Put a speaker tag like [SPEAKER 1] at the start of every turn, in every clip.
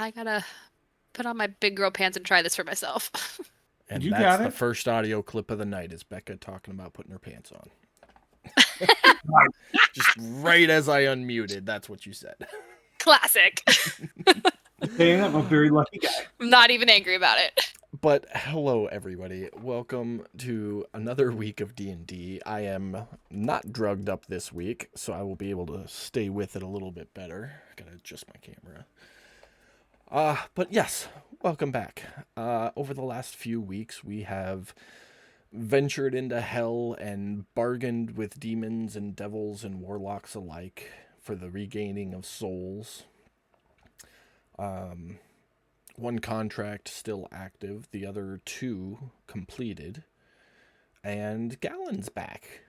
[SPEAKER 1] I gotta put on my big girl pants and try this for myself.
[SPEAKER 2] And
[SPEAKER 3] You
[SPEAKER 2] that's
[SPEAKER 3] got
[SPEAKER 2] the
[SPEAKER 3] it.
[SPEAKER 2] first audio clip of the night is Becca talking about putting her pants on. Just right as I unmuted, that's what you said.
[SPEAKER 1] Classic.
[SPEAKER 3] Saying I'm a very lucky guy.
[SPEAKER 1] I'm not even angry about it.
[SPEAKER 2] But hello everybody. Welcome to another week of D&D. I am not drugged up this week, so I will be able to stay with it a little bit better. Gotta adjust my camera. But yes, welcome back. Over the last few weeks, we have ventured into hell and bargained with demons and devils and warlocks alike for the regaining of souls. One contract still active, the other two completed, and Gallen's back.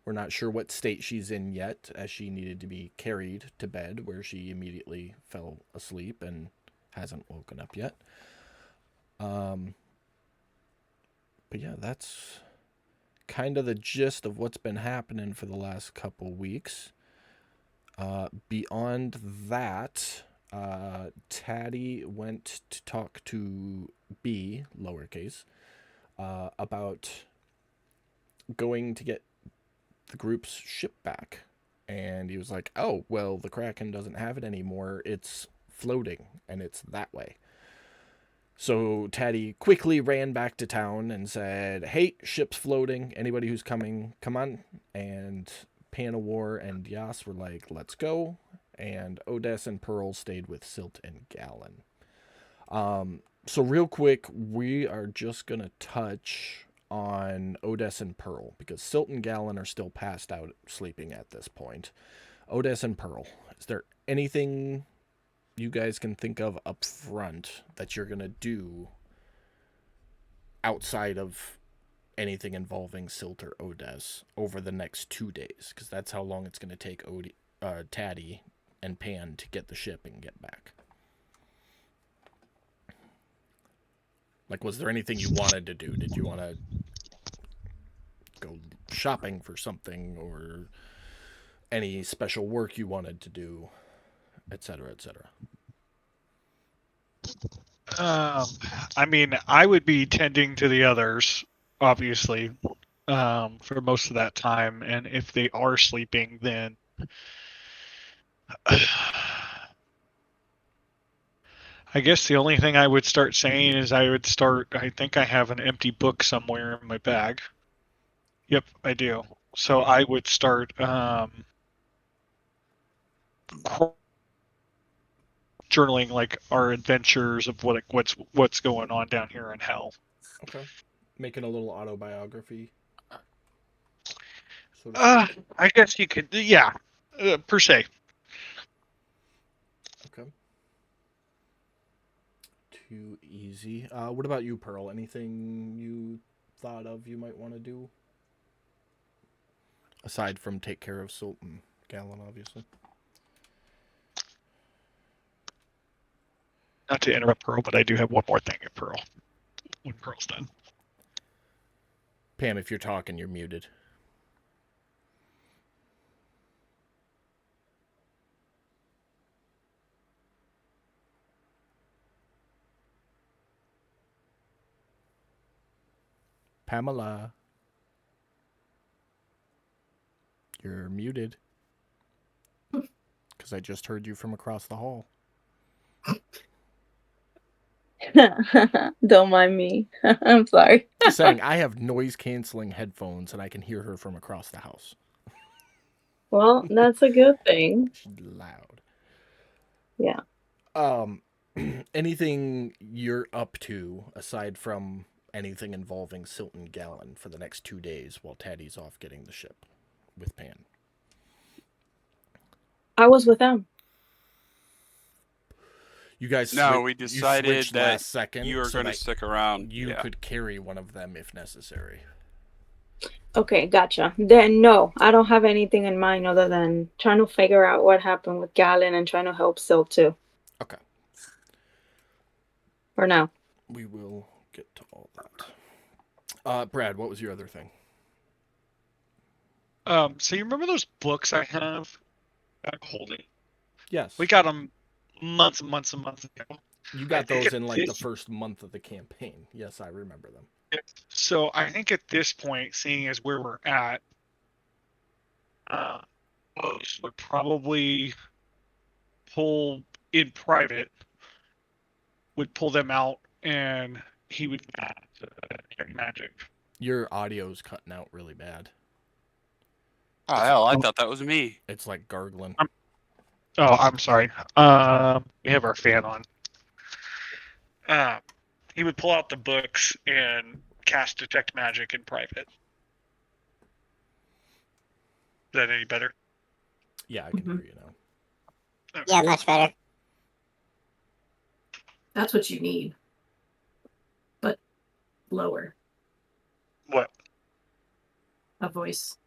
[SPEAKER 2] We're not sure what state she's in yet, as she needed to be carried to bed, where she immediately fell asleep and hasn't woken up yet. But yeah, that's kind of the gist of what's been happening for the last couple weeks. Beyond that, Taddy went to talk to B, lowercase, about going to get the group's ship back. And he was like, oh, well, the Kraken doesn't have it anymore. It's floating, and it's that way. So Taddy quickly ran back to town and said, hey, ship's floating. Anybody who's coming, come on. And Panawar and Yas were like, let's go. And Odess and Pearl stayed with Silt and Gallen. So real quick, we are just going to touch on Odess and Pearl, because Silt and Gallen are still passed out sleeping at this point. Odess and Pearl, is there anything you guys can think of up front that you're going to do outside of anything involving Silt or Odess over the next 2 days? Because that's how long it's going to take Taddy and Pan to get the ship and get back. Like, was there anything you wanted to do? Did you want to go shopping for something, or any special work you wanted to do, etc., etc.?
[SPEAKER 4] I mean, I would be tending to the others, obviously, for most of that time. And if they are sleeping, then I guess the only thing I would start saying is I think I have an empty book somewhere in my bag. Yep, I do. So I would start journaling like our adventures of what's going on down here in hell.
[SPEAKER 2] Okay. Making a little autobiography.
[SPEAKER 4] I guess you could, yeah, per se.
[SPEAKER 2] Okay. Too easy. What about you, Pearl? Anything you thought of you might want to do? Aside from take care of Silt and Gallen, obviously.
[SPEAKER 4] Not to interrupt Pearl, but I do have one more thing at Pearl. When Pearl's done.
[SPEAKER 2] Pam, if you're talking, you're muted. Pamela. You're muted. Because I just heard you from across the hall.
[SPEAKER 5] Don't mind me. I'm sorry.
[SPEAKER 2] Just saying, I have noise-canceling headphones, and I can hear her from across the house.
[SPEAKER 5] Well, that's a good thing.
[SPEAKER 2] She's loud.
[SPEAKER 5] Yeah.
[SPEAKER 2] Anything you're up to, aside from anything involving Silt and Gallen, for the next 2 days while Taddy's off getting the ship with Pan?
[SPEAKER 5] I was with them.
[SPEAKER 2] You guys
[SPEAKER 6] we decided that
[SPEAKER 2] last second
[SPEAKER 6] you were going to stick around.
[SPEAKER 2] You could carry one of them if necessary.
[SPEAKER 5] Okay, gotcha. Then no, I don't have anything in mind other than trying to figure out what happened with Gallen and trying to help Silt too.
[SPEAKER 2] Okay.
[SPEAKER 5] For now.
[SPEAKER 2] We will get to all that. Brad, what was your other thing?
[SPEAKER 4] So you remember those books I have? I'm holding.
[SPEAKER 2] Yes.
[SPEAKER 4] We got them months and months and months ago.
[SPEAKER 2] You got
[SPEAKER 4] think
[SPEAKER 2] those
[SPEAKER 4] it
[SPEAKER 2] in like the
[SPEAKER 4] is-
[SPEAKER 2] first month of the campaign. Yes, I remember them.
[SPEAKER 4] So I think at this point, seeing as where we're at, most would probably pull in private, would pull them out, and he would detect magic.
[SPEAKER 2] Your audio's cutting out really bad.
[SPEAKER 6] Oh hell, I thought that was me.
[SPEAKER 2] It's like gargling.
[SPEAKER 4] Oh, I'm sorry. We have our fan on. He would pull out the books and cast detect magic in private. Is that any better?
[SPEAKER 2] Yeah, I can hear you now.
[SPEAKER 7] Yeah, much better.
[SPEAKER 8] That's what you need. But lower.
[SPEAKER 4] What?
[SPEAKER 8] A voice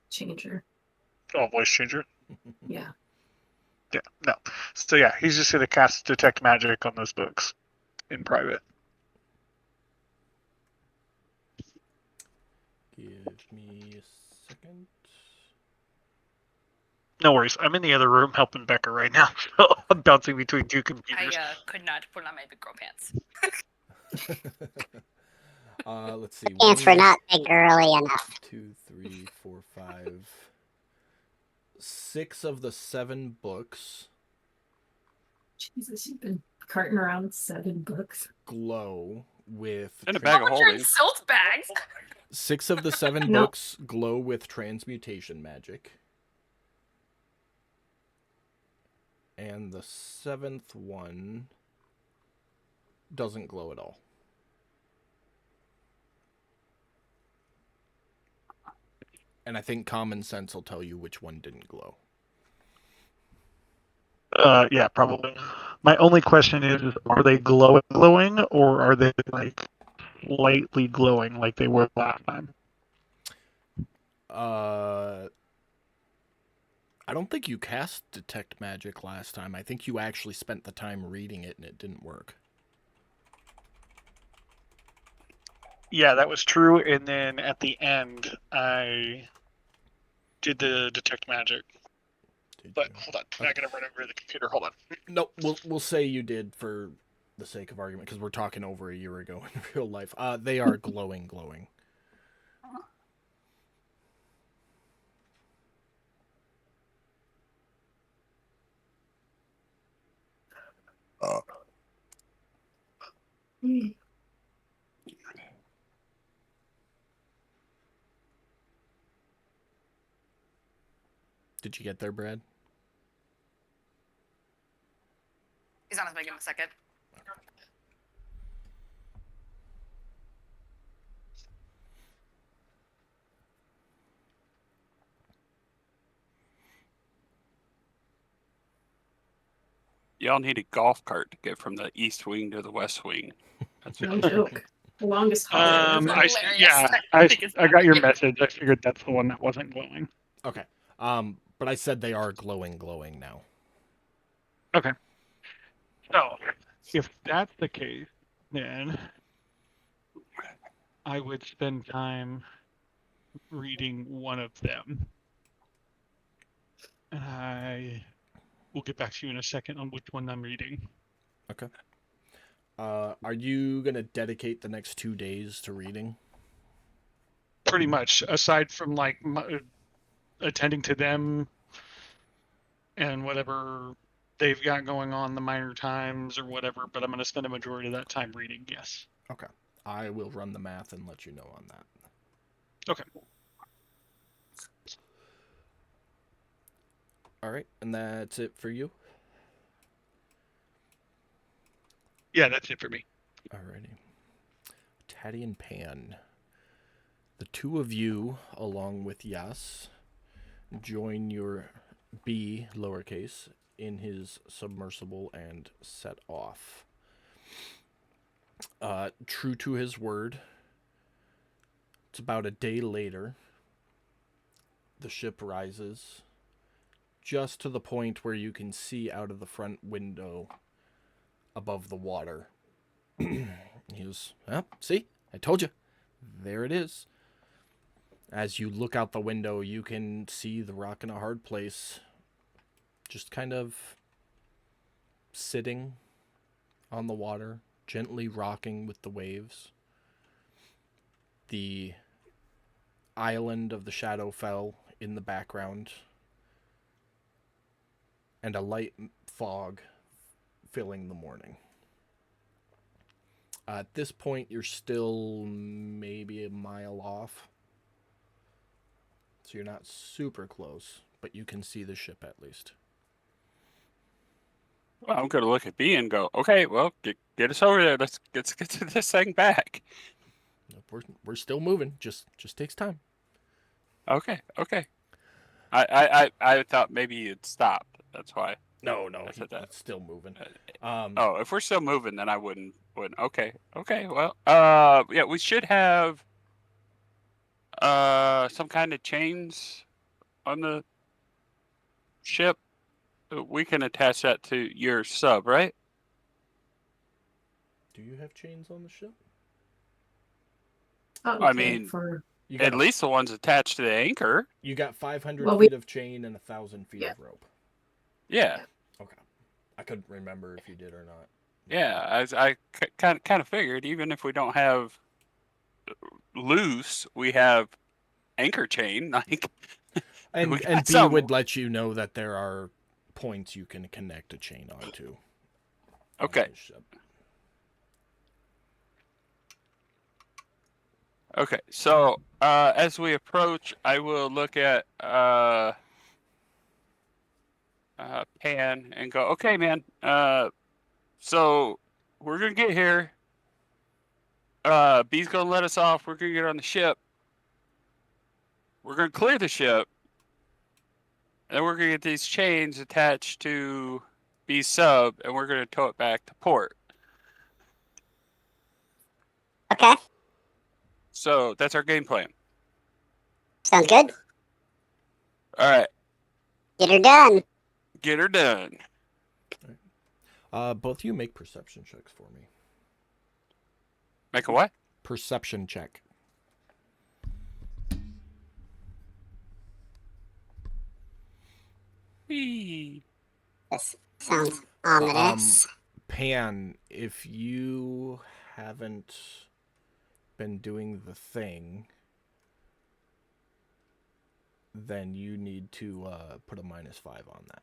[SPEAKER 8] changer.
[SPEAKER 4] Oh, voice changer.
[SPEAKER 8] Yeah.
[SPEAKER 4] Yeah, no. So yeah, he's just gonna cast detect magic on those books in private.
[SPEAKER 2] Give me a second.
[SPEAKER 4] No worries. I'm in the other room helping Becca right now, so I'm bouncing between two computers.
[SPEAKER 1] I could not put on my big girl pants.
[SPEAKER 2] Let's see.
[SPEAKER 7] Pants for
[SPEAKER 2] 1,
[SPEAKER 7] not big girly enough.
[SPEAKER 2] 2, 3, 4, 5. 6 of the 7 books
[SPEAKER 8] Jesus, you've been carting around 7 books.
[SPEAKER 2] glow with.
[SPEAKER 6] In a bag of
[SPEAKER 1] How much are in
[SPEAKER 6] holding.
[SPEAKER 1] silt bags?
[SPEAKER 2] 6 of the 7
[SPEAKER 5] No.
[SPEAKER 2] books glow with transmutation magic. And the 7th one doesn't glow at all. And I think common sense will tell you which one didn't glow.
[SPEAKER 4] Yeah, probably. My only question is are they glowing, or are they like lightly glowing like they were last time?
[SPEAKER 2] I don't think you cast detect magic last time. I think you actually spent the time reading it and it didn't work.
[SPEAKER 4] Yeah, that was true. And then at the end, I did the detect magic.
[SPEAKER 2] Did
[SPEAKER 4] But
[SPEAKER 2] you?
[SPEAKER 4] hold on, I'm not gonna run over the computer. Hold on.
[SPEAKER 2] No, we'll say you did for the sake of argument because we're talking over a year ago in real life. They are glowing. Did you get there, Brad?
[SPEAKER 1] He's on his way. Give him a second.
[SPEAKER 6] Y'all need a golf cart to get from the east wing to the west wing. That's
[SPEAKER 8] No joke. The longest holiday ever.
[SPEAKER 4] I got your message. I figured that's the one that wasn't glowing.
[SPEAKER 2] Okay. But I said they are glowing now.
[SPEAKER 4] Okay. So, if that's the case, then I would spend time reading one of them. And I will get back to you in a second on which one I'm reading.
[SPEAKER 2] Okay. Are you gonna dedicate the next 2 days to reading?
[SPEAKER 4] Pretty much, aside from like attending to them and whatever they've got going on, the minor times or whatever, but I'm going to spend a majority of that time reading, yes.
[SPEAKER 2] Okay. I will run the math and let you know on that.
[SPEAKER 4] Okay.
[SPEAKER 2] All right, and that's it for you?
[SPEAKER 4] Yeah, that's it for me.
[SPEAKER 2] Alrighty. Taddy and Pan. The two of you, along with Yas, join your B, lowercase, in his submersible and set off. True to his word, it's about a day later. The ship rises just to the point where you can see out of the front window above the water. He goes, well, see? I told you. There it is. As you look out the window, you can see the Rock in a Hard Place just kind of sitting on the water, gently rocking with the waves. The island of the Shadowfell in the background, and a light fog filling the morning. At this point, you're still maybe a mile off. So you're not super close, but you can see the ship at least.
[SPEAKER 6] Well, I'm gonna look at B and go, okay, well, get us over there. Let's get to this thing back.
[SPEAKER 2] We're still moving. Just takes time.
[SPEAKER 6] Okay. I thought maybe you'd stopped. That's why.
[SPEAKER 2] No,
[SPEAKER 6] I said that.
[SPEAKER 2] it's still moving.
[SPEAKER 6] Oh, if we're still moving, then I wouldn't. Okay. Well, yeah, we should have some kind of chains on the ship. We can attach that to your sub, right?
[SPEAKER 2] Do you have chains on the ship?
[SPEAKER 8] Okay,
[SPEAKER 6] mean,
[SPEAKER 8] for
[SPEAKER 2] You
[SPEAKER 6] At
[SPEAKER 2] got,
[SPEAKER 6] least the ones attached to the anchor.
[SPEAKER 2] you got 500
[SPEAKER 8] Well,
[SPEAKER 2] feet of chain and 1,000 feet
[SPEAKER 8] Yeah.
[SPEAKER 2] of rope.
[SPEAKER 6] Yeah.
[SPEAKER 2] Okay. I couldn't remember if you did or not.
[SPEAKER 6] Yeah, I kind of figured even if we don't have loose, we have anchor chain. Like,
[SPEAKER 2] And
[SPEAKER 6] we got
[SPEAKER 2] and B
[SPEAKER 6] some.
[SPEAKER 2] would let you know that there are points you can connect a chain onto. on
[SPEAKER 6] Okay.
[SPEAKER 2] his ship.
[SPEAKER 6] Okay, so as we approach, I will look at Pan and go, okay, man. So we're gonna get here. B's gonna let us off. We're gonna get on the ship. We're gonna clear the ship, and then we're gonna get these chains attached to B's sub, and we're gonna tow it back to port.
[SPEAKER 7] Okay,
[SPEAKER 6] So that's our game plan.
[SPEAKER 7] sounds good.
[SPEAKER 6] All right,
[SPEAKER 7] Get her done.
[SPEAKER 6] get her done.
[SPEAKER 2] Both of you make perception checks for me.
[SPEAKER 6] Make a what?
[SPEAKER 2] Perception check.
[SPEAKER 6] Whee.
[SPEAKER 7] This sounds ominous.
[SPEAKER 2] Pan, if you haven't been doing the thing, then you need to put a -5 on that.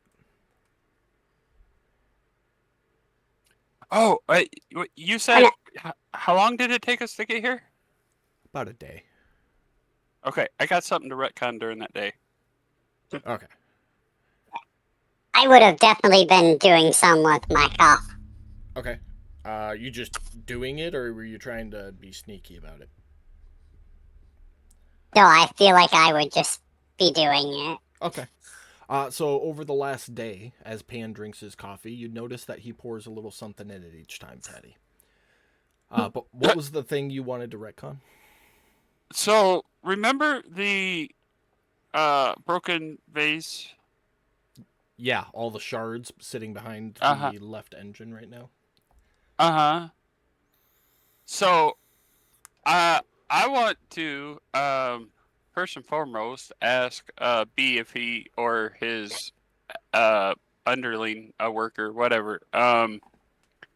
[SPEAKER 6] Oh, you said how long did it take us to get here?
[SPEAKER 2] About a day.
[SPEAKER 6] Okay, I got something to retcon during that day.
[SPEAKER 2] Okay.
[SPEAKER 7] I would have definitely been doing some with my cough.
[SPEAKER 2] Okay. You just doing it, or were you trying to be sneaky about it?
[SPEAKER 7] No, I feel like I would just be doing it.
[SPEAKER 2] Okay. So over the last day, as Pan drinks his coffee, you notice that he pours a little something in it each time, Patty. But what was the thing you wanted to retcon?
[SPEAKER 6] So remember the broken vase?
[SPEAKER 2] Yeah, all the shards sitting behind
[SPEAKER 6] Uh-huh.
[SPEAKER 2] the left engine right now.
[SPEAKER 6] Uh-huh. So I want to first and foremost ask B if he or his underling, a worker, whatever,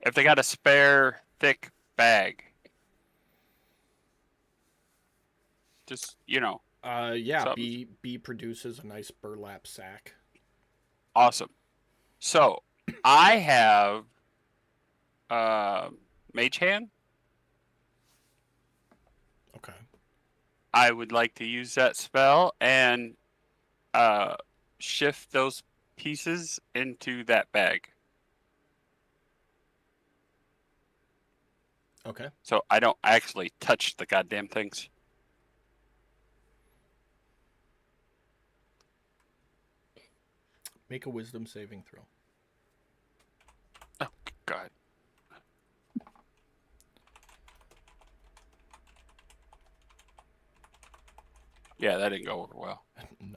[SPEAKER 6] if they got a spare thick bag. Just,
[SPEAKER 2] Yeah,
[SPEAKER 6] something.
[SPEAKER 2] B produces a nice burlap sack.
[SPEAKER 6] Awesome. So I have Mage Hand.
[SPEAKER 2] Okay.
[SPEAKER 6] I would like to use that spell and shift those pieces into that bag.
[SPEAKER 2] Okay.
[SPEAKER 6] So I don't actually touch the goddamn things.
[SPEAKER 2] Make a wisdom saving throw.
[SPEAKER 6] Oh, God. Yeah, that didn't go over well.
[SPEAKER 2] No.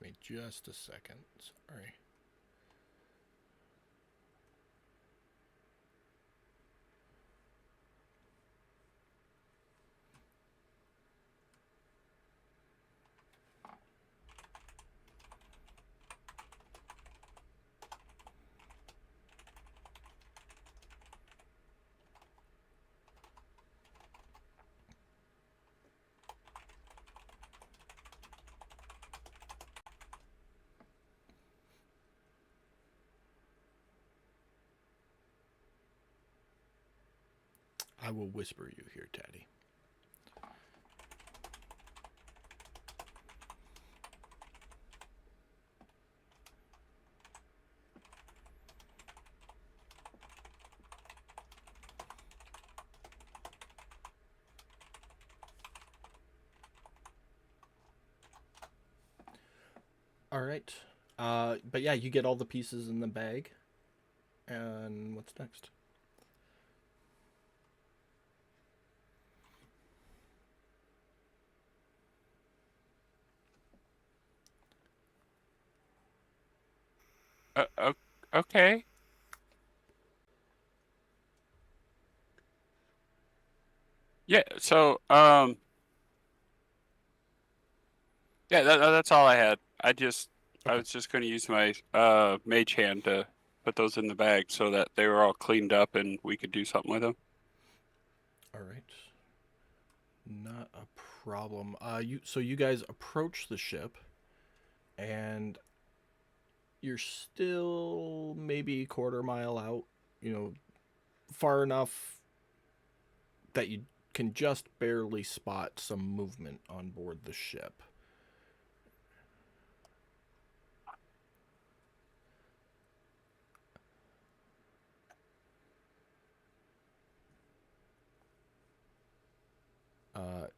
[SPEAKER 2] with me just a second. Sorry. I will whisper you here, Taddy. All right. But yeah, you get all the pieces in the bag. And what's next?
[SPEAKER 6] Okay. Yeah. So, yeah, that's all I had. I was just going to use my mage hand to put those in the bag so that they were all cleaned up and we could do something with them.
[SPEAKER 2] All right. Not a problem. So you guys approach the ship, and you're still maybe a quarter mile out. You know, far enough that you can just barely spot some movement on board the ship.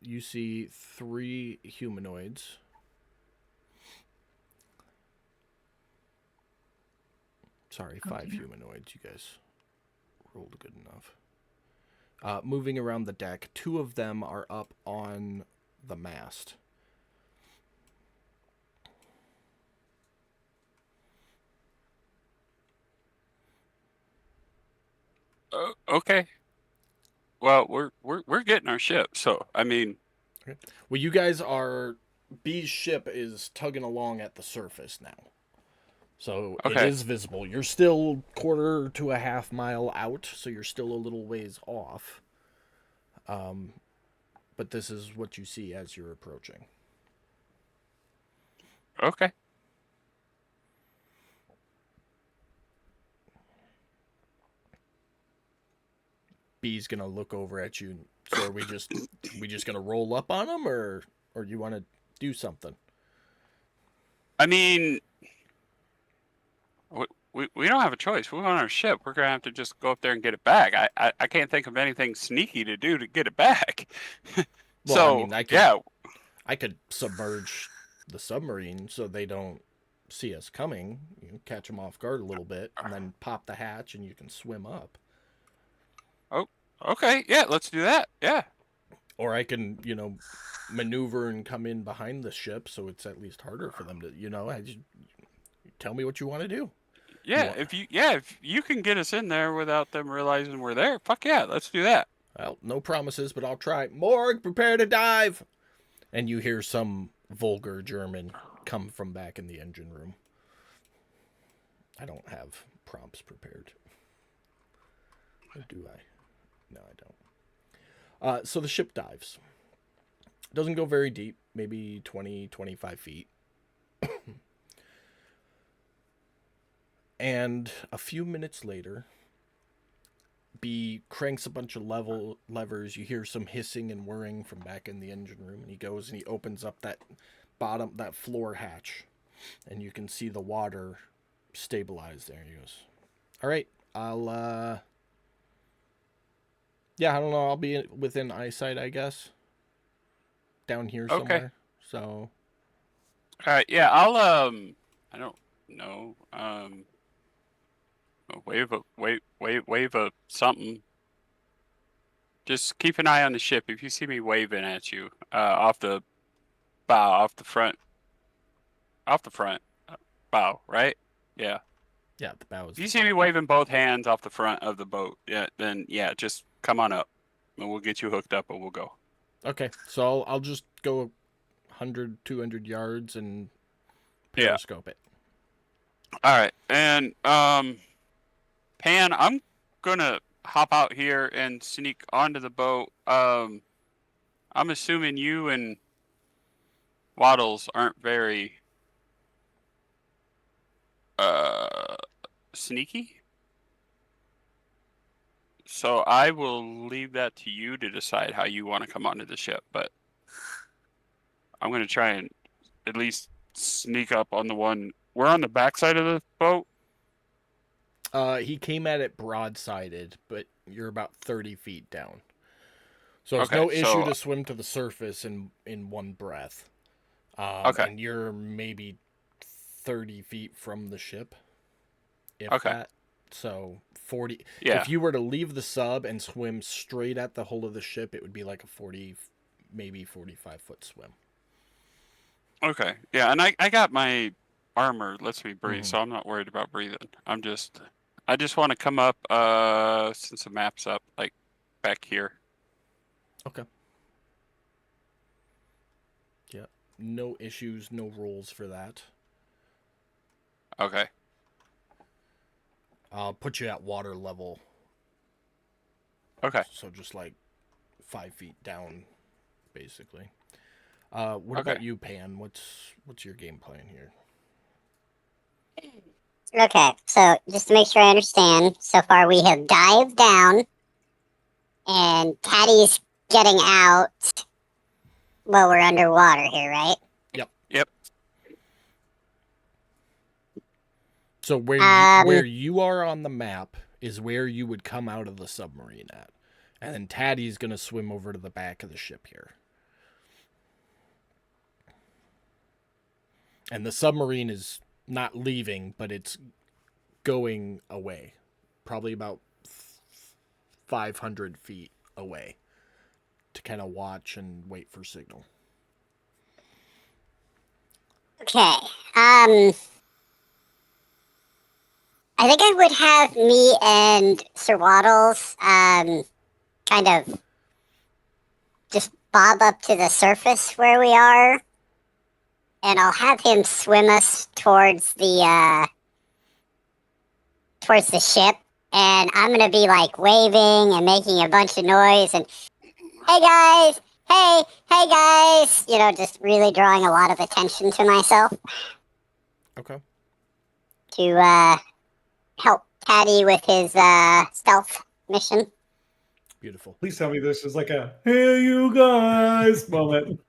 [SPEAKER 2] You see 3 humanoids. Sorry, 5 humanoids. You guys rolled good enough. Moving around the deck. 2 of them are up on the mast.
[SPEAKER 6] Okay. Well, we're getting our ship, so I mean.
[SPEAKER 2] Okay. Well, you guys are. B's ship is tugging along at the surface now, so it
[SPEAKER 6] Okay.
[SPEAKER 2] is visible. You're still quarter to a half mile out, so you're still a little ways off. But this is what you see as you're approaching.
[SPEAKER 6] Okay.
[SPEAKER 2] B's gonna look over at you. So are we just gonna roll up on him, or you want to do something?
[SPEAKER 6] I mean, we don't have a choice. We want our ship. We're gonna have to just go up there and get it back. I can't think of anything sneaky to do to get it back.
[SPEAKER 2] Well,
[SPEAKER 6] So
[SPEAKER 2] I mean, I could submerge the submarine so they don't see us coming. You know, catch them off guard a little bit, and then pop the hatch, and you can swim up.
[SPEAKER 6] Oh, okay. Yeah, let's do that. Yeah.
[SPEAKER 2] Or I can, maneuver and come in behind the ship, so it's at least harder for them to, tell me what you want to do.
[SPEAKER 6] Yeah, if you can get us in there without them realizing we're there, fuck yeah, let's do that.
[SPEAKER 2] Well, no promises, but I'll try. Morg, prepare to dive! And you hear some vulgar German come from back in the engine room. I don't have prompts prepared. Or do I? No, I don't. So the ship dives. Doesn't go very deep, maybe 20, 25 feet. And a few minutes later, B cranks a bunch of levers. You hear some hissing and whirring from back in the engine room, and he goes and he opens up that floor hatch, and you can see the water stabilize there. He goes, "All right, I'll yeah, I don't know. I'll be within eyesight, I guess. Down here somewhere. So.
[SPEAKER 6] Yeah, I'll I don't know. Wave a something. Just keep an eye on the ship. If you see me waving at you, off the bow, off the front, off the front bow, right? Yeah.
[SPEAKER 2] Yeah, the bow is.
[SPEAKER 6] If you see me waving both hands off the front of the boat, then just come on up, and we'll get you hooked up, and we'll go.
[SPEAKER 2] Okay, so I'll just go 100, 200 yards and
[SPEAKER 6] Yeah.
[SPEAKER 2] periscope it.
[SPEAKER 6] All right, and Pan, I'm gonna hop out here and sneak onto the boat. I'm assuming you and Waddles aren't very sneaky. So I will leave that to you to decide how you want to come onto the ship, but I'm gonna try and at least sneak up on the one. We're on the backside of the boat.
[SPEAKER 2] He came at it broadsided, but you're about 30 feet down. So it's
[SPEAKER 6] Okay,
[SPEAKER 2] no issue
[SPEAKER 6] so-
[SPEAKER 2] to swim to the surface in one breath.
[SPEAKER 6] Okay.
[SPEAKER 2] And you're maybe 30 feet from the ship. If
[SPEAKER 6] Okay.
[SPEAKER 2] that. So 40.
[SPEAKER 6] Yeah.
[SPEAKER 2] If you were to leave the sub and swim straight at the hull of the ship, it would be like a 40, maybe 45-foot swim.
[SPEAKER 6] Okay. Yeah, and I got my armor lets me breathe,
[SPEAKER 2] Mhm.
[SPEAKER 6] so I'm not worried about breathing. I just want to come up since the map's up, like back here.
[SPEAKER 2] Okay. Yeah. No issues, no rules for that.
[SPEAKER 6] Okay.
[SPEAKER 2] I'll put you at water level.
[SPEAKER 6] Okay.
[SPEAKER 2] So just like 5 feet down, basically. What about
[SPEAKER 6] Okay.
[SPEAKER 2] you, Pan? What's your game plan here?
[SPEAKER 7] Okay, so just to make sure I understand, so far we have dived down, and Patty's getting out while we're underwater here, right?
[SPEAKER 6] Yep.
[SPEAKER 2] So where where you are on the map is where you would come out of the submarine at, and then Taddy's gonna swim over to the back of the ship here. And the submarine is not leaving, but it's going away, probably about 500 feet away, to kind of watch and wait for signal.
[SPEAKER 7] Okay. I think I would have me and Sir Waddles kind of just bob up to the surface where we are, and I'll have him swim us towards the ship, and I'm gonna be like waving and making a bunch of noise and hey guys, hey guys, just really drawing a lot of attention to myself
[SPEAKER 2] Okay.
[SPEAKER 7] to help Patty with his stealth mission.
[SPEAKER 2] Beautiful.
[SPEAKER 3] Please tell me this is like a "Hey, you guys" moment.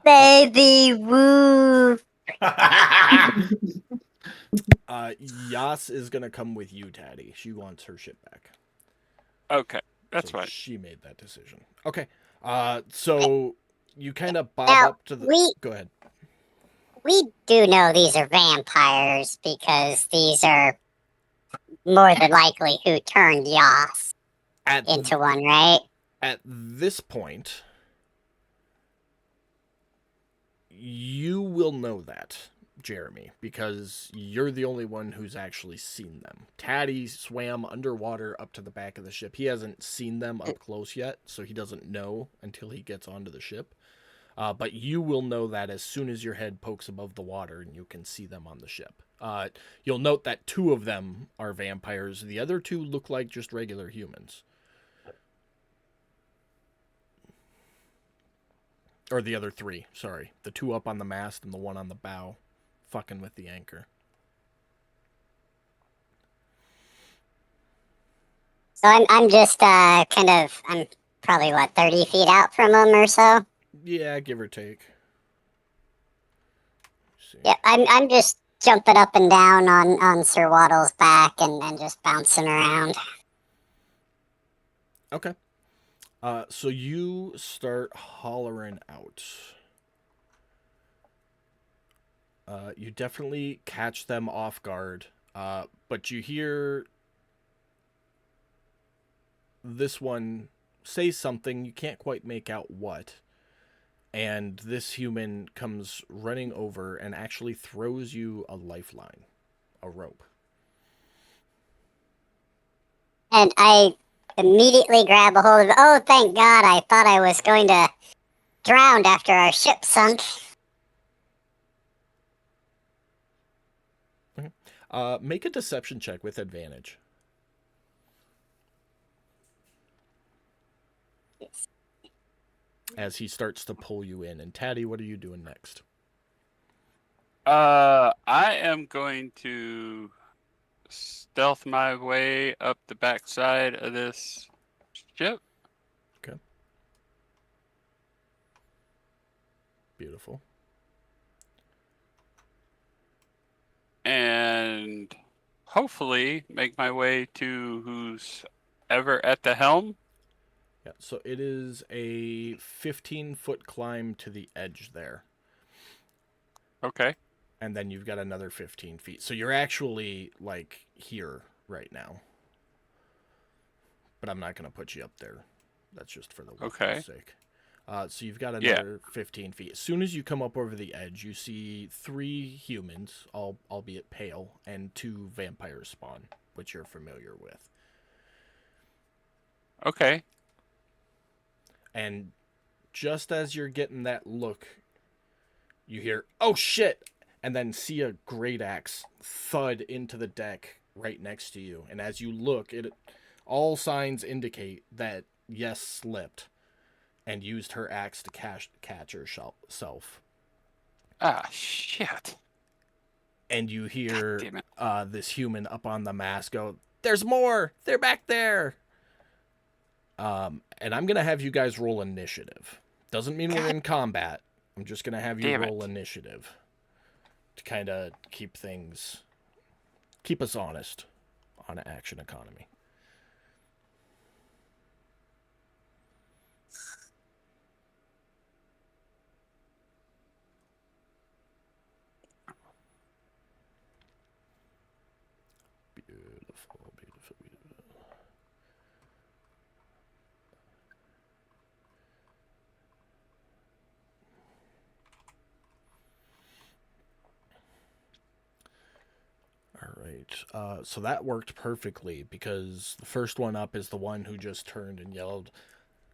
[SPEAKER 7] Baby woo.
[SPEAKER 2] Yas is gonna come with you, Taddy. She wants her ship back.
[SPEAKER 6] Okay. That's
[SPEAKER 2] So
[SPEAKER 6] fine.
[SPEAKER 2] She made that decision. Okay. So you kind of bob
[SPEAKER 7] Now,
[SPEAKER 2] up to the.
[SPEAKER 7] we-
[SPEAKER 2] Go ahead.
[SPEAKER 7] We do know these are vampires because these are more than likely who turned Yas into one, right?
[SPEAKER 2] At this point, you will know that, Jeremy, because you're the only one who's actually seen them. Taddy swam underwater up to the back of the ship. He hasn't seen them up close yet, so he doesn't know until he gets onto the ship. But you will know that as soon as your head pokes above the water and you can see them on the ship. You'll note that 2 of them are vampires. The other 2 look like just regular humans. Or the other 3, sorry. The 2 up on the mast and the 1 on the bow, fucking with the anchor.
[SPEAKER 7] So I'm just I'm probably 30 feet out from them or so.
[SPEAKER 2] Yeah, give or take. Let's see.
[SPEAKER 7] Yeah, I'm just jumping up and down on Sir Waddle's back and just bouncing around.
[SPEAKER 2] Okay. So you start hollering out. You definitely catch them off guard, but you hear this one say something. You can't quite make out what. And this human comes running over and actually throws you a lifeline, a rope.
[SPEAKER 7] And I immediately grab a hold of it. Oh, thank God. I thought I was going to drown after our ship sunk.
[SPEAKER 2] Make a deception check with advantage. As he starts to pull you in. And Taddy, what are you doing next?
[SPEAKER 6] I am going to stealth my way up the backside of this ship.
[SPEAKER 2] Okay. Beautiful.
[SPEAKER 6] And hopefully make my way to who's ever at the helm.
[SPEAKER 2] Yeah, so it is a 15-foot climb to the edge there.
[SPEAKER 6] Okay.
[SPEAKER 2] And then you've got another 15 feet. So you're actually, like, here right now. But I'm not going to put you up there. That's just for the
[SPEAKER 6] Okay.
[SPEAKER 2] sake. So you've got another 15 feet. As soon as you come up over the edge, you see 3 humans, albeit pale, and 2 vampires spawn, which you're familiar with.
[SPEAKER 6] Okay.
[SPEAKER 2] And just as you're getting that look, you hear, "Oh shit!" and then see a great axe thud into the deck right next to you. And as you look, all signs indicate that Yes slipped and used her axe to catch herself.
[SPEAKER 6] Ah, shit.
[SPEAKER 2] And you hear
[SPEAKER 6] Damn it.
[SPEAKER 2] this human up on the mast go, "There's more! They're back there!" And I'm going to have you guys roll initiative. Doesn't mean we're in combat. I'm just going to have you
[SPEAKER 6] Damn
[SPEAKER 2] roll
[SPEAKER 6] it.
[SPEAKER 2] initiative to kind of keep us honest on an action economy. Beautiful, beautiful, beautiful. All right. So that worked perfectly because the first one up is the one who just turned and yelled,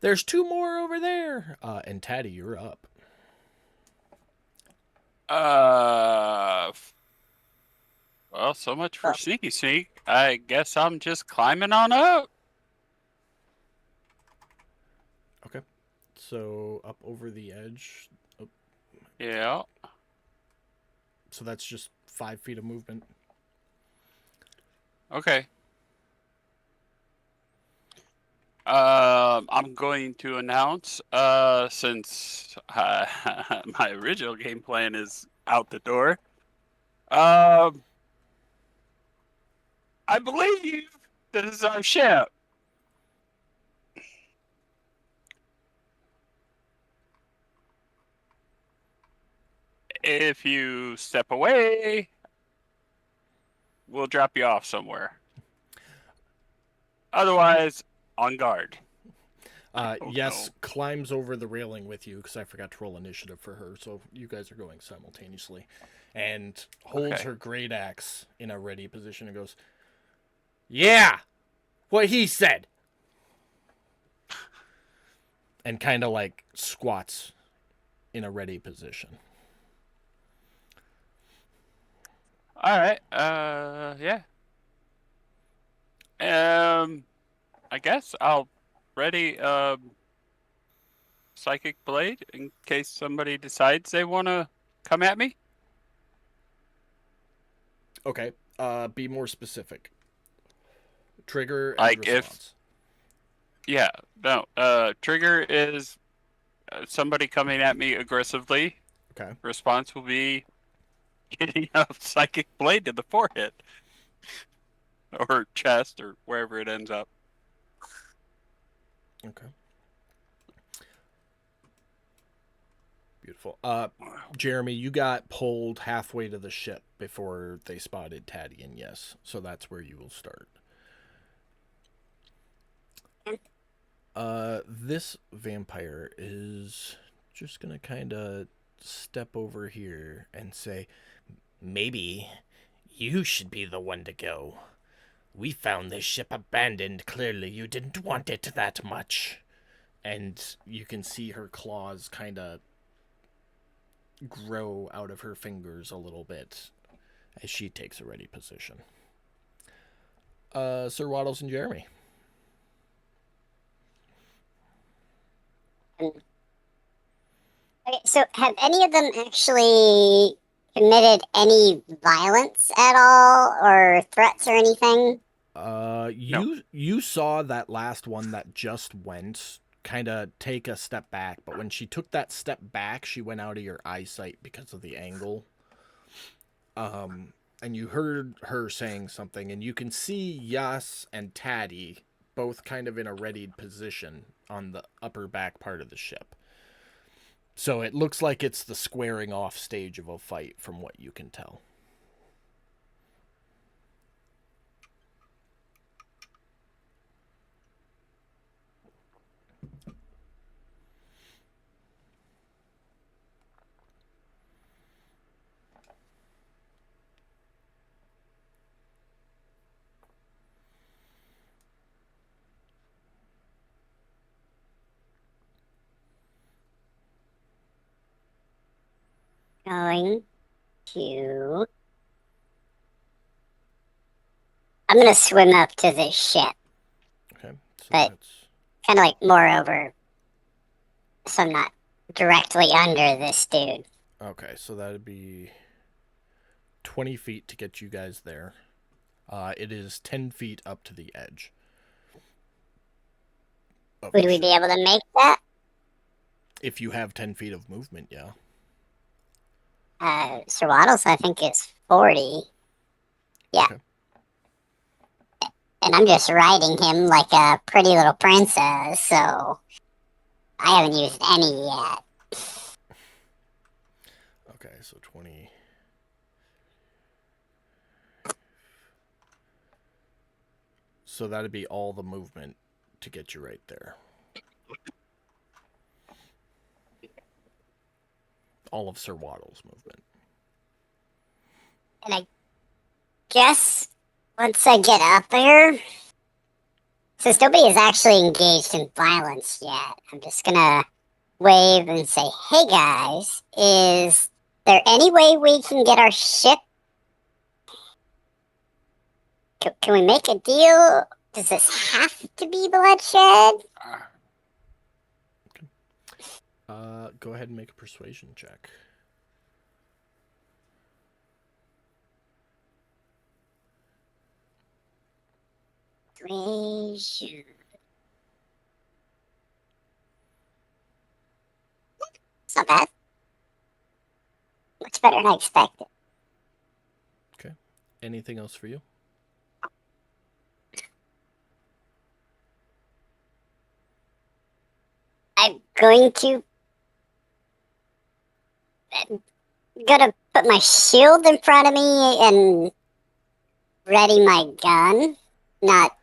[SPEAKER 2] "There's 2 more over there!" And Taddy, you're up.
[SPEAKER 6] Well, so much for sneaky sneak. I guess I'm just climbing on up.
[SPEAKER 2] Okay. So up over the edge. Oh,
[SPEAKER 6] Yeah.
[SPEAKER 2] so that's just 5 feet of movement.
[SPEAKER 6] Okay. I'm going to announce, since my original game plan is out the door, I believe this is our ship. If you step away, we'll drop you off somewhere. Otherwise, on guard.
[SPEAKER 2] Yes,
[SPEAKER 6] no.
[SPEAKER 2] climbs over the railing with you because I forgot to roll initiative for her. So you guys are going simultaneously. And holds
[SPEAKER 6] Okay.
[SPEAKER 2] her great axe in a ready position and goes, "Yeah, what he said." And kind of like squats in a ready position.
[SPEAKER 6] All right. Yeah. I guess I'll ready psychic blade in case somebody decides they want to come at me.
[SPEAKER 2] Okay. Be more specific. Trigger and
[SPEAKER 6] Like if-
[SPEAKER 2] response.
[SPEAKER 6] Yeah. No. Trigger is somebody coming at me aggressively.
[SPEAKER 2] Okay.
[SPEAKER 6] Response will be getting a psychic blade to the forehead or chest or wherever it ends up.
[SPEAKER 2] Okay. Beautiful. Jeremy, you got pulled halfway to the ship before they spotted Taddy and Yes, so that's where you will start. This vampire is just gonna kind of step over here and say, maybe you should be the one to go. We found this ship abandoned. Clearly you didn't want it that much. And you can see her claws kind of grow out of her fingers a little bit as she takes a ready position. Sir Waddles and Jeremy.
[SPEAKER 7] Okay, so have any of them actually committed any violence at all, or threats or anything?
[SPEAKER 2] You saw that last one that just went kind of take a step back, but when she took that step back, she went out of your eyesight because of the angle. And you heard her saying something, and you can see Yas and Taddy both kind of in a readied position on the upper back part of the ship. So it looks like it's the squaring off stage of a fight from what you can tell.
[SPEAKER 7] Going to. I'm gonna swim up to the ship,
[SPEAKER 2] Okay, so
[SPEAKER 7] But-
[SPEAKER 2] that's
[SPEAKER 7] kind of like more over, so I'm not directly under this dude.
[SPEAKER 2] okay. So that'd be 20 feet to get you guys there. It is 10 feet up to the edge. of
[SPEAKER 7] Would
[SPEAKER 2] the
[SPEAKER 7] we
[SPEAKER 2] ship.
[SPEAKER 7] be able to make that?
[SPEAKER 2] If you have 10 feet of movement, yeah.
[SPEAKER 7] Sir Waddles, I think, is 40. Yeah.
[SPEAKER 2] Okay.
[SPEAKER 7] And I'm just riding him like a pretty little princess, so I haven't used any yet.
[SPEAKER 2] Okay, so 20. So that'd be all the movement to get you right there. All of Sir Waddle's movement.
[SPEAKER 7] And I guess once I get up there, since nobody is actually engaged in violence yet, I'm just gonna wave and say, hey guys, is there any way we can get our ship? Can we make a deal? Does this have to be bloodshed?
[SPEAKER 2] Go ahead and make a persuasion check.
[SPEAKER 7] Persuasion. It's not bad. Much better than I expected.
[SPEAKER 2] Anything else for you?
[SPEAKER 7] I'm going to gonna put my shield in front of me and ready my gun. Not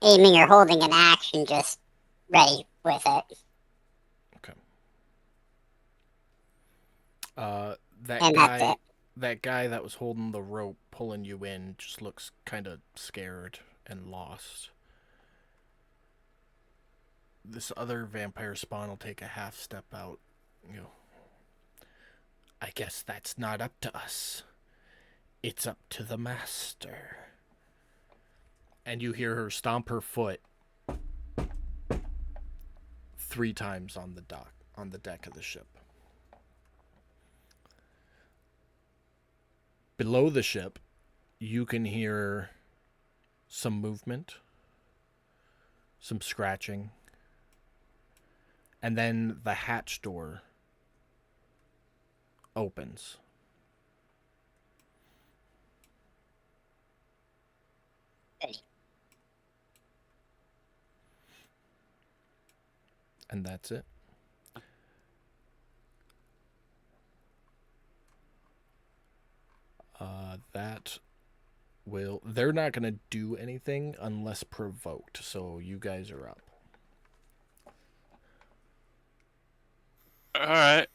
[SPEAKER 7] aiming or holding an action, just ready with it.
[SPEAKER 2] That
[SPEAKER 7] And that's
[SPEAKER 2] guy,
[SPEAKER 7] it.
[SPEAKER 2] that guy that was holding the rope, pulling you in, just looks kind of scared and lost. This other vampire spawn will take a half step out. I guess that's not up to us. It's up to the master. And you hear her stomp her foot 3 times on the deck of the ship. Below the ship, you can hear some movement, some scratching, and then the hatch door opens. And that's it. They're not going to do anything unless provoked, so you guys are up.
[SPEAKER 6] All right.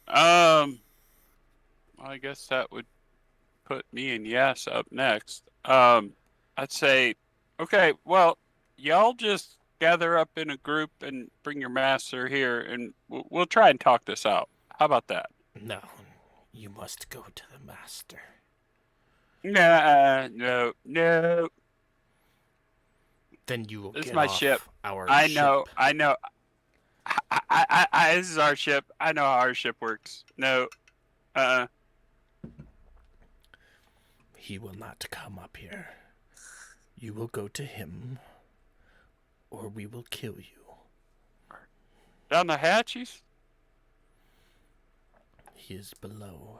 [SPEAKER 6] I guess that would put me and Yas up next. I'd say, okay, well, y'all just gather up in a group and bring your master here, and we'll try and talk this out. How about that?
[SPEAKER 2] No, you must go to the master.
[SPEAKER 6] Nah, no.
[SPEAKER 2] Then you will
[SPEAKER 6] This is
[SPEAKER 2] get
[SPEAKER 6] my
[SPEAKER 2] off
[SPEAKER 6] ship.
[SPEAKER 2] our
[SPEAKER 6] I
[SPEAKER 2] ship.
[SPEAKER 6] know. This is our ship. I know how our ship works. No.
[SPEAKER 2] He will not come up here. You will go to him, or we will kill you.
[SPEAKER 6] Down the hatches?
[SPEAKER 2] He is below.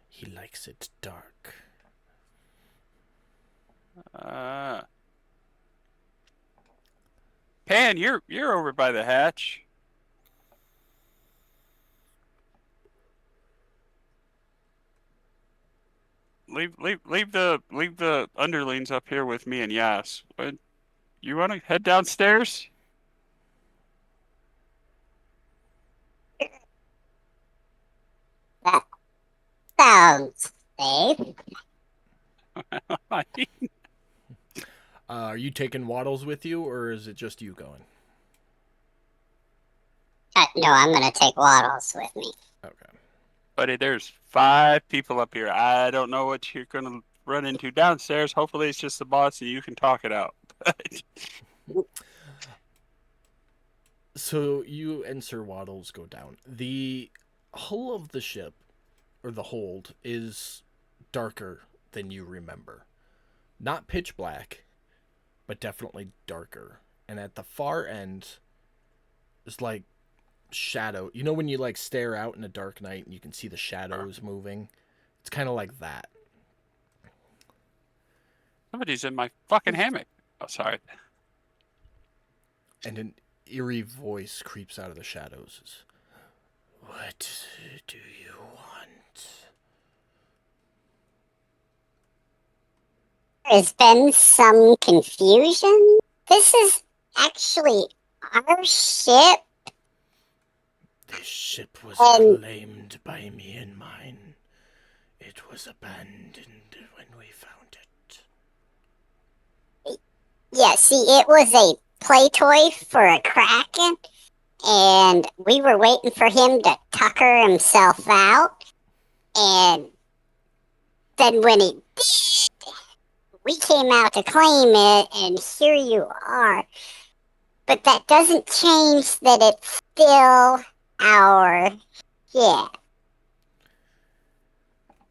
[SPEAKER 2] He likes it dark.
[SPEAKER 6] Pan, you're over by the hatch. Leave the underlings up here with me and Yas. You want to head downstairs?
[SPEAKER 7] That sounds safe.
[SPEAKER 2] Are you taking Waddles with you, or is it just you going?
[SPEAKER 7] No, I'm gonna take Waddles with me.
[SPEAKER 2] Okay.
[SPEAKER 6] Buddy, there's 5 people up here. I don't know what you're gonna run into downstairs. Hopefully it's just the boss and you can talk it out.
[SPEAKER 2] So you and Sir Waddles go down. The hull of the ship, or the hold, is darker than you remember. Not pitch black, but definitely darker. And at the far end, it's like shadow. You know when you like stare out in a dark night and you can see the shadows moving? It's kind of like that.
[SPEAKER 6] Somebody's in my fucking hammock. Oh, sorry.
[SPEAKER 2] And an eerie voice creeps out of the shadows. What do you want?
[SPEAKER 7] There's been some confusion. This is actually our ship.
[SPEAKER 2] This ship was
[SPEAKER 7] Um,
[SPEAKER 2] claimed by me and mine. It was abandoned when we found it.
[SPEAKER 7] Yeah, see, it was a play toy for a Kraken, and we were waiting for him to tucker himself out. And then when he did, we came out to claim it, and here you are. But that doesn't change that it's still our ship.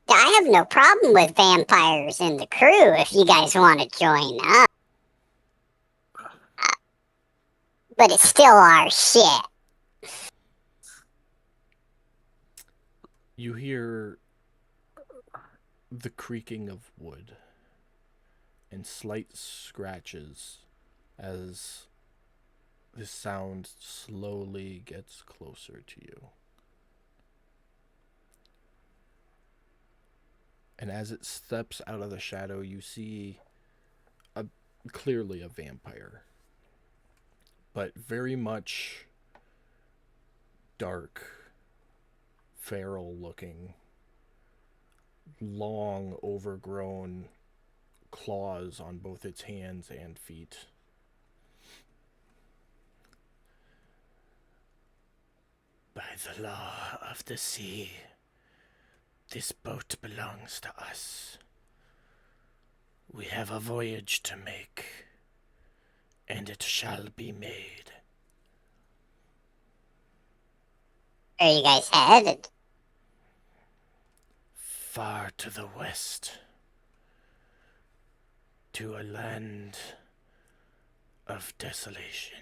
[SPEAKER 7] I have no problem with vampires in the crew if you guys want to join up. But it's still our ship.
[SPEAKER 2] You hear the creaking of wood and slight scratches as the sound slowly gets closer to you. And as it steps out of the shadow, you see clearly a vampire, but very much dark, feral looking, long, overgrown claws on both its hands and feet. By the law of the sea, this boat belongs to us. We have a voyage to make, and it shall be made.
[SPEAKER 7] Where are you guys headed?
[SPEAKER 2] Far to the west, to a land of desolation.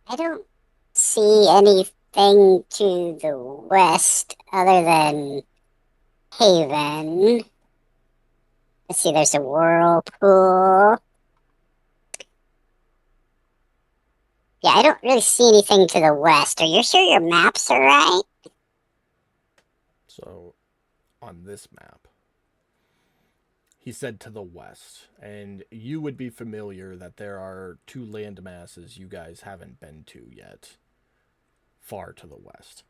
[SPEAKER 7] I don't see anything to the west other than Haven. Let's see, there's a whirlpool. Yeah, I don't really see anything to the west. Are you sure your maps are right?
[SPEAKER 2] So, on this map, he said to the west, and you would be familiar that there are two land masses you guys haven't been to yet, far to the west.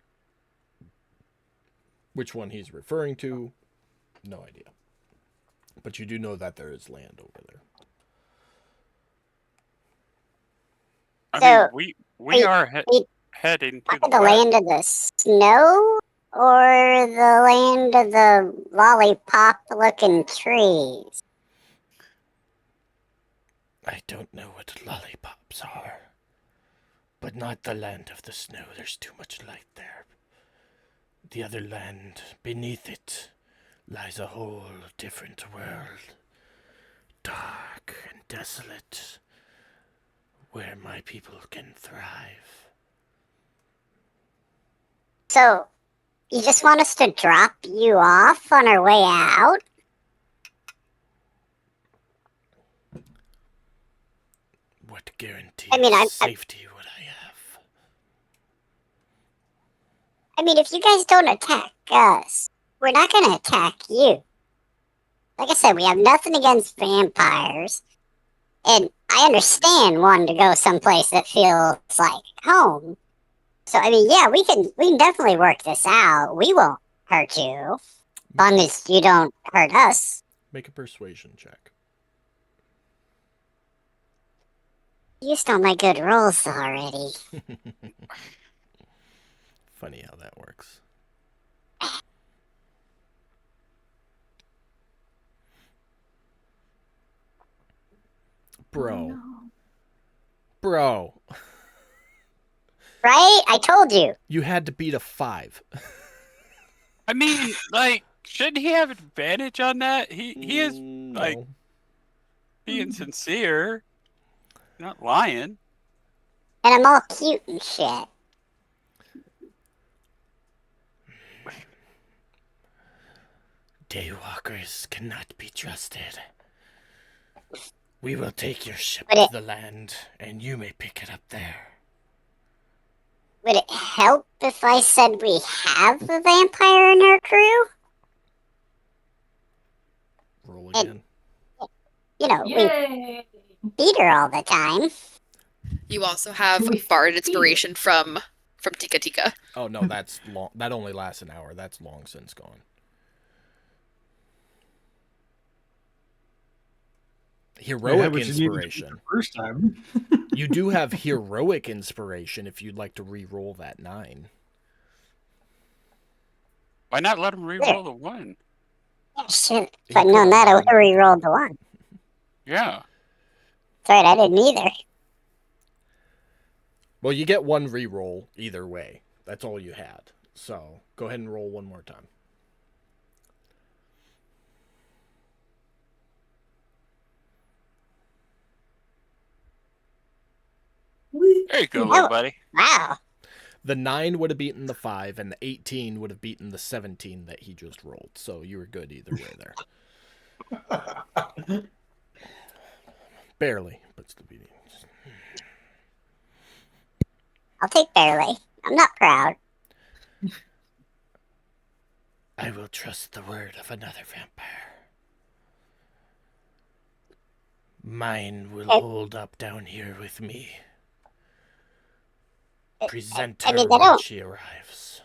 [SPEAKER 2] Which one he's referring to, no idea. But you do know that there is land over there.
[SPEAKER 6] I
[SPEAKER 7] So,
[SPEAKER 6] mean, we
[SPEAKER 7] wait,
[SPEAKER 6] are
[SPEAKER 7] wait.
[SPEAKER 6] heading to
[SPEAKER 7] Talking
[SPEAKER 6] the
[SPEAKER 7] the
[SPEAKER 6] west.
[SPEAKER 7] land of the snow or the land of the lollipop-looking trees?
[SPEAKER 2] I don't know what lollipops are, but not the land of the snow. There's too much light there. The other land, beneath it, lies a whole different world. Dark and desolate, where my people can thrive.
[SPEAKER 7] So, you just want us to drop you off on our way out?
[SPEAKER 2] What guarantee
[SPEAKER 7] I mean,
[SPEAKER 2] of
[SPEAKER 7] I'm-
[SPEAKER 2] safety would I have?
[SPEAKER 7] I mean, if you guys don't attack us, we're not going to attack you. Like I said, we have nothing against vampires. And I understand wanting to go someplace that feels like home. So, I mean, yeah, we can definitely work this out. We won't hurt you. As long as you don't hurt us.
[SPEAKER 2] Make a persuasion check.
[SPEAKER 7] You stole my good rolls already.
[SPEAKER 2] Funny how that works. Bro.
[SPEAKER 8] No.
[SPEAKER 2] Bro.
[SPEAKER 7] Right? I told you.
[SPEAKER 2] You had to beat a 5.
[SPEAKER 6] I mean, like, shouldn't he have advantage on that? He is like
[SPEAKER 2] No.
[SPEAKER 6] being sincere, not lying.
[SPEAKER 7] And I'm all cute and shit.
[SPEAKER 2] Daywalkers cannot be trusted. We will take your ship
[SPEAKER 7] But
[SPEAKER 2] to
[SPEAKER 7] it-
[SPEAKER 2] the land, and you may pick it up there.
[SPEAKER 7] Would it help if I said we have a vampire in our crew?
[SPEAKER 2] Roll
[SPEAKER 7] It-
[SPEAKER 2] again.
[SPEAKER 7] You know,
[SPEAKER 8] Yay!
[SPEAKER 7] we beat her all the time.
[SPEAKER 1] You also have
[SPEAKER 8] We
[SPEAKER 1] Bard
[SPEAKER 8] beat
[SPEAKER 1] inspiration from Tika Tika.
[SPEAKER 2] Oh no, that's long. That only lasts an hour. That's long since gone. Heroic
[SPEAKER 3] Yeah, but you needed to beat
[SPEAKER 2] inspiration.
[SPEAKER 3] the first time.
[SPEAKER 2] You do have heroic inspiration if you'd like to re-roll that 9.
[SPEAKER 6] Why not let him re-roll the 1?
[SPEAKER 7] Oh, shit.
[SPEAKER 2] He
[SPEAKER 7] If I'd known
[SPEAKER 2] could've
[SPEAKER 7] that, I would have
[SPEAKER 2] rolled.
[SPEAKER 7] re-rolled the one.
[SPEAKER 6] Yeah.
[SPEAKER 7] That's right, I didn't either.
[SPEAKER 2] Well, you get 1 re-roll either way. That's all you had. So go ahead and roll one more time.
[SPEAKER 6] There you go,
[SPEAKER 7] Oh.
[SPEAKER 6] little buddy.
[SPEAKER 7] Wow.
[SPEAKER 2] The 9 would have beaten the 5, and the 18 would have beaten the 17 that he just rolled. So you were good either way there. Barely, but still beating.
[SPEAKER 7] I'll take barely. I'm not proud.
[SPEAKER 2] I will trust the word of another vampire. Mine will
[SPEAKER 7] Okay.
[SPEAKER 2] hold up down here with me. Present
[SPEAKER 7] I
[SPEAKER 2] her
[SPEAKER 7] mean, they
[SPEAKER 2] when
[SPEAKER 7] don't.
[SPEAKER 2] she arrives.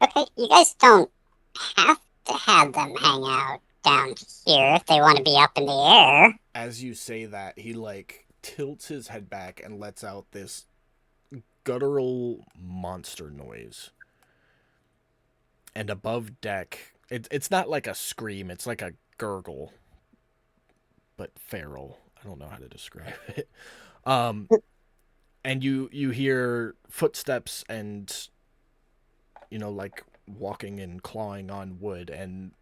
[SPEAKER 7] Okay, you guys don't have to have them hang out down here if they want to be up in the air.
[SPEAKER 2] As you say that, he like tilts his head back and lets out this guttural monster noise. And above deck, it's not like a scream, it's like a gurgle, but feral. I don't know how to describe it. And you hear footsteps and, you know, like walking and clawing on wood, and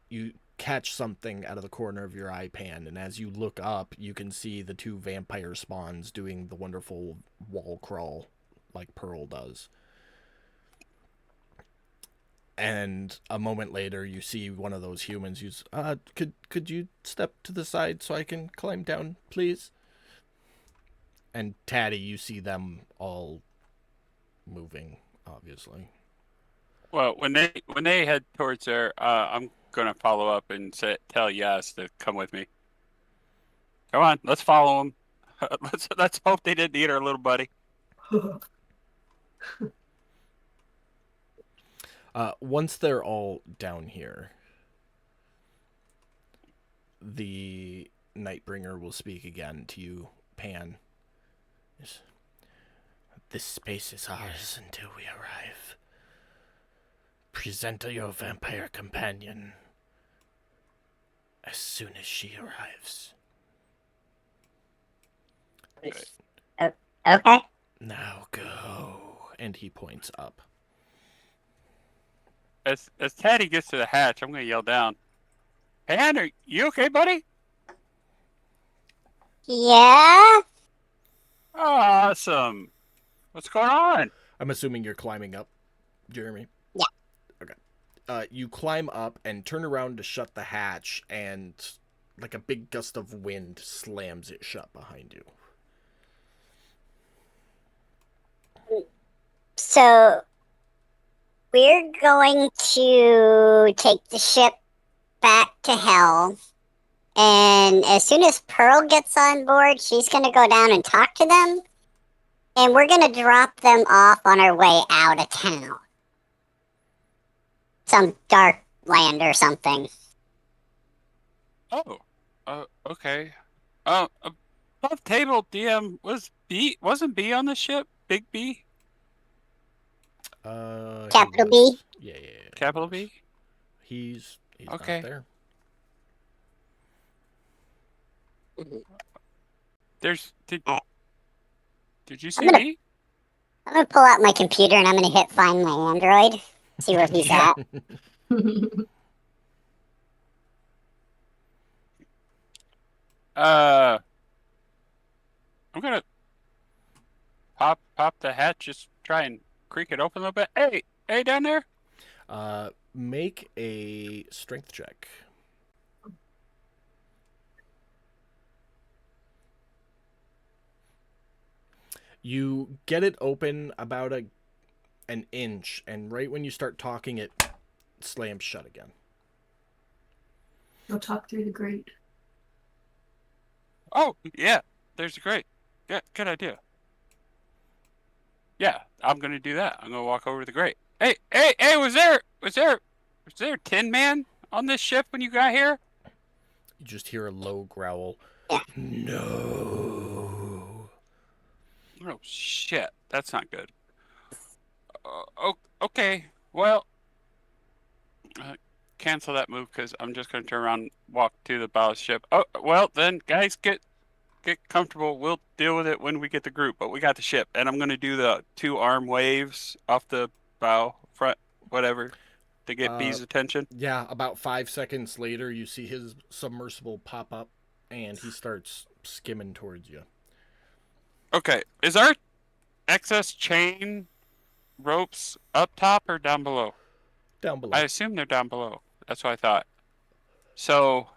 [SPEAKER 2] you catch something out of the corner of your eye pan, and as you look up, you can see the 2 vampire spawns doing the wonderful wall crawl like Pearl does. And a moment later, you see one of those humans who's, could you step to the side so I can climb down, please? And Taddy, you see them all moving, obviously.
[SPEAKER 6] Well, when they head towards there, I'm gonna follow up and tell Yas to come with me. Come on, let's follow them. Let's hope they didn't eat our little buddy.
[SPEAKER 2] Once they're all down here, the Nightbringer will speak again to you, Pan. This space is ours until we arrive. Present your vampire companion as soon as she arrives.
[SPEAKER 7] Okay.
[SPEAKER 2] Now go. And he points up.
[SPEAKER 6] As Taddy gets to the hatch, I'm gonna yell down. Pan, are you okay, buddy?
[SPEAKER 7] Yeah.
[SPEAKER 6] Awesome. What's going on?
[SPEAKER 2] I'm assuming you're climbing up, Jeremy?
[SPEAKER 7] Yeah.
[SPEAKER 2] Okay. You climb up and turn around to shut the hatch, and like a big gust of wind slams it shut behind you.
[SPEAKER 7] So we're going to take the ship back to hell. And as soon as Pearl gets on board, she's going to go down and talk to them. And we're going to drop them off on our way out of town. Some dark land or something.
[SPEAKER 6] Oh, okay. Above table, DM wasn't B on the ship? Big B,
[SPEAKER 7] Capital B?
[SPEAKER 2] Yeah.
[SPEAKER 6] capital B.
[SPEAKER 2] He's
[SPEAKER 6] Okay.
[SPEAKER 2] not there.
[SPEAKER 6] Did you see
[SPEAKER 7] gonna-
[SPEAKER 6] me?
[SPEAKER 7] I'm going to pull out my computer and I'm going to hit find my Android. See where he's at.
[SPEAKER 6] I'm gonna pop the hatch, just try and creak it open a little bit. Hey, down there.
[SPEAKER 2] Make a strength check. You get it open about an inch, and right when you start talking, it slams shut again.
[SPEAKER 8] Go talk through the grate.
[SPEAKER 6] Oh, yeah. There's a grate. Yeah, good idea. Yeah, I'm gonna do that. I'm gonna walk over to the grate. Hey! Was there Tin Man on this ship when you got here?
[SPEAKER 2] You just hear a low growl.
[SPEAKER 7] Yeah.
[SPEAKER 2] No.
[SPEAKER 6] Oh shit, that's not good. Okay, well, cancel that move because I'm just gonna turn around, and walk to the bow of the ship. Oh well, then guys, get comfortable. We'll deal with it when we get the group. But we got the ship, and I'm gonna do the 2 arm waves off the bow, front, whatever, to get B's attention.
[SPEAKER 2] Yeah, about 5 seconds later, you see his submersible pop up, and he starts skimming towards you.
[SPEAKER 6] Okay, is our excess chain ropes up top or down below?
[SPEAKER 2] Down below.
[SPEAKER 6] I assume they're down below. That's what I thought. So,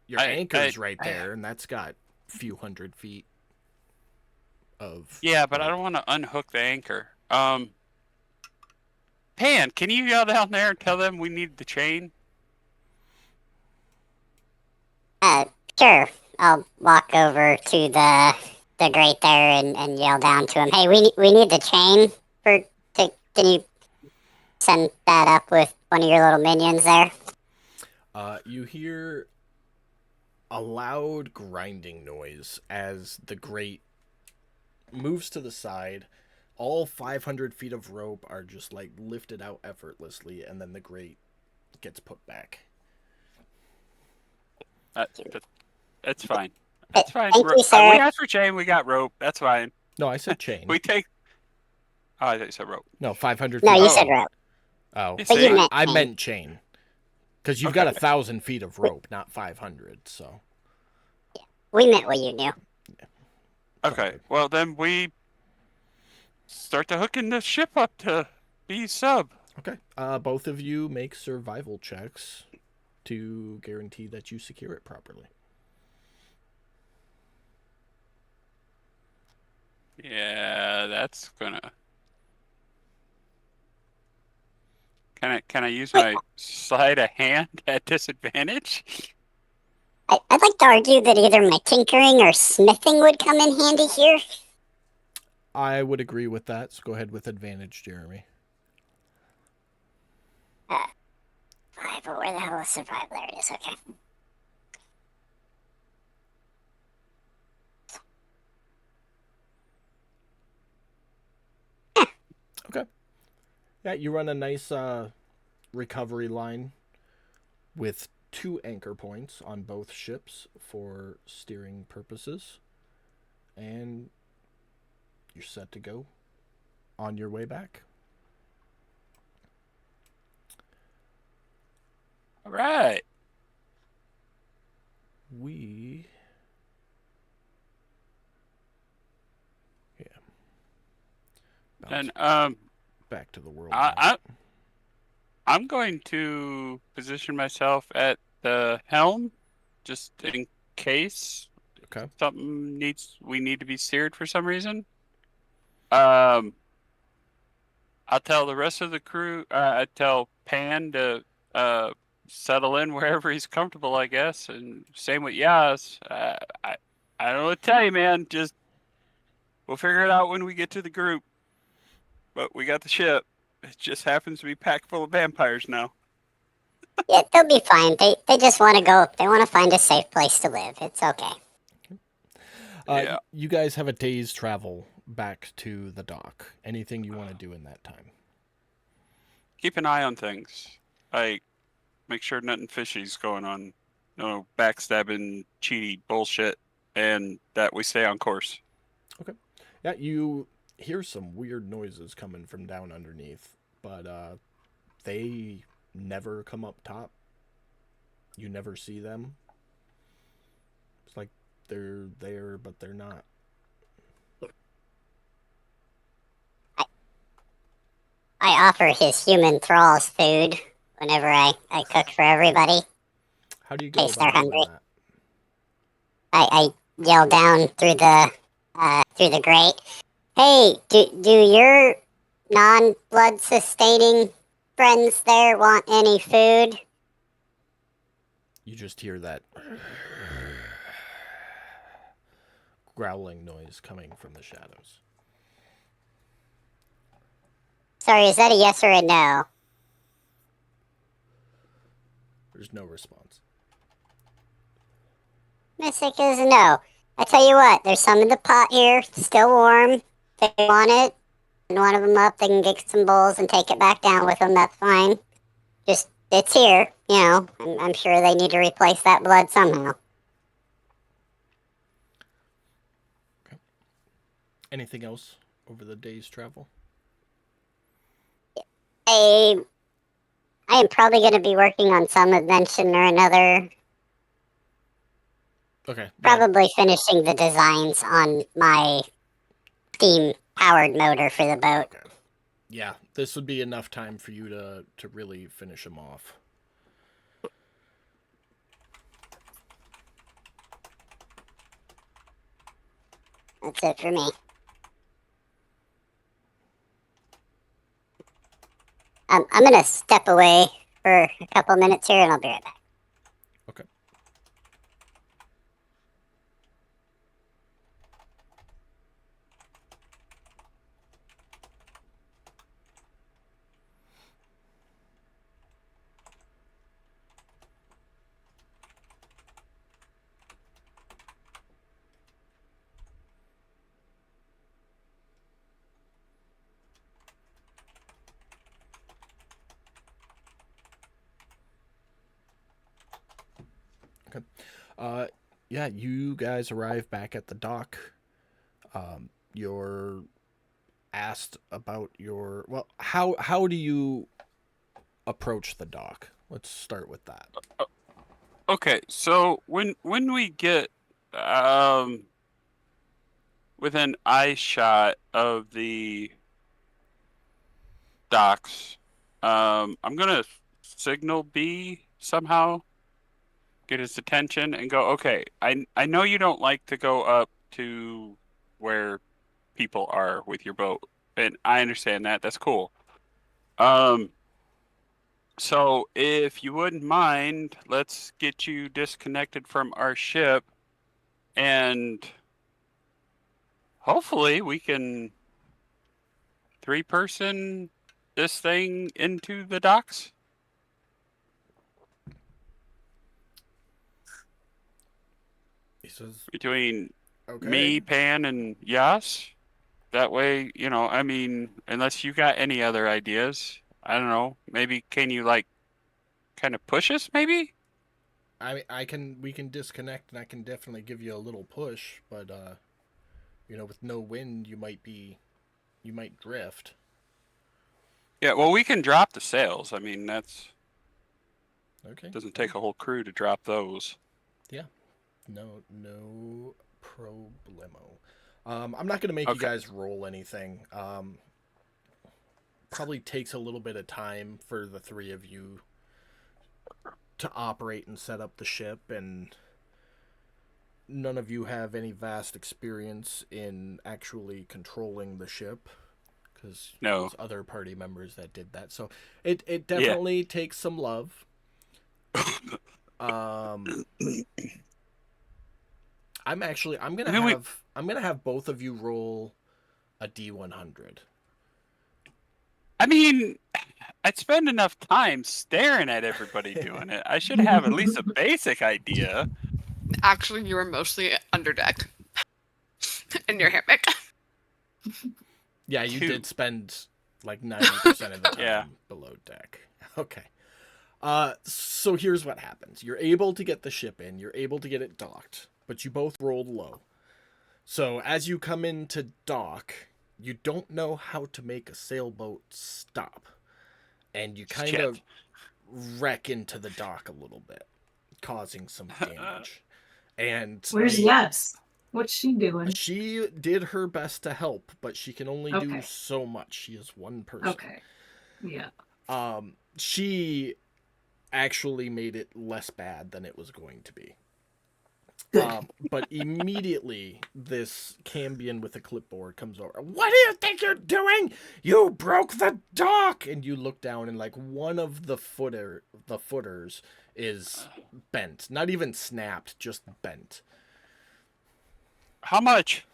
[SPEAKER 2] Your anchor's right
[SPEAKER 6] I-
[SPEAKER 2] there, and that's got a few hundred feet of...
[SPEAKER 6] yeah, but I don't want to unhook the anchor. Pan, can you go down there and tell them we need the chain?
[SPEAKER 7] Sure. I'll walk over to the grate there and yell down to him. Hey, we need the chain can you send that up with one of your little minions there?
[SPEAKER 2] You hear a loud grinding noise as the grate moves to the side. All 500 feet of rope are just like lifted out effortlessly, and then the grate gets put back.
[SPEAKER 6] That's fine. That's fine.
[SPEAKER 7] Thank you, sir.
[SPEAKER 6] We asked for chain, we got rope. That's fine.
[SPEAKER 2] No, I said chain.
[SPEAKER 6] We take. Oh, I thought you said rope.
[SPEAKER 2] No, 500 feet.
[SPEAKER 7] No, you
[SPEAKER 6] Oh.
[SPEAKER 7] said rope.
[SPEAKER 2] Oh,
[SPEAKER 6] You
[SPEAKER 7] But you
[SPEAKER 6] see?
[SPEAKER 7] meant
[SPEAKER 2] I
[SPEAKER 7] chain.
[SPEAKER 2] meant chain. Because you've got
[SPEAKER 6] Okay.
[SPEAKER 2] 1,000 feet of rope, not 500, so...
[SPEAKER 7] We meant what you knew.
[SPEAKER 6] Okay. Well, then we start to hooking the ship up to B sub.
[SPEAKER 2] Okay. Both of you make survival checks to guarantee that you secure it properly.
[SPEAKER 6] Yeah, that's gonna. Can I use
[SPEAKER 7] Wait.
[SPEAKER 6] my sleight of hand at disadvantage?
[SPEAKER 7] I'd like to argue that either my tinkering or smithing would come in handy here.
[SPEAKER 2] I would agree with that. So go ahead with advantage, Jeremy.
[SPEAKER 7] 5, but where the hell is survive? There it is, okay.
[SPEAKER 2] Yeah, you run a nice recovery line with 2 anchor points on both ships for steering purposes. And you're set to go on your way back.
[SPEAKER 6] All right.
[SPEAKER 2] We. Yeah. Bounce
[SPEAKER 6] And
[SPEAKER 2] back to the world.
[SPEAKER 6] I'm going to position myself at the helm, just in case
[SPEAKER 2] Okay.
[SPEAKER 6] we need to be steered for some reason. I'll tell the rest of the crew. I tell Pan to settle in wherever he's comfortable, I guess, and same with Yas. I don't know what to tell you, man. Just we'll figure it out when we get to the group. But we got the ship. It just happens to be packed full of vampires now.
[SPEAKER 7] Yeah, they'll be fine. They just want to go. They want to find a safe place to live. It's okay.
[SPEAKER 6] Yeah.
[SPEAKER 2] You guys have a day's travel back to the dock. Anything you want to do in that time?
[SPEAKER 6] Keep an eye on things. Like, make sure nothing fishy's going on. No backstabbing, cheaty bullshit, and that we stay on course.
[SPEAKER 2] Yeah, you hear some weird noises coming from down underneath, but they never come up top. You never see them. It's like they're there, but they're not.
[SPEAKER 7] I offer his human thralls food whenever I cook for everybody.
[SPEAKER 2] How do you go
[SPEAKER 7] Case they're
[SPEAKER 2] about doing
[SPEAKER 7] hungry.
[SPEAKER 2] that?
[SPEAKER 7] I yell down through the grate. Hey, do your non-blood sustaining friends there want any food?
[SPEAKER 2] You just hear that growling noise coming from the shadows.
[SPEAKER 7] Sorry, is that a yes or a no?
[SPEAKER 2] There's no response.
[SPEAKER 7] Mystic is a no. I tell you what, there's some in the pot here, it's still warm. If they want it, and one of them up, they can get some bowls and take it back down with them. That's fine. Just, it's here, you know. I'm sure they need to replace that blood somehow.
[SPEAKER 2] Anything else over the day's travel?
[SPEAKER 7] I am probably going to be working on some invention or another.
[SPEAKER 2] Okay.
[SPEAKER 7] Probably finishing the designs on my steam-powered motor for the boat.
[SPEAKER 2] Okay. Yeah, this would be enough time for you to really finish them off.
[SPEAKER 7] That's it for me. I'm going to step away for a couple minutes here, and I'll be right back.
[SPEAKER 2] Okay. Yeah, you guys arrive back at the dock. You're asked about your how do you approach the dock? Let's start with that.
[SPEAKER 6] Okay, so when we get within eye shot of the docks, I'm gonna signal B somehow, get his attention, and go. Okay, I know you don't like to go up to where people are with your boat, and I understand that. That's cool. So if you wouldn't mind, let's get you disconnected from our ship, and hopefully we can 3-person this thing into the docks
[SPEAKER 2] He says,
[SPEAKER 6] between
[SPEAKER 2] okay.
[SPEAKER 6] me, Pan, and Yas. That way, you know, I mean, unless you got any other ideas, I don't know. Maybe can you like kind of push us? Maybe.
[SPEAKER 2] We can disconnect, and I can definitely give you a little push, but you know, with no wind, you might drift.
[SPEAKER 6] Yeah. Well, we can drop the sails. I mean, that's
[SPEAKER 2] Okay.
[SPEAKER 6] doesn't take a whole crew to drop those.
[SPEAKER 2] No problemo. I'm not gonna make you
[SPEAKER 6] Okay.
[SPEAKER 2] guys roll anything. Probably takes a little bit of time for the three of you to operate and set up the ship, and none of you have any vast experience in actually controlling the ship, because
[SPEAKER 6] No.
[SPEAKER 2] there's other party members that did that. So it definitely takes some love. I'm gonna have both of you roll a D100.
[SPEAKER 6] I mean, I'd spend enough time staring at everybody doing it. I should have at least a basic idea.
[SPEAKER 1] Actually, you were mostly under deck in your hammock.
[SPEAKER 2] Yeah, you
[SPEAKER 6] 2.
[SPEAKER 2] did spend like 90% of the time
[SPEAKER 6] Yeah.
[SPEAKER 2] below deck. Okay. So here's what happens. You're able to get the ship in, you're able to get it docked, but you both rolled low. So as you come into dock, you don't know how to make a sailboat stop. And you kind of wreck into the dock a little bit, causing some damage. And
[SPEAKER 8] Where's Yes? What's she doing?
[SPEAKER 2] she did her best to help, but she can only do
[SPEAKER 8] Okay.
[SPEAKER 2] so much. She is one person.
[SPEAKER 8] Okay. Yeah.
[SPEAKER 2] She actually made it less bad than it was going to be.
[SPEAKER 8] Good.
[SPEAKER 2] But immediately this Cambion with a clipboard comes over. What do you think you're doing? You broke the dock! And you look down, and like one of the footers is bent. Not even snapped, just bent.
[SPEAKER 6] How much?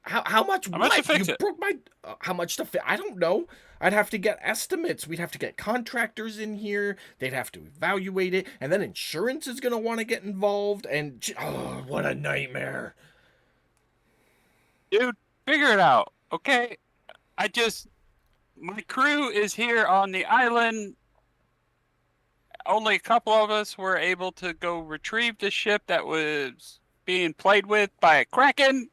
[SPEAKER 2] How much?
[SPEAKER 6] How much to fix
[SPEAKER 2] You
[SPEAKER 6] it?
[SPEAKER 2] broke my. How much to fix? I don't know. I'd have to get estimates. We'd have to get contractors in here. They'd have to evaluate it, and then insurance is gonna want to get involved. And oh, what a nightmare!
[SPEAKER 6] Dude, figure it out, okay? My crew is here on the island. Only a couple of us were able to go retrieve the ship that was being played with by a kraken.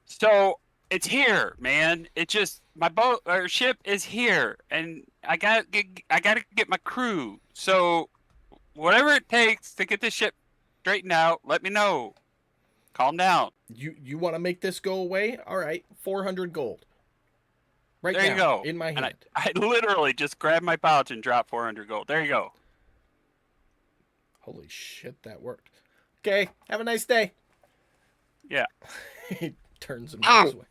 [SPEAKER 6] So it's here, man. It just my boat or ship is here, and I gotta get my crew. So whatever it takes to get this ship straightened out, let me know. Calm down.
[SPEAKER 2] You want to make this go away? All right, 400 gold. Right
[SPEAKER 6] There
[SPEAKER 2] now,
[SPEAKER 6] you go.
[SPEAKER 2] in my
[SPEAKER 6] And
[SPEAKER 2] hand.
[SPEAKER 6] I literally just grabbed my pouch and dropped 400 gold. There you go.
[SPEAKER 2] Holy shit, that worked. Okay, have a nice day.
[SPEAKER 6] Yeah.
[SPEAKER 2] He turns and walks away.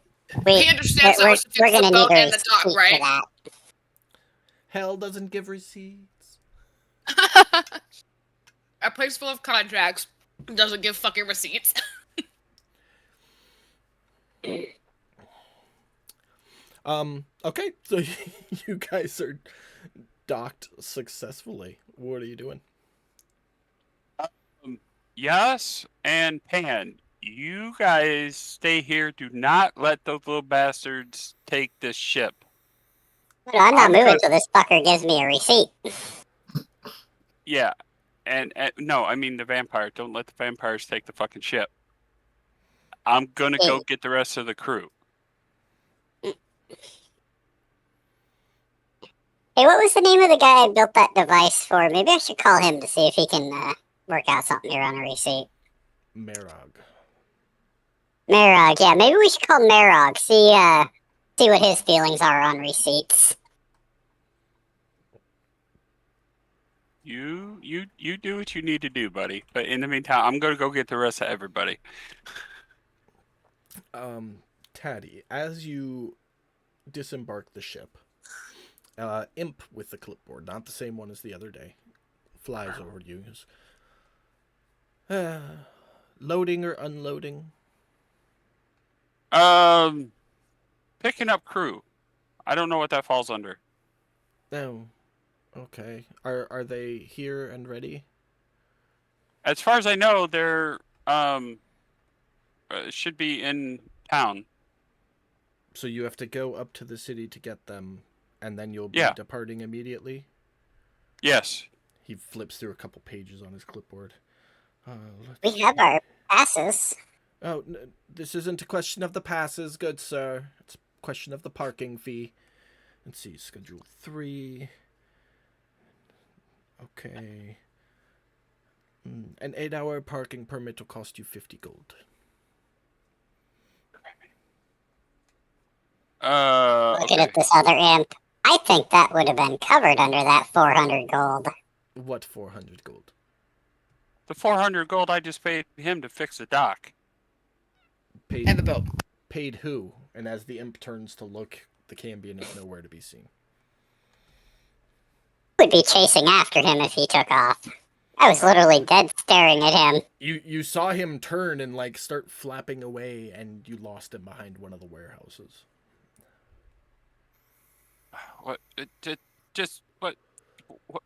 [SPEAKER 7] We,
[SPEAKER 1] He understands
[SPEAKER 7] we're,
[SPEAKER 1] how to fix
[SPEAKER 7] we're
[SPEAKER 1] the
[SPEAKER 7] gonna
[SPEAKER 1] boat
[SPEAKER 7] need a
[SPEAKER 1] and the dock,
[SPEAKER 7] receipt
[SPEAKER 1] right?
[SPEAKER 7] for that.
[SPEAKER 2] Hell doesn't give receipts.
[SPEAKER 1] A place full of contracts doesn't give fucking receipts.
[SPEAKER 2] Okay, so you guys are docked successfully. What are you doing?
[SPEAKER 6] Yes, and Pan, you guys stay here. Do not let those little bastards take this ship.
[SPEAKER 7] No, I'm not
[SPEAKER 6] I'm
[SPEAKER 7] moving
[SPEAKER 6] gonna-
[SPEAKER 7] until this fucker gives me a receipt.
[SPEAKER 6] Yeah, and no, I mean the vampire. Don't let the vampires take the fucking ship. I'm gonna go get the rest of the crew.
[SPEAKER 7] Hey, what was the name of the guy I built that device for? Maybe I should call him to see if he can work out something here on a receipt.
[SPEAKER 2] Merog.
[SPEAKER 7] Merog, yeah, maybe we should call Merog. See what his feelings are on receipts.
[SPEAKER 6] You do what you need to do, buddy. But in the meantime, I'm gonna go get the rest of everybody.
[SPEAKER 2] Taddy, as you disembark the ship, Imp with the clipboard, not the same one as the other day, flies over to you. Goes, loading or unloading?
[SPEAKER 6] Picking up crew. I don't know what that falls under.
[SPEAKER 2] Oh, okay. Are they here and ready?
[SPEAKER 6] As far as I know, they're should be in town.
[SPEAKER 2] So you have to go up to the city to get them, and then you'll be
[SPEAKER 6] Yeah.
[SPEAKER 2] departing immediately?
[SPEAKER 6] Yes.
[SPEAKER 2] He flips through a couple pages on his clipboard.
[SPEAKER 7] We have our passes.
[SPEAKER 2] Oh, this isn't a question of the passes, good sir. It's a question of the parking fee. Let's see, Schedule 3. Okay. An 8-hour parking permit will cost you 50 gold.
[SPEAKER 7] Looking
[SPEAKER 6] Okay.
[SPEAKER 7] at this other imp, I think that would have been covered under that 400 gold.
[SPEAKER 2] What 400 gold?
[SPEAKER 6] The 400 gold I just paid him to fix the dock.
[SPEAKER 2] Paid,
[SPEAKER 1] And the boat.
[SPEAKER 2] paid who? And as the imp turns to look, the Cambion is nowhere to be seen.
[SPEAKER 7] Would be chasing after him if he took off. I was literally dead staring at him.
[SPEAKER 2] You saw him turn and like start flapping away, and you lost him behind one of the warehouses.
[SPEAKER 6] What? Just what?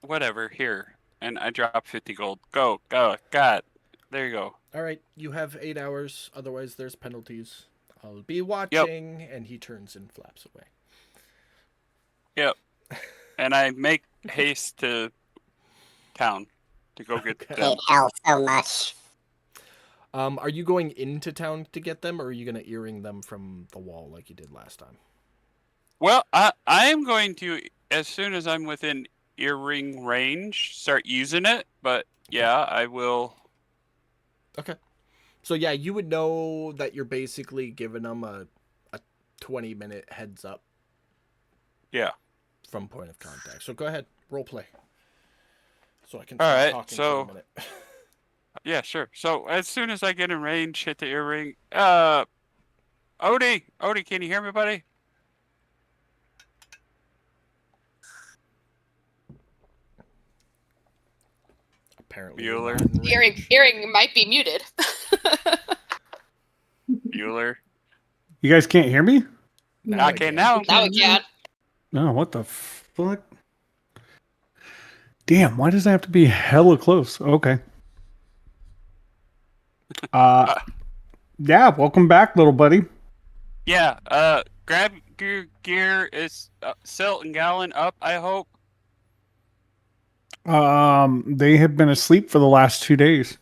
[SPEAKER 6] Whatever. Here, and I drop 50 gold. Go. God. There you go.
[SPEAKER 2] All right, you have 8 hours. Otherwise, there's penalties. I'll be watching. And he turns and flaps away.
[SPEAKER 6] Yep. And I make haste to town to go get
[SPEAKER 2] Okay.
[SPEAKER 6] them.
[SPEAKER 7] Hate hell so much.
[SPEAKER 2] Are you going into town to get them, or are you gonna earring them from the wall like you did last time?
[SPEAKER 6] Well, I am going to, as soon as I'm within earring range, start using it. But yeah, I will.
[SPEAKER 2] Okay. So yeah, you would know that you're basically giving them a 20-minute heads up.
[SPEAKER 6] Yeah.
[SPEAKER 2] From point of contact. So go ahead, role play. So I can
[SPEAKER 6] All
[SPEAKER 2] start
[SPEAKER 6] right,
[SPEAKER 2] talking
[SPEAKER 6] so-
[SPEAKER 2] for a minute.
[SPEAKER 6] Yeah, sure. So as soon as I get in range, hit the earring. Odie, can you hear me, buddy?
[SPEAKER 2] Apparently,
[SPEAKER 6] Bueller.
[SPEAKER 2] you're not in range.
[SPEAKER 1] Earring might be muted.
[SPEAKER 6] Bueller.
[SPEAKER 3] You guys can't hear me?
[SPEAKER 2] Now I
[SPEAKER 6] Okay,
[SPEAKER 2] can.
[SPEAKER 6] now.
[SPEAKER 1] Now we can.
[SPEAKER 3] No, what the fuck? Damn, why does that have to be hella close? Okay. Yeah, welcome back, little buddy.
[SPEAKER 6] Yeah. Grab your gear. Is Silt and Gallon up? I hope.
[SPEAKER 3] They have been asleep for the last 2 days.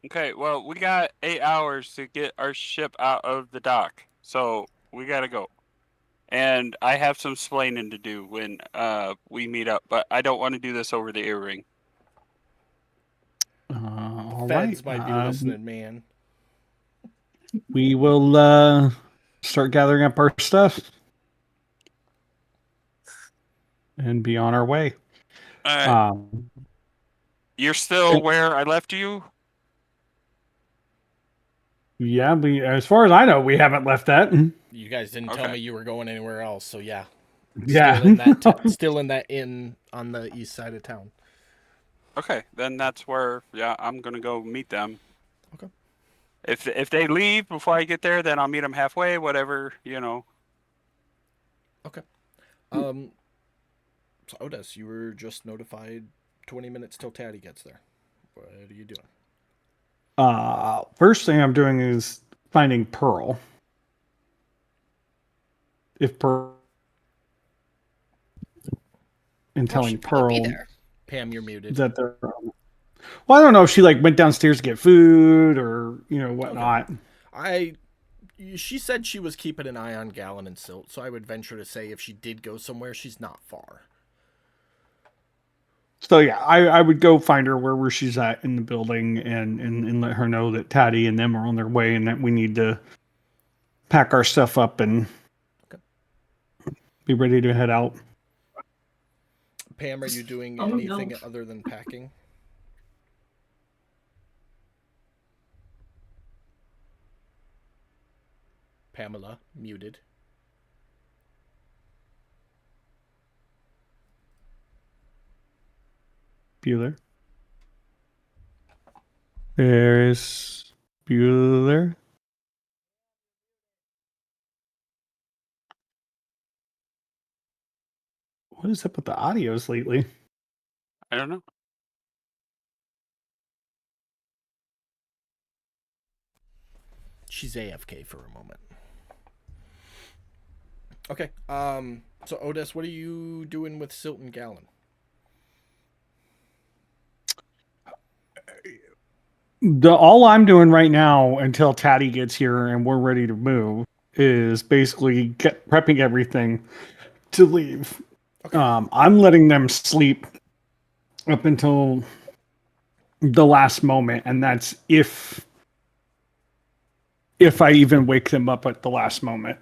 [SPEAKER 6] Okay. Well, we got 8 hours to get our ship out of the dock, so we gotta go. And I have some splaining to do when we meet up, but I don't want to do this over the earring.
[SPEAKER 3] All
[SPEAKER 2] Feds
[SPEAKER 3] right.
[SPEAKER 2] might be listening, man.
[SPEAKER 3] We will start gathering up our stuff and be on our way.
[SPEAKER 6] All right.
[SPEAKER 3] Um,
[SPEAKER 6] You're still where I left you?
[SPEAKER 3] yeah, as far as I know, we haven't left that.
[SPEAKER 2] You guys didn't tell
[SPEAKER 6] Okay.
[SPEAKER 2] me you were going anywhere else, so yeah.
[SPEAKER 3] Yeah.
[SPEAKER 2] Still in that inn on the east side of town.
[SPEAKER 6] Okay, then that's where I'm gonna go meet them.
[SPEAKER 2] Okay.
[SPEAKER 6] If they leave before I get there, then I'll meet them halfway. Whatever,
[SPEAKER 2] So Otis, you were just notified 20 minutes till Taddy gets there. What are you doing?
[SPEAKER 3] First thing I'm doing is finding Pearl. If Pearl and telling
[SPEAKER 1] She'd probably
[SPEAKER 3] Pearl
[SPEAKER 1] be there.
[SPEAKER 2] Pam, you're muted.
[SPEAKER 3] that they're well, I don't know if she like went downstairs to get food or whatnot.
[SPEAKER 2] She said she was keeping an eye on Gallon and Silt, so I would venture to say if she did go somewhere, she's not far.
[SPEAKER 3] So yeah, I would go find her wherever she's at in the building and let her know that Taddy and them are on their way and that we need to pack our stuff up and be ready to head out.
[SPEAKER 2] Pam, are you doing
[SPEAKER 8] Oh,
[SPEAKER 2] anything
[SPEAKER 8] no.
[SPEAKER 2] other than packing? Pamela, muted.
[SPEAKER 3] Bueller. There's Bueller. What is up with the audios lately?
[SPEAKER 6] I don't know.
[SPEAKER 2] She's AFK for a moment. Okay. So Otis, what are you doing with Silt and Gallon?
[SPEAKER 3] All I'm doing right now until Taddy gets here and we're ready to move is basically prepping everything to leave.
[SPEAKER 2] Okay.
[SPEAKER 3] I'm letting them sleep up until the last moment, and that's if I even wake them up at the last moment,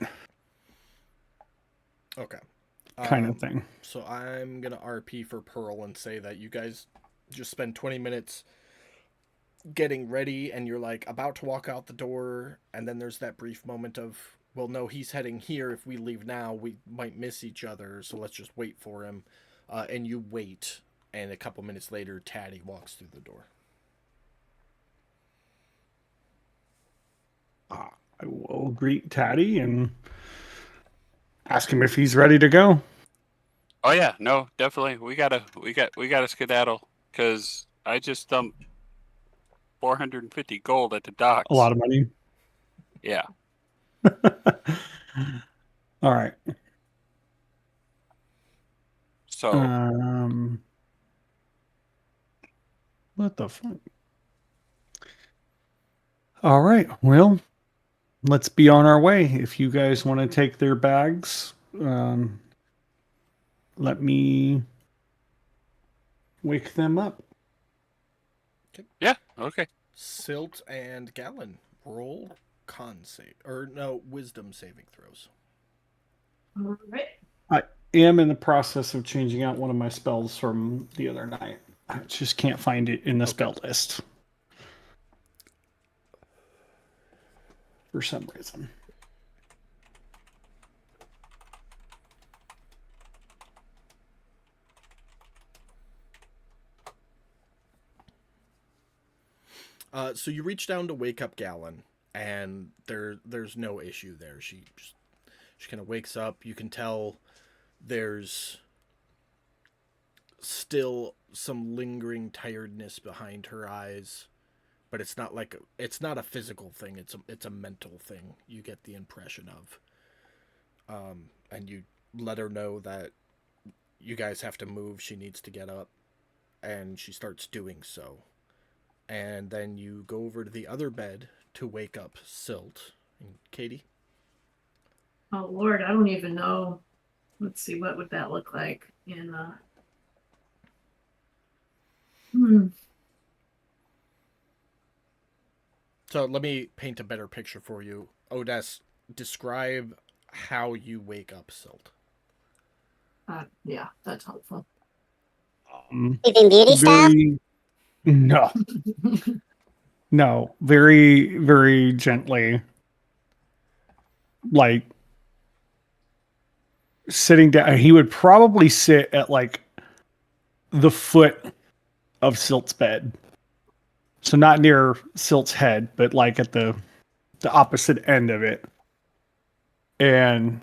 [SPEAKER 2] Okay.
[SPEAKER 3] kind of thing.
[SPEAKER 2] So I'm gonna RP for Pearl and say that you guys just spend 20 minutes getting ready, and you're like about to walk out the door, and then there's that brief moment of, well, no, he's heading here. If we leave now, we might miss each other, so let's just wait for him. And you wait, and a couple minutes later, Taddy walks through the door.
[SPEAKER 3] I will greet Taddy and ask him if he's ready to go.
[SPEAKER 6] Oh yeah, no, definitely. We gotta skedaddle because I just dumped 450 gold at the docks.
[SPEAKER 3] A lot of money.
[SPEAKER 6] Yeah.
[SPEAKER 3] All right.
[SPEAKER 6] So
[SPEAKER 3] what the fuck? All right. Well, let's be on our way. If you guys want to take their bags, let me wake them up.
[SPEAKER 6] yeah, okay.
[SPEAKER 2] Silt and Gallon, roll con save, or no, wisdom saving throws.
[SPEAKER 8] All right.
[SPEAKER 3] I am in the process of changing out one of my spells from the other night. I just can't find it in the spell list for some reason.
[SPEAKER 2] So you reach down to wake up Gallon, and there's no issue there. She kind of wakes up. You can tell there's still some lingering tiredness behind her eyes, but it's not a physical thing. It's a mental thing. You get the impression of, and you let her know that you guys have to move. She needs to get up, and she starts doing so. And then you go over to the other bed to wake up Silt. And Katie?
[SPEAKER 8] Oh Lord, I don't even know. Let's see, what would that look like in
[SPEAKER 2] So let me paint a better picture for you. Odes, describe how you wake up Silt.
[SPEAKER 8] Yeah, that's helpful.
[SPEAKER 7] Sleeping Beauty style?
[SPEAKER 3] No. No, very, very gently. Like sitting down. He would probably sit at like the foot of Silt's bed. So not near Silt's head, but like at the opposite end of it. And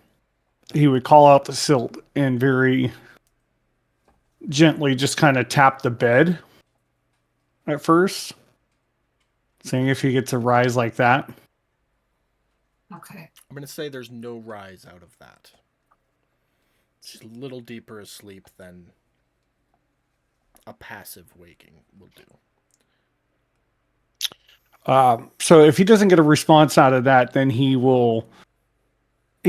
[SPEAKER 3] he would call out to Silt and very gently just kind of tap the bed at first, seeing if he gets a rise like that.
[SPEAKER 8] Okay.
[SPEAKER 2] I'm going to say there's no rise out of that. It's just a little deeper asleep than a passive waking will do.
[SPEAKER 3] So if he doesn't get a response out of that, then he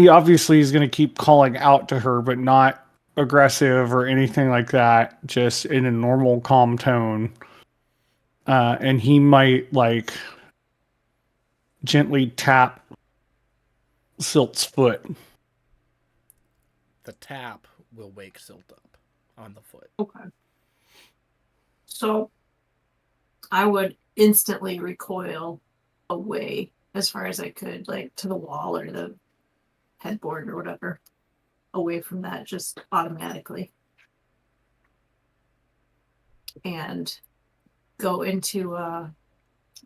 [SPEAKER 3] obviously is going to keep calling out to her, but not aggressive or anything like that, just in a normal, calm tone. And he might like gently tap Silt's foot.
[SPEAKER 2] The tap will wake Silt up on the foot.
[SPEAKER 8] Okay. So I would instantly recoil away as far as I could, like to the wall or the headboard or whatever, away from that just automatically. And go into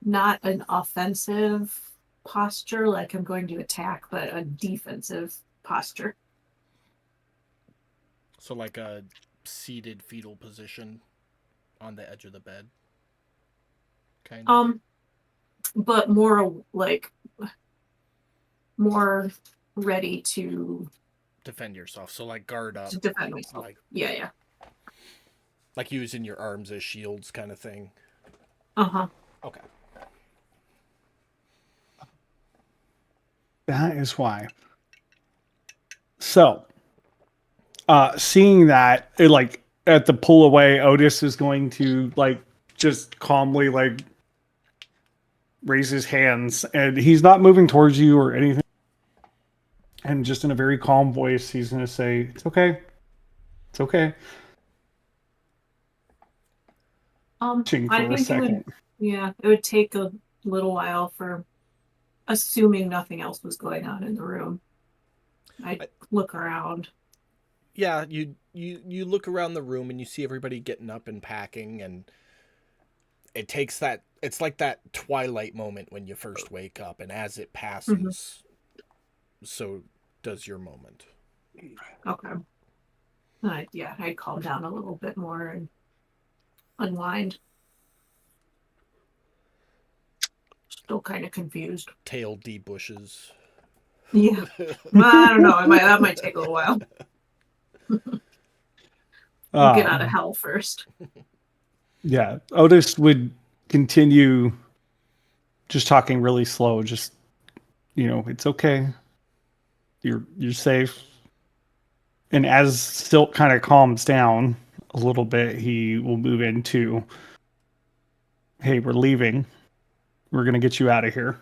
[SPEAKER 8] not an offensive posture like I'm going to attack, but a defensive posture.
[SPEAKER 2] So like a seated fetal position on the edge of the bed. Kind of.
[SPEAKER 8] But more like more ready to
[SPEAKER 2] Defend yourself. So like guard up.
[SPEAKER 8] defend myself.
[SPEAKER 2] Like
[SPEAKER 8] Yeah.
[SPEAKER 2] like using your arms as shields kind of thing.
[SPEAKER 8] Uh-huh.
[SPEAKER 2] Okay.
[SPEAKER 3] That is why. So, seeing that, it, like at the pull away, Otis is going to like just calmly like raise his hands, and he's not moving towards you or anything. And just in a very calm voice, he's going to say, "It's okay. It's okay." Watching
[SPEAKER 8] I
[SPEAKER 3] for a
[SPEAKER 8] think
[SPEAKER 3] second.
[SPEAKER 8] it would take a little while for, assuming nothing else was going on in the room. I'd look around.
[SPEAKER 2] Yeah, you look around the room and you see everybody getting up and packing, and it takes that, it's like that twilight moment when you first wake up, and as it passes, so does your moment.
[SPEAKER 8] Okay. I'd calm down a little bit more and unwind. Still kind of confused.
[SPEAKER 2] Tail debushes.
[SPEAKER 8] Yeah. Well, I don't know. That might take a little while. We'll get out of hell first.
[SPEAKER 3] Yeah, Otis would continue just talking really slow. Just, it's okay. You're safe. And as Silk kind of calms down a little bit, he will move into, "Hey, we're leaving. We're gonna get you out of here."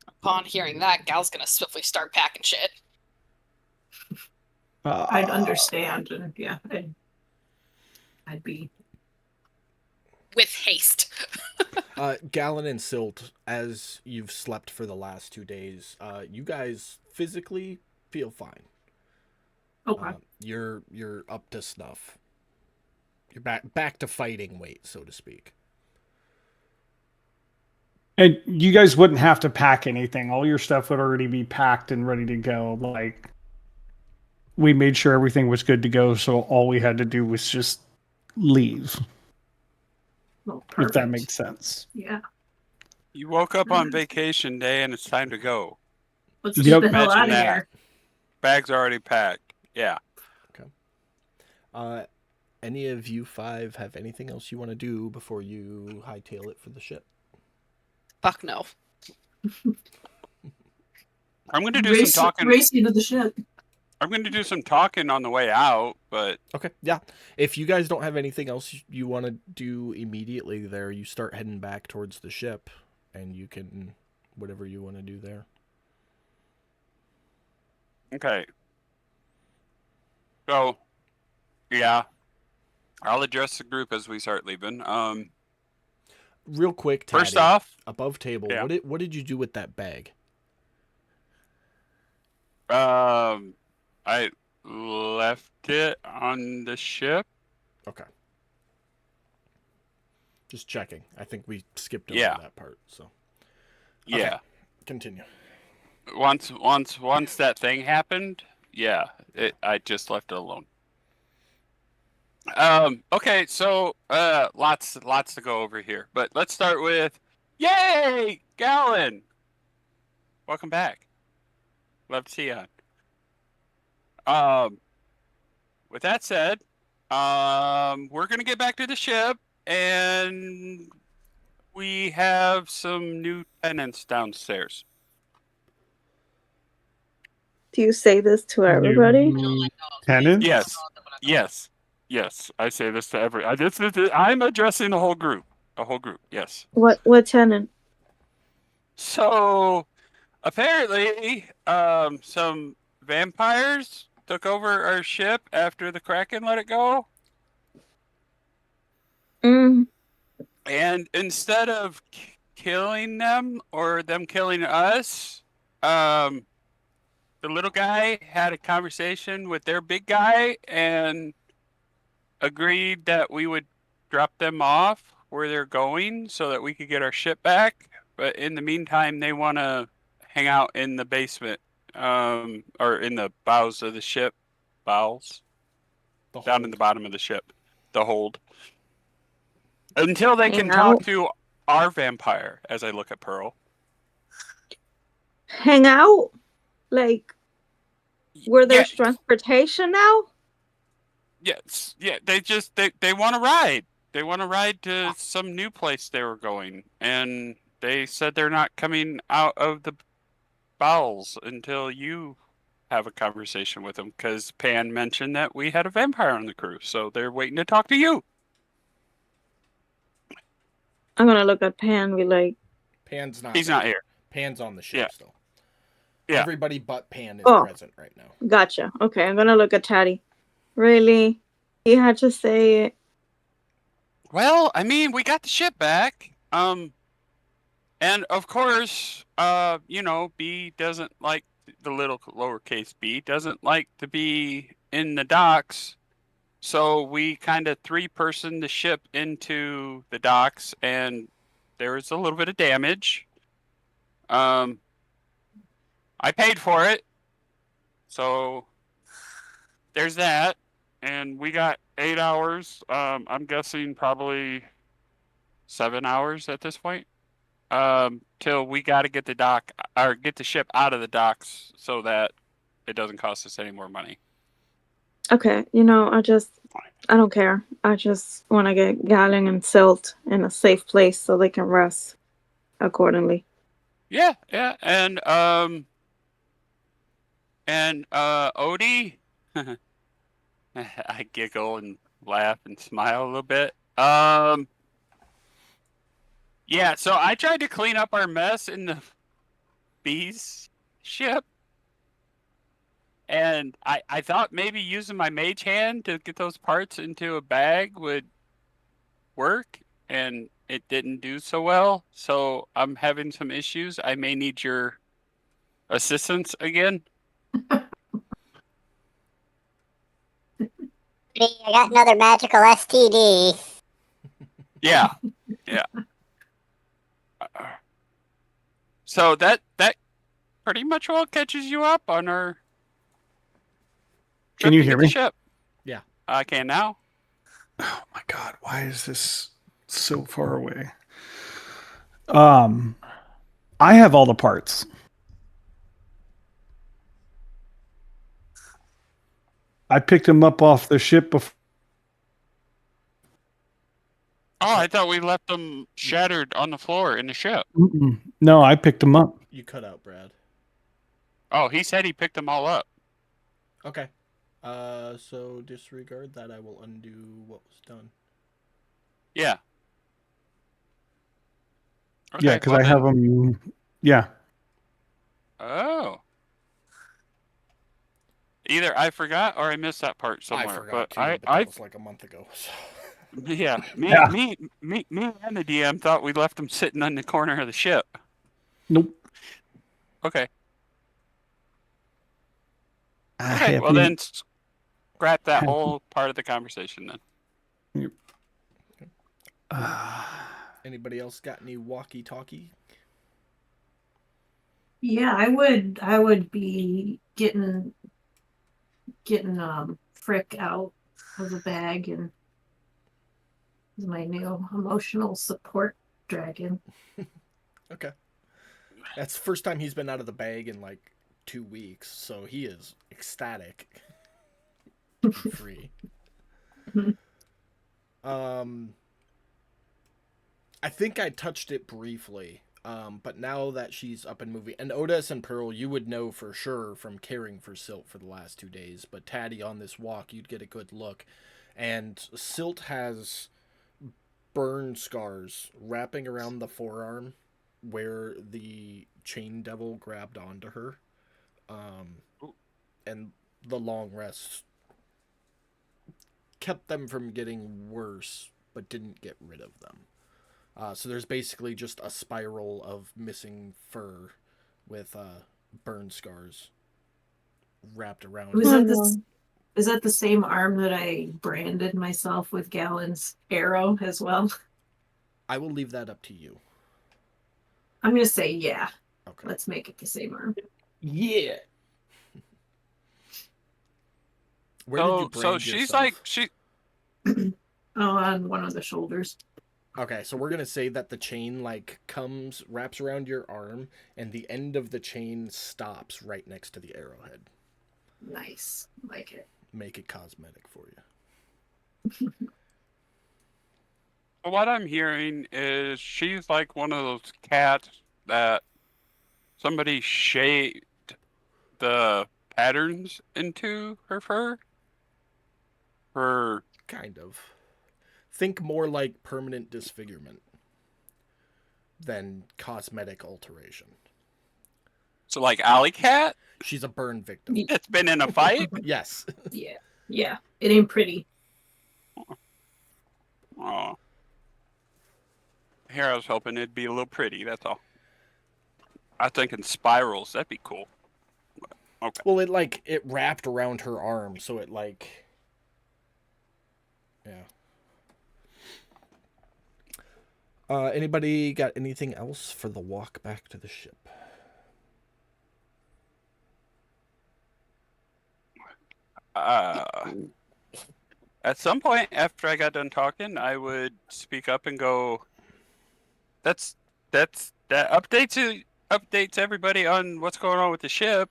[SPEAKER 1] Upon hearing that, Gal's gonna swiftly start packing shit.
[SPEAKER 8] I'd understand, and yeah, I'd be
[SPEAKER 1] With haste.
[SPEAKER 2] Gallon and Silt, as you've slept for the last 2 days, you guys physically feel fine.
[SPEAKER 8] okay.
[SPEAKER 2] You're up to snuff. You're back to fighting weight, so to speak.
[SPEAKER 3] And you guys wouldn't have to pack anything. All your stuff would already be packed and ready to go. Like, we made sure everything was good to go, so all we had to do was just leave.
[SPEAKER 8] Well,
[SPEAKER 3] If that
[SPEAKER 8] perfect.
[SPEAKER 3] makes sense.
[SPEAKER 8] Yeah.
[SPEAKER 6] You woke up on vacation day and it's time to go.
[SPEAKER 8] Let's
[SPEAKER 3] Yep.
[SPEAKER 8] get the hell
[SPEAKER 6] Imagine
[SPEAKER 8] out of
[SPEAKER 6] that.
[SPEAKER 8] here.
[SPEAKER 6] Bags already packed. Yeah.
[SPEAKER 2] Any of you 5 have anything else you want to do before you hightail it for the ship?
[SPEAKER 1] Fuck no.
[SPEAKER 6] I'm going to do
[SPEAKER 8] Race,
[SPEAKER 6] some talking.
[SPEAKER 8] race you to the ship.
[SPEAKER 6] I'm going to do some talking on the way out, but
[SPEAKER 2] Okay, yeah. If you guys don't have anything else you want to do immediately there, you start heading back towards the ship, and you can, whatever you want to do there.
[SPEAKER 6] okay. So, yeah. I'll address the group as we start leaving.
[SPEAKER 2] Real quick, Taddy,
[SPEAKER 6] First off,
[SPEAKER 2] above table,
[SPEAKER 6] yeah.
[SPEAKER 2] what did you do with that bag?
[SPEAKER 6] I left it on the ship.
[SPEAKER 2] Okay. Just checking. I think we skipped over
[SPEAKER 6] Yeah.
[SPEAKER 2] that part, so.
[SPEAKER 6] Yeah.
[SPEAKER 2] Continue.
[SPEAKER 6] Once that thing happened, yeah, I just left it alone. Okay, so lots to go over here, but let's start with, yay, Gallon. Welcome back. Love to see you on. With that said, we're gonna get back to the ship, and we have some new tenants downstairs.
[SPEAKER 5] Do you say this to everybody?
[SPEAKER 3] Tenants?
[SPEAKER 6] Yes. I say this to every. I'm addressing the whole group. Yes.
[SPEAKER 5] What tenant?
[SPEAKER 6] So, apparently, some vampires took over our ship after the Kraken let it go.
[SPEAKER 5] Mm.
[SPEAKER 6] And instead of killing them or them killing us. The little guy had a conversation with their big guy and agreed that we would drop them off where they're going so that we could get our ship back. But in the meantime, they want to hang out in the basement, or in the bows of the ship. Bowels?
[SPEAKER 2] The
[SPEAKER 6] Down in
[SPEAKER 2] hold.
[SPEAKER 6] the bottom of the ship. The hold. Until they can
[SPEAKER 5] Hang
[SPEAKER 6] talk
[SPEAKER 5] out.
[SPEAKER 6] to our vampire, as I look at Pearl.
[SPEAKER 5] Hang out? Like, where there's
[SPEAKER 6] Yeah,
[SPEAKER 5] transportation now?
[SPEAKER 6] yes, yeah. They want to ride. They want to ride to some new place they were going, and they said they're not coming out of the bowels until you have a conversation with them. Because Pan mentioned that we had a vampire on the crew, so they're waiting to talk to you.
[SPEAKER 5] I'm gonna look at Pan and be like,
[SPEAKER 2] Pan's not.
[SPEAKER 6] He's
[SPEAKER 2] there.
[SPEAKER 6] not here.
[SPEAKER 2] Pan's on the ship
[SPEAKER 6] Yeah.
[SPEAKER 2] still.
[SPEAKER 6] Yeah.
[SPEAKER 2] Everybody but Pan is
[SPEAKER 5] Oh.
[SPEAKER 2] present right now.
[SPEAKER 5] gotcha. Okay, I'm gonna look at Taddy. Really? He had to say it.
[SPEAKER 6] Well, I mean, we got the ship back. And of course, B doesn't like the little lowercase b doesn't like to be in the docks. So we kind of 3-person the ship into the docks, and there was a little bit of damage. I paid for it, so there's that. And we got 8 hours. I'm guessing probably 7 hours at this point. Till we got to get the ship out of the docks so that it doesn't cost us any more money.
[SPEAKER 5] Okay, I don't care. I just want to get Galen and Silt in a safe place so they can rest accordingly.
[SPEAKER 6] Yeah, and Odie, I giggle and laugh and smile a little bit. Yeah, so I tried to clean up our mess in the bees ship. And I thought maybe using my mage hand to get those parts into a bag would work, and it didn't do so well. So I'm having some issues. I may need your assistance again.
[SPEAKER 7] I got another magical STD.
[SPEAKER 6] Yeah. So that pretty much all catches you up on our
[SPEAKER 3] Can
[SPEAKER 6] trip
[SPEAKER 3] you
[SPEAKER 6] to
[SPEAKER 3] hear
[SPEAKER 6] get the
[SPEAKER 3] me?
[SPEAKER 6] ship.
[SPEAKER 2] Yeah.
[SPEAKER 6] I can now.
[SPEAKER 3] Oh my god, why is this so far away? I have all the parts. I picked them up off the ship before.
[SPEAKER 6] Oh, I thought we left them shattered on the floor in the ship.
[SPEAKER 3] No, I picked them up.
[SPEAKER 2] You cut out, Brad.
[SPEAKER 6] Oh, he said he picked them all up.
[SPEAKER 2] Okay. So disregard that. I will undo what was done.
[SPEAKER 6] Yeah.
[SPEAKER 3] Yeah, because I have them. Yeah.
[SPEAKER 6] Oh. Either I forgot or I missed that part somewhere.
[SPEAKER 2] I forgot
[SPEAKER 6] but
[SPEAKER 2] too,
[SPEAKER 6] I
[SPEAKER 2] that was like a month ago. So.
[SPEAKER 6] Yeah, me and the DM thought we left them sitting on the corner of the ship.
[SPEAKER 3] Nope.
[SPEAKER 6] Okay. Okay. Well, then scrap that whole part of the conversation then.
[SPEAKER 2] Anybody else got any walkie-talkie?
[SPEAKER 8] Yeah, I would be getting Frick out of the bag and my new emotional support dragon.
[SPEAKER 2] Okay. That's the first time he's been out of the bag in like 2 weeks, so he is ecstatic. Free. I think I touched it briefly, but now that she's up and moving, and Otis and Pearl, you would know for sure from caring for Silt for the last 2 days, but Taddy on this walk, you'd get a good look. And Silt has burn scars wrapping around the forearm where the chain devil grabbed onto her. And the long rest kept them from getting worse, but didn't get rid of them. So there's basically just a spiral of missing fur with burn scars wrapped around.
[SPEAKER 8] Was
[SPEAKER 5] Oh,
[SPEAKER 8] that
[SPEAKER 5] no.
[SPEAKER 8] this? Is that the same arm that I branded myself with Galen's arrow as well?
[SPEAKER 2] I will leave that up to you.
[SPEAKER 8] I'm gonna say yeah.
[SPEAKER 2] Okay.
[SPEAKER 8] Let's make it the same arm.
[SPEAKER 3] Yeah.
[SPEAKER 2] Where did you
[SPEAKER 6] So
[SPEAKER 2] brand
[SPEAKER 6] she's
[SPEAKER 2] yourself?
[SPEAKER 6] like she.
[SPEAKER 8] Oh, on one of the shoulders.
[SPEAKER 2] Okay, so we're gonna say that the chain like wraps around your arm, and the end of the chain stops right next to the arrowhead.
[SPEAKER 8] Nice, like it.
[SPEAKER 2] Make it cosmetic for you.
[SPEAKER 6] What I'm hearing is she's like one of those cats that somebody shaped the patterns into her fur. Her
[SPEAKER 2] Kind of. Think more like permanent disfigurement than cosmetic alteration.
[SPEAKER 6] so like alley cat.
[SPEAKER 2] She's a burn victim.
[SPEAKER 6] It's been in a fight.
[SPEAKER 2] Yes.
[SPEAKER 8] Yeah. It ain't pretty.
[SPEAKER 6] Oh. Here I was hoping it'd be a little pretty. That's all. I was thinking spirals. That'd be cool. Okay.
[SPEAKER 2] Well, it wrapped around her arm, so it like. Yeah. Anybody got anything else for the walk back to the ship?
[SPEAKER 6] At some point after I got done talking, I would speak up and go. That updates everybody on what's going on with the ship.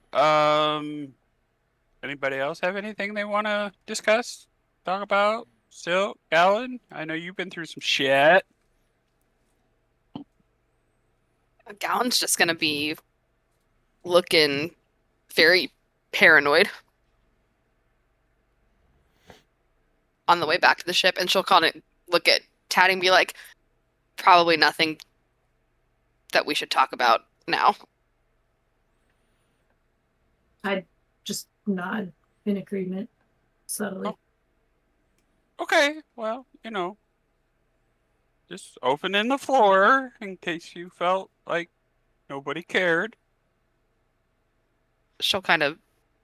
[SPEAKER 6] Anybody else have anything they want to discuss, talk about? Still, Alan, I know you've been through some shit.
[SPEAKER 1] Galen's just gonna be looking very paranoid on the way back to the ship, and she'll kind of look at Tad and be like, probably nothing that we should talk about now.
[SPEAKER 8] I just nod in agreement, subtly.
[SPEAKER 6] Okay, well, just opening the floor in case you felt like nobody cared.
[SPEAKER 1] She'll kind of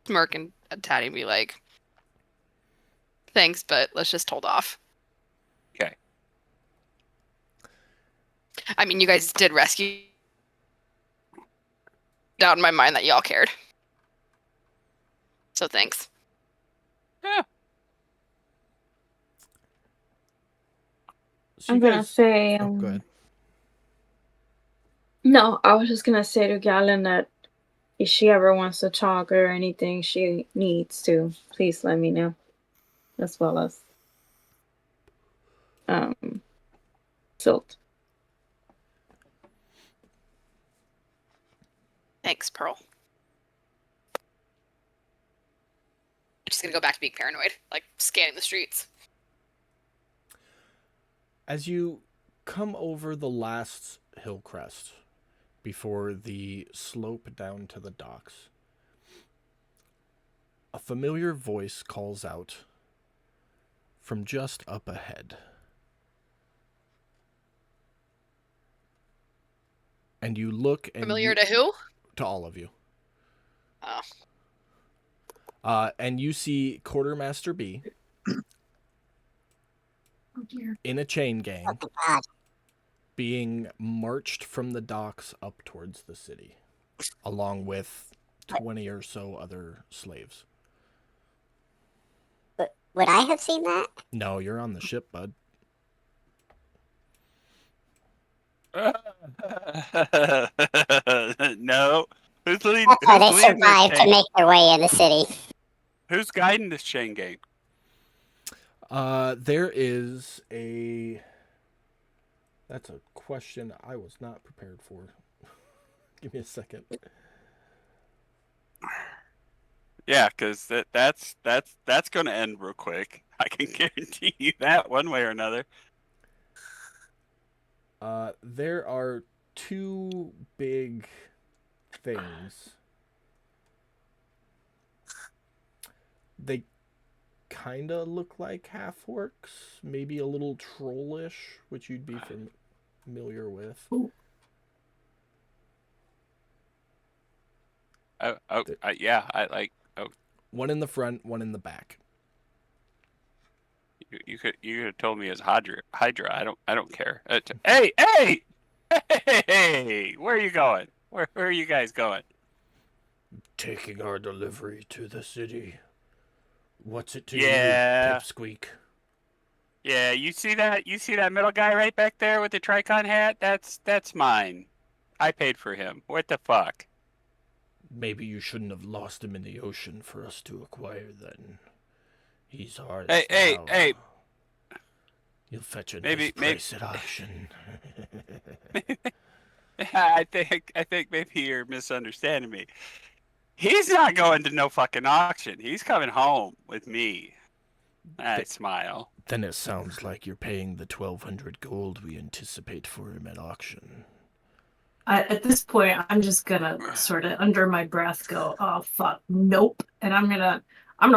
[SPEAKER 1] smirk and at Tad and be like, thanks, but let's just hold off.
[SPEAKER 6] Okay.
[SPEAKER 1] I mean, you guys did rescue. Doubt in my mind that y'all cared. So thanks.
[SPEAKER 6] Yeah.
[SPEAKER 2] So
[SPEAKER 5] I'm
[SPEAKER 2] you
[SPEAKER 5] gonna
[SPEAKER 2] guys-
[SPEAKER 5] say.
[SPEAKER 2] Oh, go ahead.
[SPEAKER 5] No, I was just gonna say to Galen that if she ever wants to talk or anything she needs to, please let me know. As well as Silt.
[SPEAKER 1] Thanks, Pearl. I'm just gonna go back to being paranoid, like scanning the streets.
[SPEAKER 2] As you come over the last hill crest before the slope down to the docks, a familiar voice calls out from just up ahead. And you look and
[SPEAKER 1] Familiar to who?
[SPEAKER 2] to all of you.
[SPEAKER 1] Oh.
[SPEAKER 2] And you see Quartermaster B
[SPEAKER 8] Oh dear.
[SPEAKER 2] in a chain gang
[SPEAKER 7] Oh my god.
[SPEAKER 2] being marched from the docks up towards the city, along with 20 or so other slaves.
[SPEAKER 7] Would I have seen that?
[SPEAKER 2] No, you're on the ship, bud.
[SPEAKER 6] No. Who's leading?
[SPEAKER 7] That's how they
[SPEAKER 6] Who's leading this
[SPEAKER 7] survived to
[SPEAKER 6] chain?
[SPEAKER 7] make their way in the city.
[SPEAKER 6] Who's guiding this chain gang?
[SPEAKER 2] There is a... That's a question I was not prepared for. Give me a second.
[SPEAKER 6] Yeah, because that's going to end real quick. I can guarantee you that one way or another.
[SPEAKER 2] There are two big things. They kind of look like half-orcs, maybe a little trollish, which you'd be from. familiar with.
[SPEAKER 6] Yeah. I like. Oh,
[SPEAKER 2] One in the front, one in the back.
[SPEAKER 6] you could have told me as Hydra. I don't care. Hey! Where are you going? Where are you guys going?
[SPEAKER 2] Taking our delivery to the city. What's it to
[SPEAKER 6] Yeah.
[SPEAKER 2] you, Pipsqueak?
[SPEAKER 6] Yeah, you see that? You see that middle guy right back there with the Tricon hat? That's mine. I paid for him. What the fuck?
[SPEAKER 2] Maybe you shouldn't have lost him in the ocean for us to acquire then. He's ours
[SPEAKER 6] Hey,
[SPEAKER 2] now.
[SPEAKER 6] hey.
[SPEAKER 2] You'll fetch a
[SPEAKER 6] Maybe-
[SPEAKER 2] nice price at auction.
[SPEAKER 6] I think maybe you're misunderstanding me. He's not going to no fucking auction. He's coming home with me. I smile.
[SPEAKER 2] Then it sounds like you're paying the 1,200 gold we anticipate for him at auction.
[SPEAKER 8] At this point, I'm just gonna sort of under my breath go, "Oh fuck, nope," and I'm gonna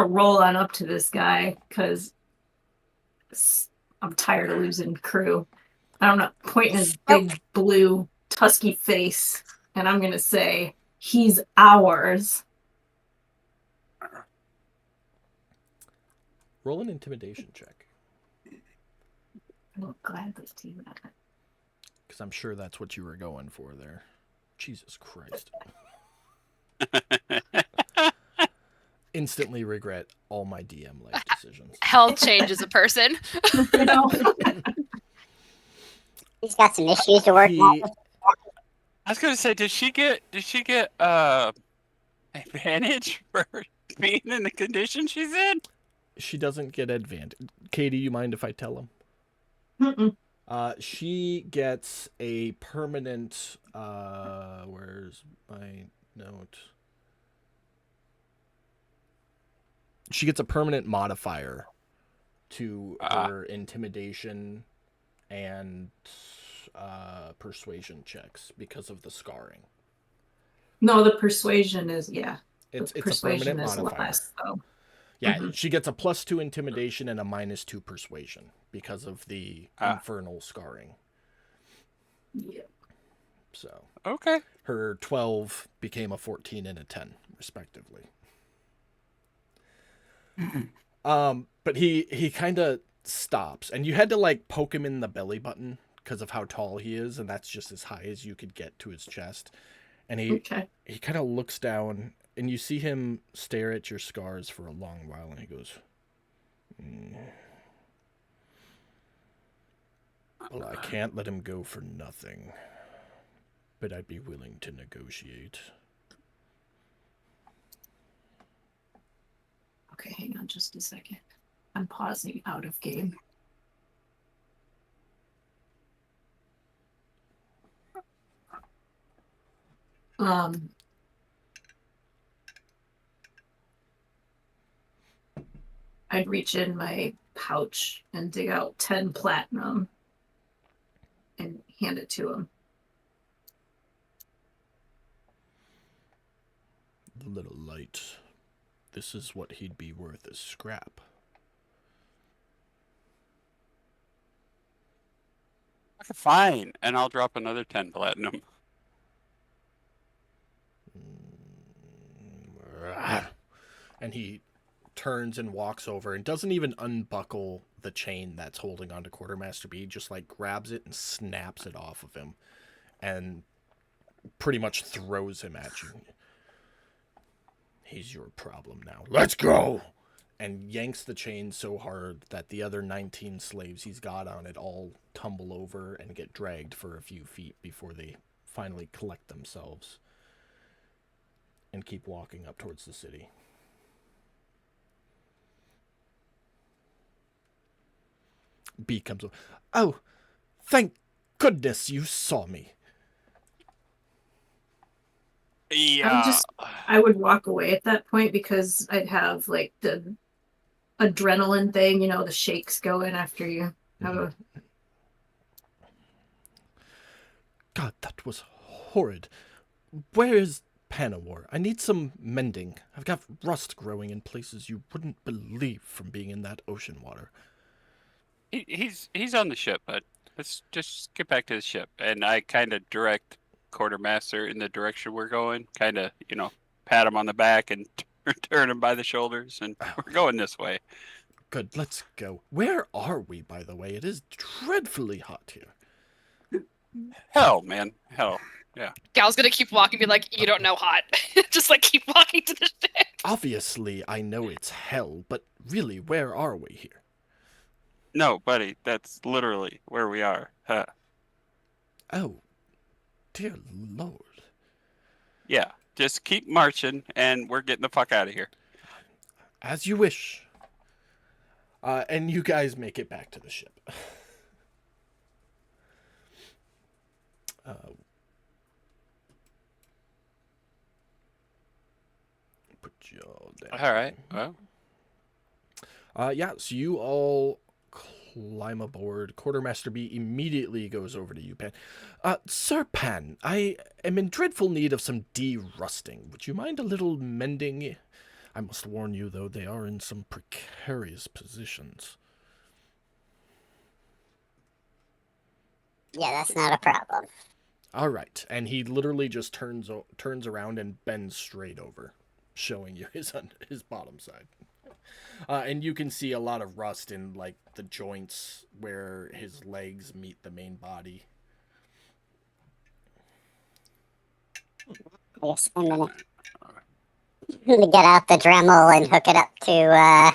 [SPEAKER 8] roll on up to this guy because I'm tired of losing crew. I'm not pointing his big blue tusky face, and I'm gonna say, "He's ours."
[SPEAKER 2] Roll an intimidation check,
[SPEAKER 8] I'm glad this team had it.
[SPEAKER 2] because I'm sure that's what you were going for there. Jesus Christ. Instantly regret all my DM life decisions.
[SPEAKER 1] Hell changes a person.
[SPEAKER 8] You know?
[SPEAKER 7] He's got some issues to work out.
[SPEAKER 6] I was gonna say, did she get advantage for being in the condition she's in?
[SPEAKER 2] She doesn't get advantage. Katie, you mind if I tell him?
[SPEAKER 8] Mm-mm.
[SPEAKER 2] She gets a permanent. Where's my note? She gets a permanent modifier to her intimidation and persuasion checks because of the scarring.
[SPEAKER 8] No, the persuasion is
[SPEAKER 2] It's a
[SPEAKER 8] persuasion
[SPEAKER 2] permanent
[SPEAKER 8] is
[SPEAKER 2] modifier.
[SPEAKER 8] less though.
[SPEAKER 2] Yeah, she gets a +2 intimidation and a -2 persuasion because of the infernal scarring.
[SPEAKER 8] Yeah.
[SPEAKER 2] So
[SPEAKER 6] Okay.
[SPEAKER 2] her 12 became a 14 and a 10, respectively. But he kind of stops, and you had to like poke him in the belly button because of how tall he is, and that's just as high as you could get to his chest. And he kind of looks down, and you see him stare at your scars for a long while, and he goes, "Well, I can't let him go for nothing, but I'd be willing to negotiate."
[SPEAKER 8] Okay, hang on just a second. I'm pausing out of game. I'd reach in my pouch and dig out 10 platinum and hand it to him.
[SPEAKER 2] A little light. This is what he'd be worth as scrap.
[SPEAKER 6] Okay, fine, and I'll drop another 10 platinum.
[SPEAKER 2] And he turns and walks over and doesn't even unbuckle the chain that's holding onto Quartermaster B, just like grabs it and snaps it off of him and pretty much throws him at you. "He's your problem now. Let's go!" And yanks the chain so hard that the other 19 slaves he's got on it all tumble over and get dragged for a few feet before they finally collect themselves and keep walking up towards the city. B comes over. "Oh, thank goodness you saw me."
[SPEAKER 6] Yeah.
[SPEAKER 8] I would walk away at that point because I'd have like the adrenaline thing, you know, the shakes going after you have a...
[SPEAKER 2] God, that was horrid. Where is Panawar? I need some mending. I've got rust growing in places you wouldn't believe from being in that ocean water.
[SPEAKER 6] He's on the ship, but let's just get back to the ship. And I kind of direct quartermaster in the direction we're going. Kind of, pat him on the back and turn him by the shoulders, and we're going this way.
[SPEAKER 2] Good, let's go. Where are we, by the way? It is dreadfully hot here.
[SPEAKER 6] Hell, man, hell.
[SPEAKER 1] Gal's gonna keep walking, be like, "You don't know hot." Just like keep walking to the ship.
[SPEAKER 2] Obviously, I know it's hell, but really, where are we here?
[SPEAKER 6] No, buddy, that's literally where we are. Huh.
[SPEAKER 2] Oh, dear Lord.
[SPEAKER 6] Yeah, just keep marching, and we're getting the fuck out of here.
[SPEAKER 2] As you wish. And you guys make it back to the ship. Put y'all down.
[SPEAKER 6] All right, well.
[SPEAKER 2] Yeah, so you all climb aboard. Quartermaster B immediately goes over to you, Pan. Sir Pan, I am in dreadful need of some de-rusting. Would you mind a little mending? I must warn you, though, they are in some precarious positions.
[SPEAKER 7] Yeah, that's not a problem.
[SPEAKER 2] All right, and he literally just turns around and bends straight over, showing you his bottom side. And you can see a lot of rust in like the joints where his legs meet the main body.
[SPEAKER 7] Yes, I'm gonna get out the Dremel and hook it up to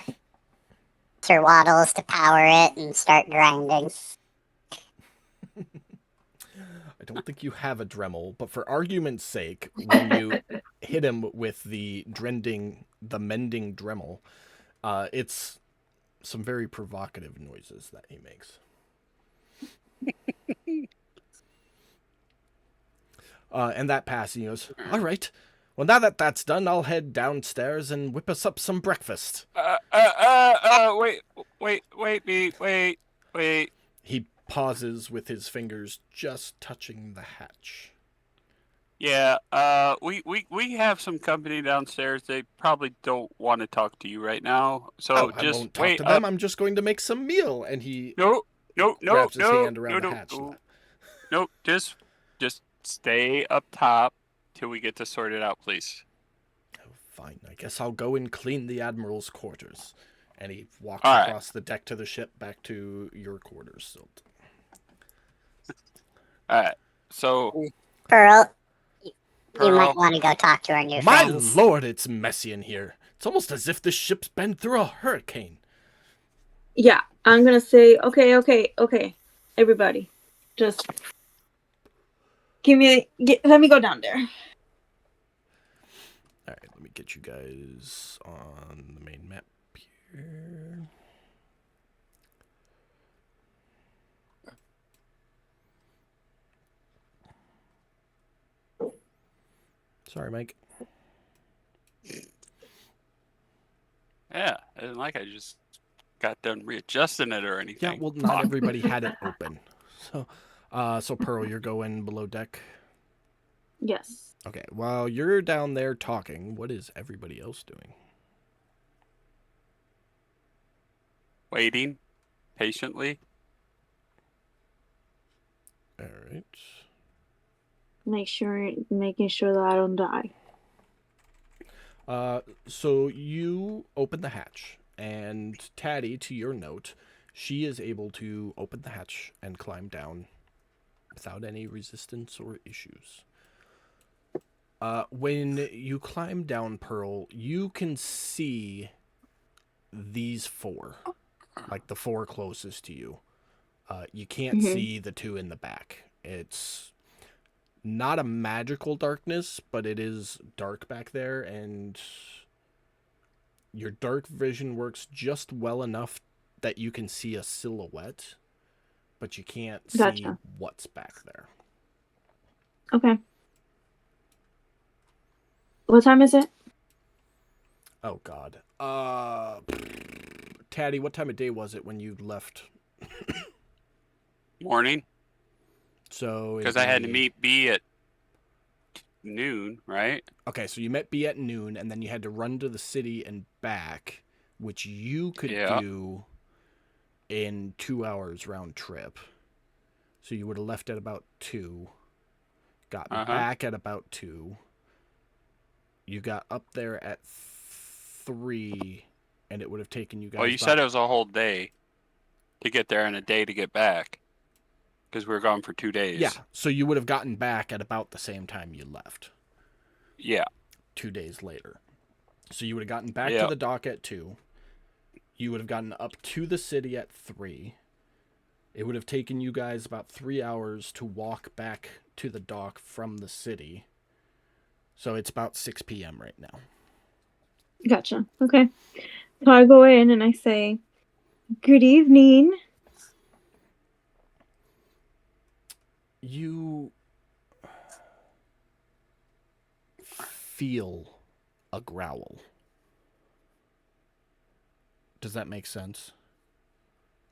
[SPEAKER 7] Sir Waddles to power it and start grinding.
[SPEAKER 2] I don't think you have a Dremel, but for argument's sake, when you hit him with the mending Dremel, it's some very provocative noises that he makes. And that passing, he goes, all right. Well, now that that's done, I'll head downstairs and whip us up some breakfast.
[SPEAKER 6] Wait.
[SPEAKER 2] He pauses with his fingers just touching the hatch.
[SPEAKER 6] Yeah, we have some company downstairs. They probably don't want to talk to you right now. So
[SPEAKER 2] I
[SPEAKER 6] just
[SPEAKER 2] won't talk
[SPEAKER 6] wait
[SPEAKER 2] to them.
[SPEAKER 6] up.
[SPEAKER 2] I'm just going to make some meal. And he
[SPEAKER 6] No,
[SPEAKER 2] wraps his hand around the hatch.
[SPEAKER 6] No, just stay up top till we get this sorted out, please.
[SPEAKER 2] Oh, fine. I guess I'll go and clean the Admiral's quarters. And he walks
[SPEAKER 6] All right.
[SPEAKER 2] across the deck to the ship back to your quarters.
[SPEAKER 6] All right. So,
[SPEAKER 7] Pearl, you
[SPEAKER 6] Pearl,
[SPEAKER 7] might want to go talk to our new
[SPEAKER 2] My
[SPEAKER 7] friends.
[SPEAKER 2] lord, it's messy in here. It's almost as if the ship's been through a hurricane.
[SPEAKER 5] Yeah, I'm gonna say, okay, everybody, just let me go down there.
[SPEAKER 2] All right, let me get you guys on the main map here. Sorry, Mike.
[SPEAKER 6] yeah, I didn't like I just got done readjusting it or anything.
[SPEAKER 2] Yeah, well, not everybody had it open. So Pearl, you're going below deck.
[SPEAKER 5] Yes.
[SPEAKER 2] Okay, while you're down there talking, what is everybody else doing?
[SPEAKER 6] Waiting patiently.
[SPEAKER 2] All right.
[SPEAKER 5] Making sure that I don't die.
[SPEAKER 2] So you open the hatch, and Taddy, to your note, she is able to open the hatch and climb down without any resistance or issues. When you climb down, Pearl, you can see these four, like the four closest to you. You can't see the two in the back. It's not a magical darkness, but it is dark back there, and your dark vision works just well enough that you can see a silhouette, but you can't see
[SPEAKER 5] Gotcha.
[SPEAKER 2] what's back there.
[SPEAKER 5] Okay. What time is it?
[SPEAKER 2] Oh, God. Taddy, what time of day was it when you left?
[SPEAKER 6] Morning.
[SPEAKER 2] So
[SPEAKER 6] Because I had to meet B at noon, right?
[SPEAKER 2] Okay, so you met B at noon, and then you had to run to the city and back, which you could
[SPEAKER 6] Yeah.
[SPEAKER 2] do in 2 hours round trip. So you would have left at about 2. Got
[SPEAKER 6] Uh-huh.
[SPEAKER 2] back at about 2. You got up there at 3, and it would have taken you guys.
[SPEAKER 6] Well, you said it was a whole day to get there and a day to get back. Because we were gone for 2 days.
[SPEAKER 2] Yeah, so you would have gotten back at about the same time you left.
[SPEAKER 6] Yeah.
[SPEAKER 2] 2 days later. So you would have gotten back to
[SPEAKER 6] Yep.
[SPEAKER 2] the dock at 2. You would have gotten up to the city at 3. It would have taken you guys about 3 hours to walk back to the dock from the city. So it's about 6 p.m. right now.
[SPEAKER 5] Gotcha. Okay. So I go in and I say, "Good evening."
[SPEAKER 2] You feel a growl. Does that make sense?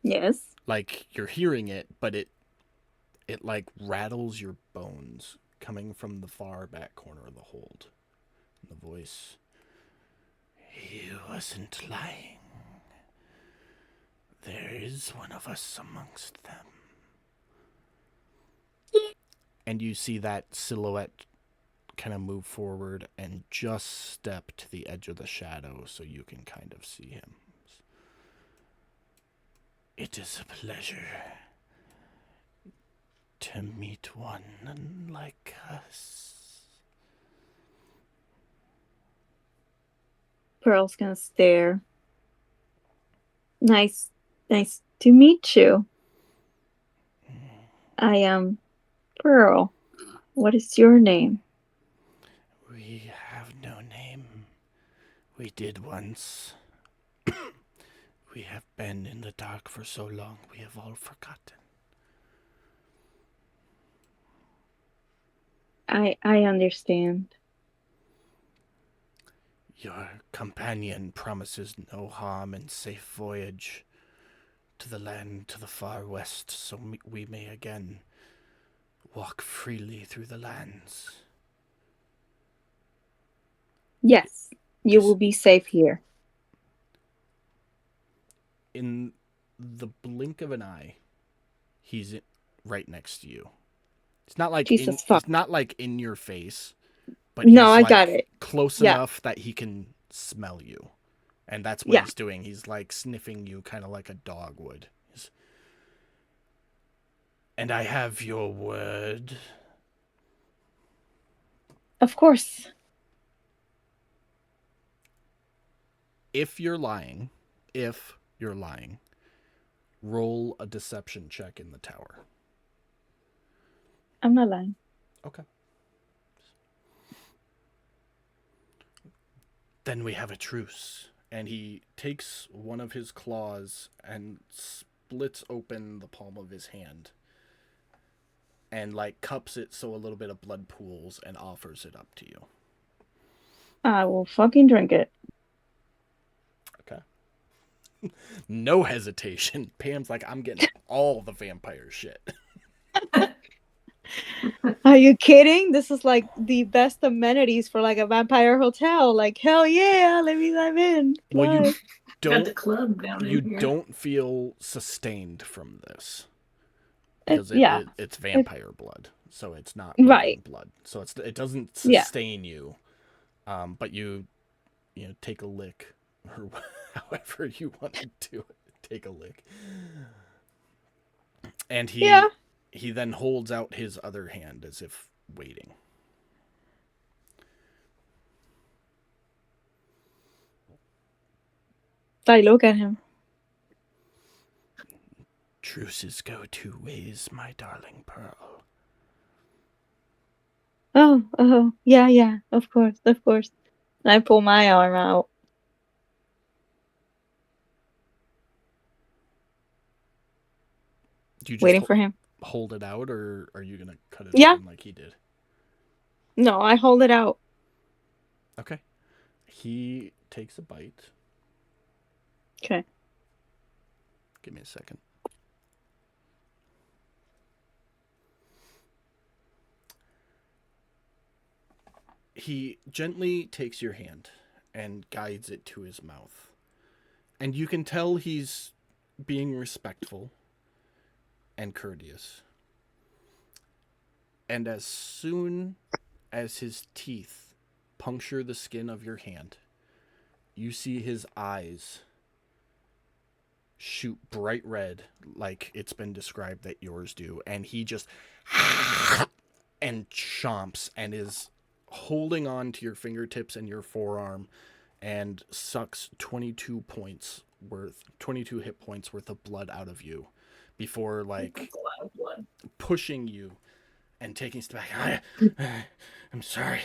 [SPEAKER 5] Yes.
[SPEAKER 2] Like you're hearing it, but it like rattles your bones coming from the far back corner of the hold. And the voice, "He wasn't lying. There is one of us amongst them." And you see that silhouette kind of move forward and just step to the edge of the shadow so you can kind of see him. "It is a pleasure to meet one like us."
[SPEAKER 5] Pearl's gonna stare. Nice to meet you. I am Pearl. What is your name?
[SPEAKER 2] "We have no name. We did once. We have been in the dark for so long, we have all forgotten."
[SPEAKER 5] I understand.
[SPEAKER 2] "Your companion promises no harm and safe voyage to the land to the far west, so we may again walk freely through the lands."
[SPEAKER 5] Yes, you will be safe here.
[SPEAKER 2] In the blink of an eye, he's right next to you. It's not like
[SPEAKER 5] Jesus fuck.
[SPEAKER 2] it's not like in your face, but
[SPEAKER 5] No,
[SPEAKER 2] he's
[SPEAKER 5] I
[SPEAKER 2] like
[SPEAKER 5] got it.
[SPEAKER 2] close
[SPEAKER 5] Yeah.
[SPEAKER 2] enough that he can smell you. And that's what
[SPEAKER 5] Yeah.
[SPEAKER 2] he's doing. He's like sniffing you kind of like a dog would. "And I have your word."
[SPEAKER 5] Of course.
[SPEAKER 2] If you're lying, roll a deception check in the tower.
[SPEAKER 5] I'm not lying.
[SPEAKER 2] Okay. "Then we have a truce." And he takes one of his claws and splits open the palm of his hand. And like cups it so a little bit of blood pools and offers it up to you.
[SPEAKER 5] I will fucking drink it.
[SPEAKER 2] Okay. No hesitation. Pam's like, "I'm getting all the vampire shit."
[SPEAKER 5] Are you kidding? This is like the best amenities for like a vampire hotel. Like, hell yeah, let me dive in.
[SPEAKER 2] Well, you
[SPEAKER 5] Bye.
[SPEAKER 8] Got the
[SPEAKER 2] don't
[SPEAKER 8] club down
[SPEAKER 2] you
[SPEAKER 8] in here.
[SPEAKER 2] don't feel sustained from this
[SPEAKER 5] It-
[SPEAKER 2] because
[SPEAKER 5] yeah.
[SPEAKER 2] it's vampire blood, so it's not
[SPEAKER 5] Right.
[SPEAKER 2] living blood, so it doesn't
[SPEAKER 5] Yeah.
[SPEAKER 2] sustain you. But you take a lick, or however you want to do it. Take a lick, and he then holds out his other hand as if waiting.
[SPEAKER 5] I look at him.
[SPEAKER 2] "Truces go 2 ways, my darling Pearl."
[SPEAKER 5] Oh, yeah, of course. I pull my arm out.
[SPEAKER 2] Do you just
[SPEAKER 5] Waiting for him.
[SPEAKER 2] hold it out, or are you gonna cut it
[SPEAKER 5] Yeah.
[SPEAKER 2] open like he did?
[SPEAKER 5] No, I hold it out.
[SPEAKER 2] Okay. He takes a bite.
[SPEAKER 5] Okay.
[SPEAKER 2] Give me a second. He gently takes your hand and guides it to his mouth. And you can tell he's being respectful and courteous. And as soon as his teeth puncture the skin of your hand, you see his eyes shoot bright red like it's been described that yours do, and he just and chomps and is holding on to your fingertips and your forearm and sucks 22 hit points worth of blood out of you before like
[SPEAKER 8] That's a lot of blood.
[SPEAKER 2] pushing you and taking steps back. I'm sorry.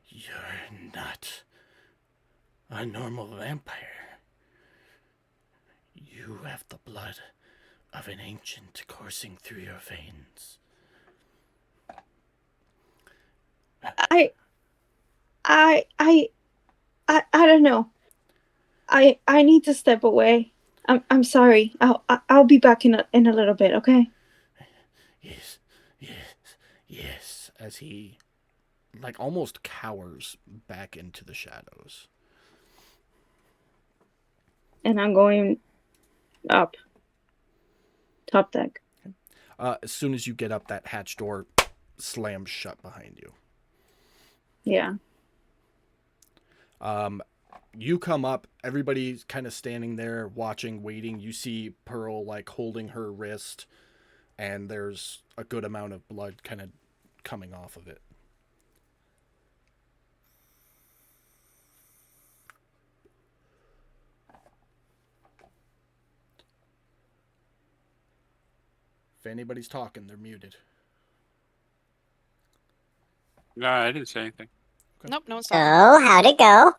[SPEAKER 2] You're not a normal vampire. You have the blood of an ancient coursing through your veins.
[SPEAKER 5] I don't know. I need to step away. I'm sorry. I'll be back in a little bit, okay?
[SPEAKER 2] Yes. As he like almost cowers back into the shadows.
[SPEAKER 5] And I'm going up. Top deck.
[SPEAKER 2] As soon as you get up, that hatch door slams shut behind you.
[SPEAKER 5] Yeah.
[SPEAKER 2] You come up, everybody's kind of standing there watching, waiting. You see Pearl like holding her wrist, and there's a good amount of blood kind of coming off of it. If anybody's talking, they're muted.
[SPEAKER 6] No, I didn't say anything.
[SPEAKER 1] Nope, no one's
[SPEAKER 7] So,
[SPEAKER 1] talking.
[SPEAKER 7] how'd it go?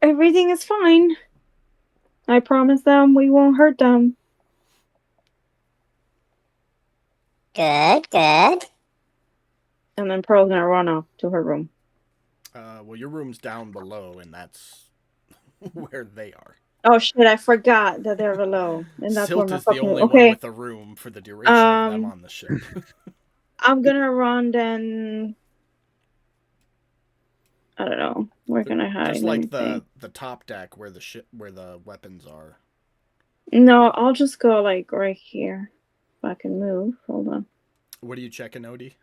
[SPEAKER 5] Everything is fine. I promise them we won't hurt them.
[SPEAKER 7] Good.
[SPEAKER 5] And then Pearl's gonna run off to her room.
[SPEAKER 2] Well, your room's down below, and that's where they are.
[SPEAKER 5] Oh shit! I forgot that they're below, and that's
[SPEAKER 2] Silt
[SPEAKER 5] where my
[SPEAKER 2] is the
[SPEAKER 5] fucking
[SPEAKER 2] only one
[SPEAKER 5] okay.
[SPEAKER 2] with a room for the duration of them on the ship.
[SPEAKER 5] I'm gonna run then. I don't know. Where can I hide?
[SPEAKER 2] Just like
[SPEAKER 5] anything?
[SPEAKER 2] the top deck where the weapons are.
[SPEAKER 5] No, I'll just go like right here. If I can move. Hold on.
[SPEAKER 2] What are you checking, Odie?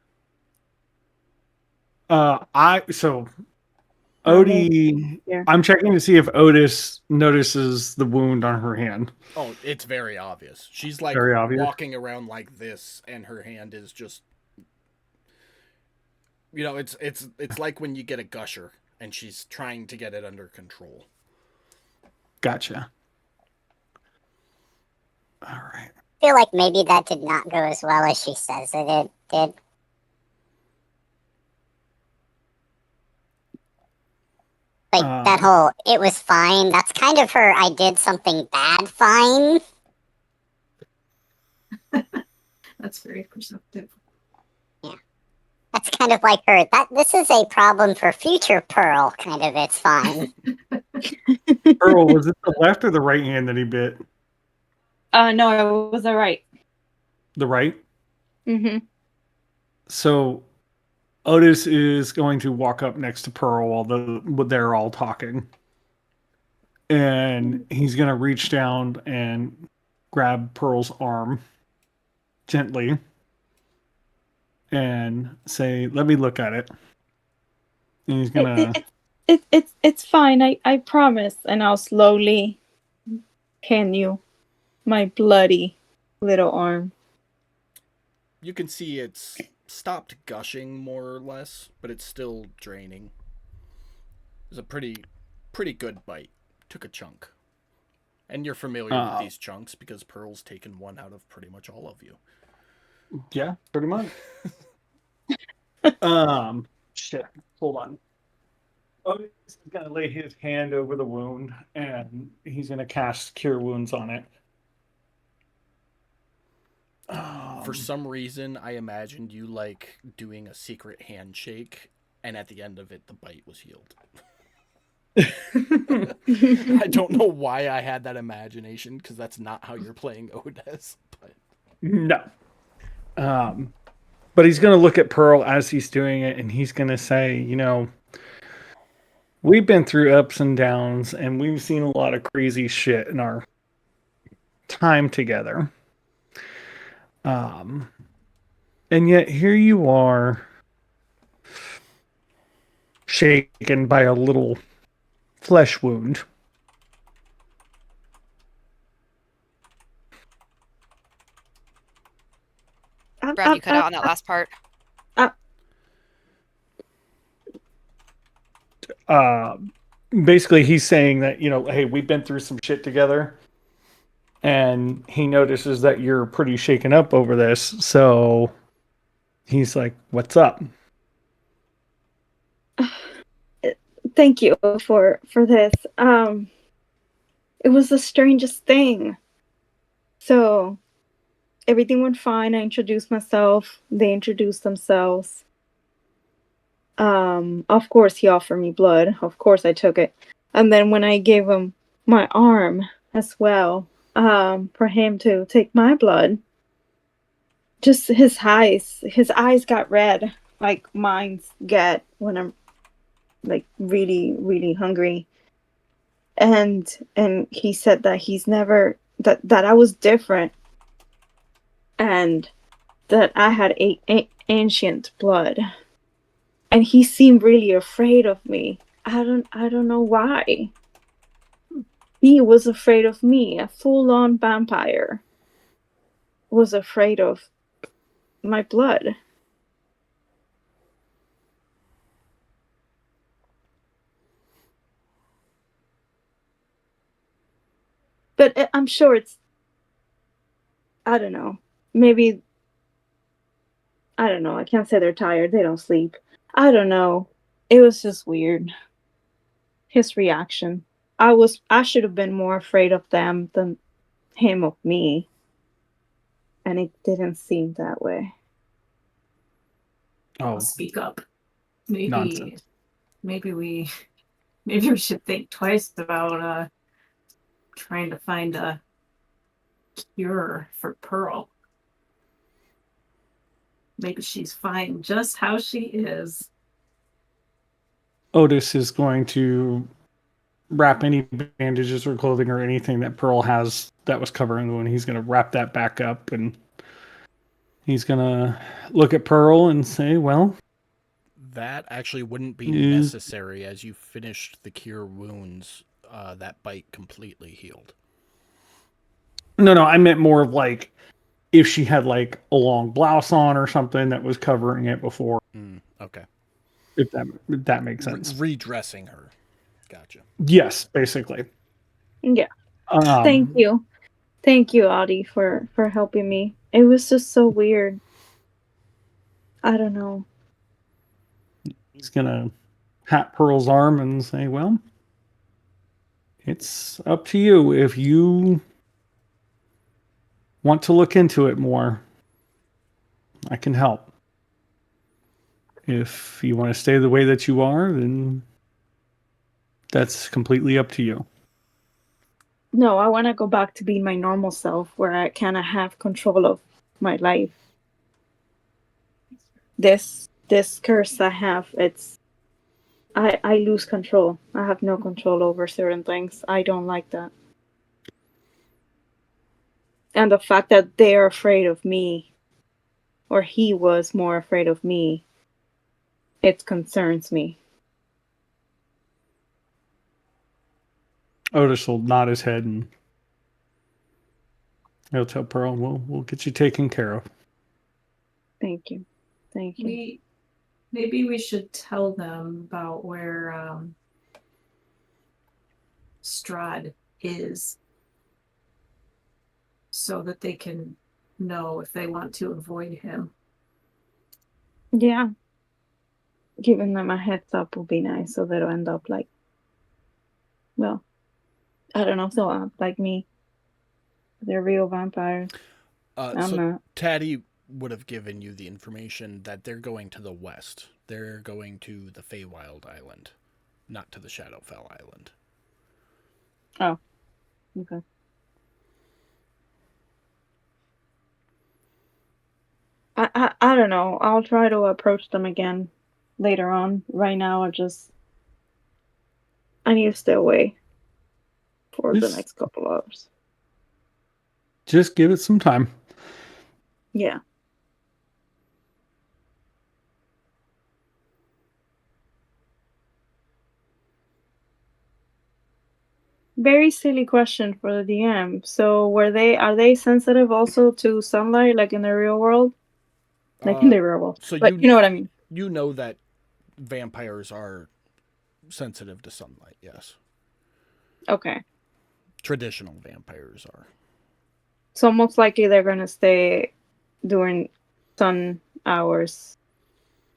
[SPEAKER 3] Odie,
[SPEAKER 5] Yeah.
[SPEAKER 3] I'm checking to see if Otis notices the wound on her hand.
[SPEAKER 2] Oh, it's very obvious. She's like
[SPEAKER 3] Very obvious.
[SPEAKER 2] walking around like this, and her hand is just, it's like when you get a gusher, and she's trying to get it under control.
[SPEAKER 3] Gotcha. All right.
[SPEAKER 7] I feel like maybe that did not go as well as she says it did. Like that whole "it was fine." That's kind of her "I did something bad" fine.
[SPEAKER 8] That's very perceptive.
[SPEAKER 7] That's kind of like her this is a problem for future Pearl. Kind of "it's fine."
[SPEAKER 3] Earl, was it the left or the right hand that he bit?
[SPEAKER 5] No, it was alright.
[SPEAKER 3] The right.
[SPEAKER 5] Mm-hmm.
[SPEAKER 3] So Otis is going to walk up next to Pearl while they're all talking. And he's going to reach down and grab Pearl's arm gently and say, "Let me look at it." And he's going to...
[SPEAKER 5] It's fine. I promise. And I'll slowly hand you my bloody little arm.
[SPEAKER 2] You can see it's stopped gushing more or less, but it's still draining. It was a pretty good bite. Took a chunk. And you're familiar with these chunks because Pearl's taken one out of pretty much all of you.
[SPEAKER 3] Yeah, pretty much. Shit. Hold on. Otis is going to lay his hand over the wound and he's going to cast Cure Wounds on it.
[SPEAKER 2] For some reason, I imagined you like doing a secret handshake, and at the end of it, the bite was healed. I don't know why I had that imagination, because that's not how you're playing Odes. But
[SPEAKER 3] No. But he's going to look at Pearl as he's doing it, and he's going to say, we've been through ups and downs, and we've seen a lot of crazy shit in our time together. And yet here you are, shaken by a little flesh wound.
[SPEAKER 1] Brad, you cut out on that last part.
[SPEAKER 3] Basically he's saying that, hey, we've been through some shit together, and he notices that you're pretty shaken up over this, so he's like, what's up?
[SPEAKER 5] Thank you for this. It was the strangest thing. So everything went fine. I introduced myself. They introduced themselves. Of course he offered me blood. Of course I took it. And then when I gave him my arm as well, for him to take my blood, just his eyes got red, like mine's get when I'm like really, really hungry. And he said that he's never that I was different, and that I had ancient blood. And he seemed really afraid of me. I don't know why. He was afraid of me. A full-on vampire was afraid of my blood. But I'm sure it's, I don't know. Maybe, I don't know. I can't say they're tired. They don't sleep. I don't know. It was just weird. His reaction. I should have been more afraid of them than him of me. And it didn't seem that way.
[SPEAKER 3] Oh,
[SPEAKER 8] I'll speak up. Maybe
[SPEAKER 3] nonsense.
[SPEAKER 8] maybe we should think twice about trying to find a cure for Pearl. Maybe she's fine just how she is.
[SPEAKER 3] Otis is going to wrap any bandages or clothing or anything that Pearl has that was covering the wound. He's going to wrap that back up, and he's going to look at Pearl and say, well,
[SPEAKER 2] that actually wouldn't be necessary. As you finished the cure wounds, that bite completely healed.
[SPEAKER 3] No, I meant more of like if she had like a long blouse on or something that was covering it before.
[SPEAKER 2] Okay.
[SPEAKER 3] If that makes sense.
[SPEAKER 2] Redressing her. Gotcha.
[SPEAKER 3] Yes, basically.
[SPEAKER 5] Yeah. Thank you. Thank you, Audie, for helping me. It was just so weird. I don't know.
[SPEAKER 3] He's going to pat Pearl's arm and say, well, it's up to you. If you want to look into it more, I can help. If you want to stay the way that you are, then that's completely up to you.
[SPEAKER 5] No, I want to go back to being my normal self, where I kind of have control of my life. This curse I have, I lose control. I have no control over certain things. I don't like that. And the fact that they're afraid of me, or he was more afraid of me, it concerns me.
[SPEAKER 3] Otis will nod his head and he'll tell Pearl, we'll get you taken care of.
[SPEAKER 5] Thank you. Thank you.
[SPEAKER 8] Maybe we should tell them about where Strahd is, so that they can know if they want to avoid him.
[SPEAKER 5] Yeah. Giving them a heads up will be nice, so they don't end up like, well, I don't know, so like me. They're real vampires. I'm not.
[SPEAKER 2] Taddy would have given you the information that they're going to the west. They're going to the Feywild Island, not to the Shadowfell Island.
[SPEAKER 5] Oh, okay. I don't know. I'll try to approach them again later on. Right now, I need to stay away for the next couple hours.
[SPEAKER 3] Just give it some time.
[SPEAKER 5] Yeah. Very silly question for the DM. So are they sensitive also to sunlight like in the real world? Like in the real world.
[SPEAKER 2] So
[SPEAKER 5] But you know what I mean.
[SPEAKER 2] you know that vampires are sensitive to sunlight, yes.
[SPEAKER 5] Okay.
[SPEAKER 2] Traditional vampires are.
[SPEAKER 5] So most likely they're gonna stay during sun hours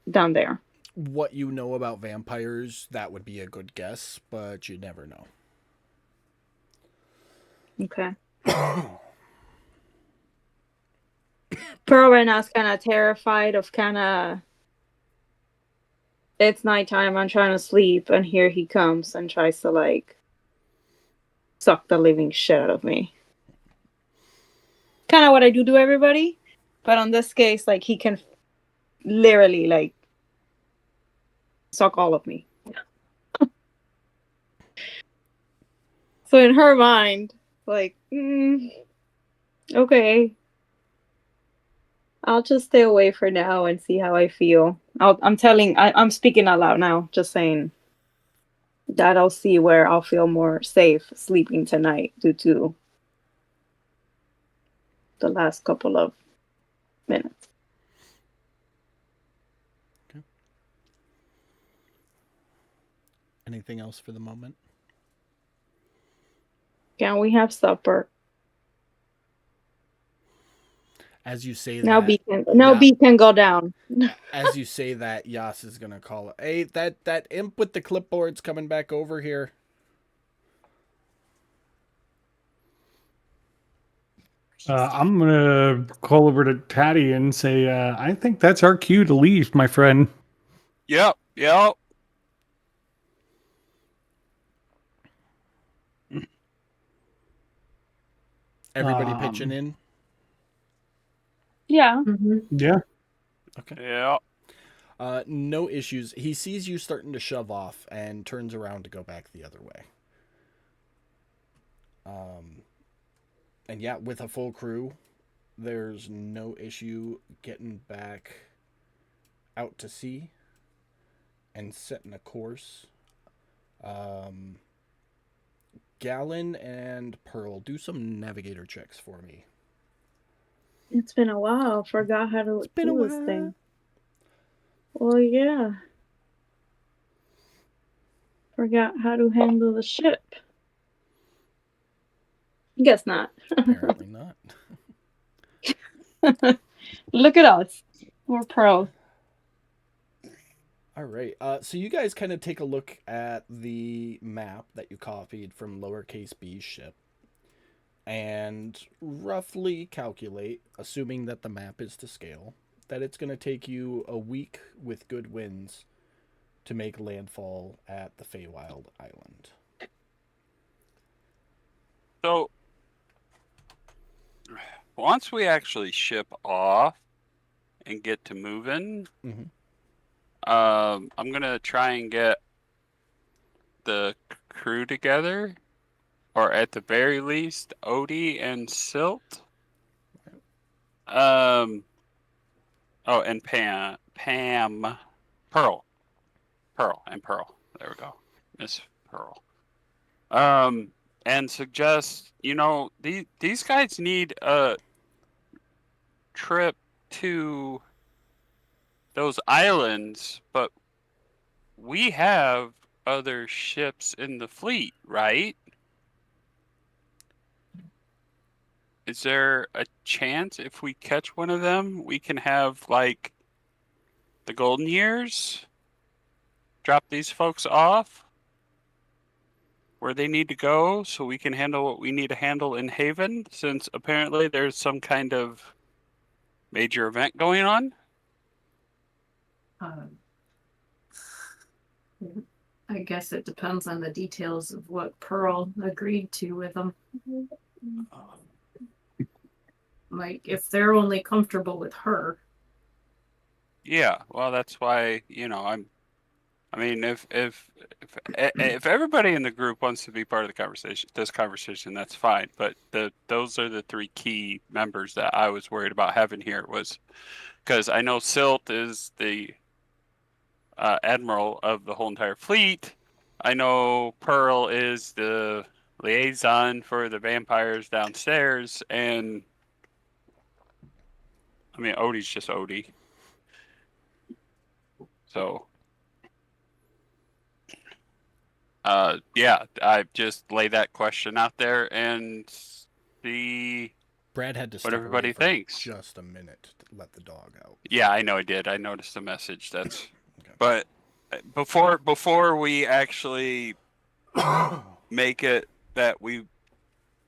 [SPEAKER 5] down there.
[SPEAKER 2] What you know about vampires, that would be a good guess, but you never know.
[SPEAKER 5] Okay. Pearl right now is kind of terrified of it's nighttime, I'm trying to sleep, and here he comes and tries to like suck the living shit out of me. Kind of what I do to everybody, but on this case, like he can literally like suck all of me. So in her mind, like, okay, I'll just stay away for now and see how I feel. I'm speaking out loud now, just saying that I'll see where I'll feel more safe sleeping tonight due to the last couple of minutes.
[SPEAKER 2] Okay. Anything else for the moment?
[SPEAKER 5] Can we have supper?
[SPEAKER 2] As you say
[SPEAKER 5] Now
[SPEAKER 2] that,
[SPEAKER 5] B can go down.
[SPEAKER 2] as you say that, Yas is gonna call it. Hey, that imp with the clipboard's coming back over here.
[SPEAKER 3] I'm gonna call over to Tatty and say, I think that's our cue to leave, my friend.
[SPEAKER 6] Yep.
[SPEAKER 2] Everybody pitching in.
[SPEAKER 5] Yeah.
[SPEAKER 3] Yeah.
[SPEAKER 2] Okay.
[SPEAKER 6] Yeah.
[SPEAKER 2] No issues. He sees you starting to shove off and turns around to go back the other way. And yeah, with a full crew, there's no issue getting back out to sea and setting a course. Gallon and Pearl, do some navigator checks for me.
[SPEAKER 5] It's been a while. Forgot how to
[SPEAKER 2] been a
[SPEAKER 5] do this
[SPEAKER 2] while.
[SPEAKER 5] thing. Well, yeah. Forgot how to handle the ship. Guess not.
[SPEAKER 2] Apparently not.
[SPEAKER 5] Look at us. We're pro.
[SPEAKER 2] All right. So you guys kind of take a look at the map that you copied from lowercase b's ship and roughly calculate, assuming that the map is to scale, that it's going to take you a week with good winds to make landfall at the Feywild Island.
[SPEAKER 6] So once we actually ship off and get to moving, I'm gonna try and get the crew together, or at the very least, Odie and Silt. Oh, and Pam, Pearl, and Pearl. There we go, Miss Pearl. And suggest, these guys need a trip to those islands, but we have other ships in the fleet, right? Is there a chance if we catch one of them, we can have, like, the Golden Years drop these folks off where they need to go so we can handle what we need to handle in Haven, since apparently there's some kind of major event going on?
[SPEAKER 8] I guess it depends on the details of what Pearl agreed to with them. Like, if they're only comfortable with her.
[SPEAKER 6] Yeah, well, that's why, I'm I mean, if everybody in the group wants to be part of the conversation, that's fine. But those are the three key members that I was worried about having here, was because I know Silt is the admiral of the whole entire fleet. I know Pearl is the liaison for the vampires downstairs, and I mean Odie's just Odie. So yeah, I just lay that question out there and see
[SPEAKER 2] Brad had to
[SPEAKER 6] what
[SPEAKER 2] step
[SPEAKER 6] everybody
[SPEAKER 2] away for
[SPEAKER 6] thinks.
[SPEAKER 2] just a minute to let the dog out.
[SPEAKER 6] Yeah, I know I did. I noticed the message. That's
[SPEAKER 2] Okay.
[SPEAKER 6] but before we actually make it that we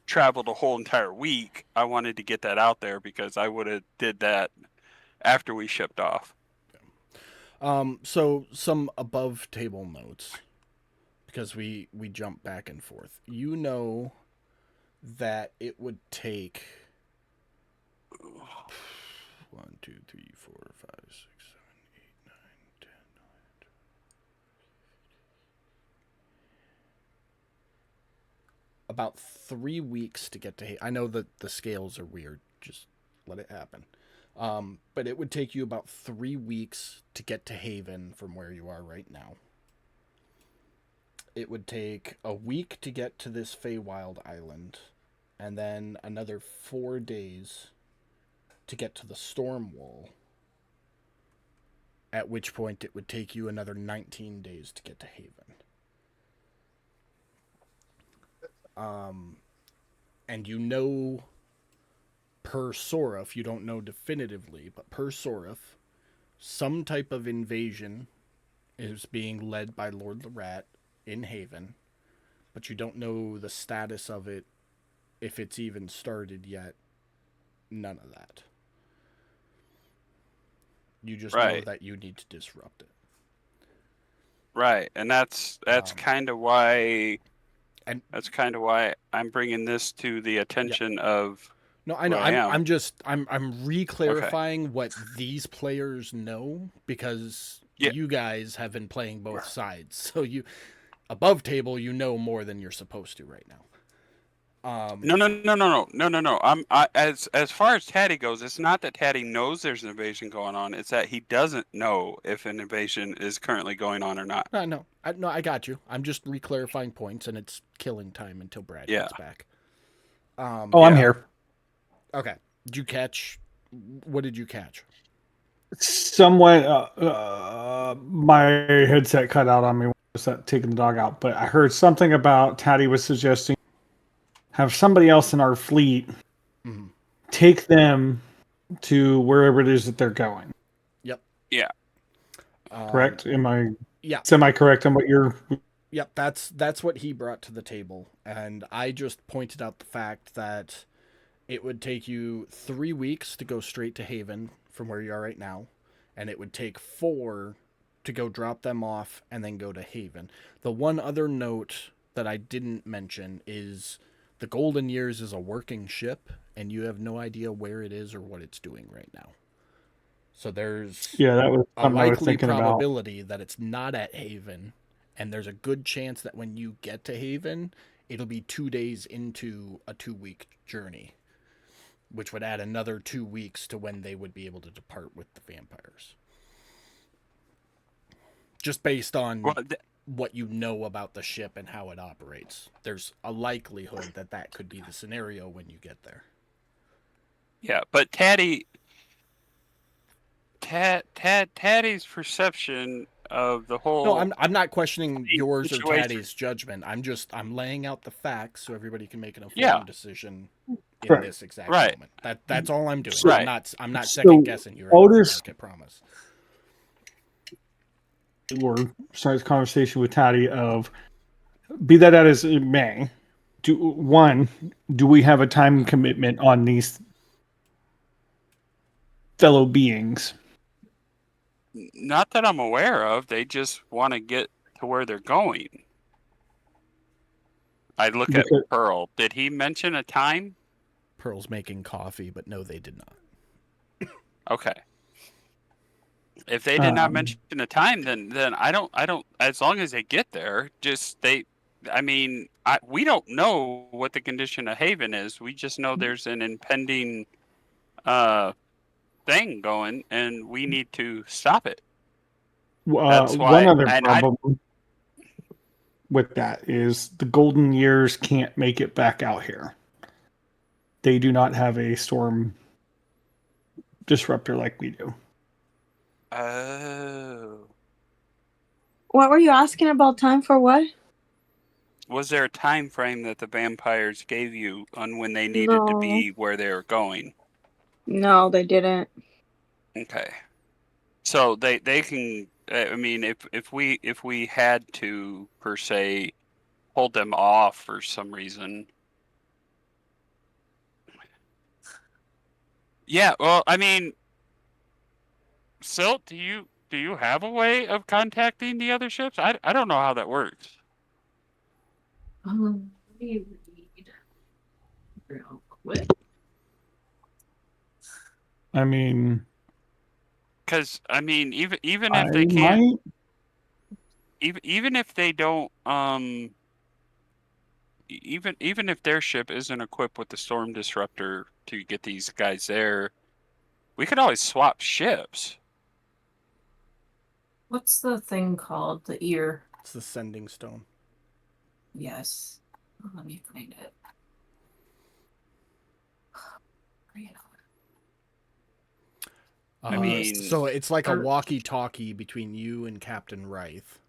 [SPEAKER 6] traveled a whole entire week, I wanted to get that out there because I would have did that after we shipped off.
[SPEAKER 2] So some above table notes, because we jump back and forth. You know that it would take 1, 2, 3, 4, 5, 6, 7, 8, 9, 10, 11, 12. About 3 weeks to get to Haven. I know that the scales are weird. Just let it happen. But it would take you about 3 weeks to get to Haven from where you are right now. It would take a week to get to this Feywild island, and then another 4 days to get to the Storm Wall, at which point it would take you another 19 days to get to Haven. And you know, per Sorif, you don't know definitively, but per Sorif, some type of invasion is being led by Lord Lorat in Haven, but you don't know the status of it, if it's even started yet. None of that. You just know
[SPEAKER 6] Right.
[SPEAKER 2] that you need to disrupt it.
[SPEAKER 6] Right, and that's kind of why.
[SPEAKER 2] And
[SPEAKER 6] that's kind of why I'm bringing this to the attention of.
[SPEAKER 2] no, I know.
[SPEAKER 6] where I am.
[SPEAKER 2] I'm re-clarifying what these players know, because
[SPEAKER 6] Yeah.
[SPEAKER 2] you guys have been playing both sides. So you, above table, you know more than you're supposed to right now.
[SPEAKER 6] No. As far as Taddy goes, it's not that Taddy knows there's an invasion going on. It's that he doesn't know if an invasion is currently going on or not.
[SPEAKER 2] No, I got you. I'm just re-clarifying points, and it's killing time until Brad gets back.
[SPEAKER 3] I'm here.
[SPEAKER 2] Okay. Did you catch? What did you catch?
[SPEAKER 3] Somewhat, my headset cut out on me when I was taking the dog out, but I heard something about Taddy was suggesting have somebody else in our fleet take them to wherever it is that they're going.
[SPEAKER 2] Yep.
[SPEAKER 6] Yeah.
[SPEAKER 3] Correct? Am I
[SPEAKER 2] Yeah.
[SPEAKER 3] semi-correct on what you're...
[SPEAKER 2] Yep, that's what he brought to the table. And I just pointed out the fact that it would take you 3 weeks to go straight to Haven from where you are right now, and it would take 4 to go drop them off and then go to Haven. The one other note that I didn't mention is the Golden Years is a working ship, and you have no idea where it is or what it's doing right now. So there's
[SPEAKER 3] that was
[SPEAKER 2] a
[SPEAKER 3] something I was
[SPEAKER 2] likely
[SPEAKER 3] thinking about.
[SPEAKER 2] probability that it's not at Haven, and there's a good chance that when you get to Haven, it'll be 2 days into a 2-week journey, which would add another 2 weeks to when they would be able to depart with the vampires. Just based on what you know about the ship and how it operates, there's a likelihood that that could be the scenario when you get there.
[SPEAKER 6] Yeah, but Taddy's perception of the whole.
[SPEAKER 2] No, I'm not questioning yours
[SPEAKER 6] situation.
[SPEAKER 2] or Taddy's judgment. I'm laying out the facts so everybody can make an informed decision in
[SPEAKER 3] Right.
[SPEAKER 2] this exact
[SPEAKER 6] Right.
[SPEAKER 2] moment. That's all I'm doing.
[SPEAKER 3] Right.
[SPEAKER 2] I'm not
[SPEAKER 3] So,
[SPEAKER 2] second guessing you.
[SPEAKER 3] Otis-
[SPEAKER 2] I promise.
[SPEAKER 3] Or start this conversation with Taddy of, be that as it may, do we have a time commitment on these fellow beings?
[SPEAKER 6] Not that I'm aware of. They just want to get to where they're going. I look at
[SPEAKER 3] Because-
[SPEAKER 6] Pearl. Did he mention a time?
[SPEAKER 2] Pearl's making coffee, but no, they did not.
[SPEAKER 6] Okay. If they did not
[SPEAKER 3] Um,
[SPEAKER 6] mention a time, then I don't. As long as they get there, just they. I mean, we don't know what the condition of Haven is. We just know there's an impending thing going, and we need to stop it. That's
[SPEAKER 3] one
[SPEAKER 6] why,
[SPEAKER 3] other
[SPEAKER 6] and
[SPEAKER 3] problem with that is the Golden Years can't make it back out here. They do not have a storm disruptor like we do.
[SPEAKER 6] Oh,
[SPEAKER 5] What were you asking about time for what?
[SPEAKER 6] was there a time frame that the vampires gave you on when they needed to
[SPEAKER 5] No.
[SPEAKER 6] be where they were going?
[SPEAKER 5] No, they didn't.
[SPEAKER 6] Okay. So they can. I mean, if we had to per se hold them off for some reason. Yeah. Well, I mean, Silt, do you have a way of contacting the other ships? I don't know how that works.
[SPEAKER 8] Let me read real quick.
[SPEAKER 3] I mean,
[SPEAKER 6] Because I mean, even
[SPEAKER 3] I
[SPEAKER 6] if they can't,
[SPEAKER 3] might.
[SPEAKER 6] even if they don't, even if their ship isn't equipped with the storm disruptor to get these guys there, we could always swap ships.
[SPEAKER 8] What's the thing called? The ear.
[SPEAKER 2] It's the sending stone.
[SPEAKER 8] Yes. Let me find it.
[SPEAKER 6] I mean,
[SPEAKER 2] so it's like a
[SPEAKER 8] or-
[SPEAKER 2] walkie-talkie between you and Captain Reith.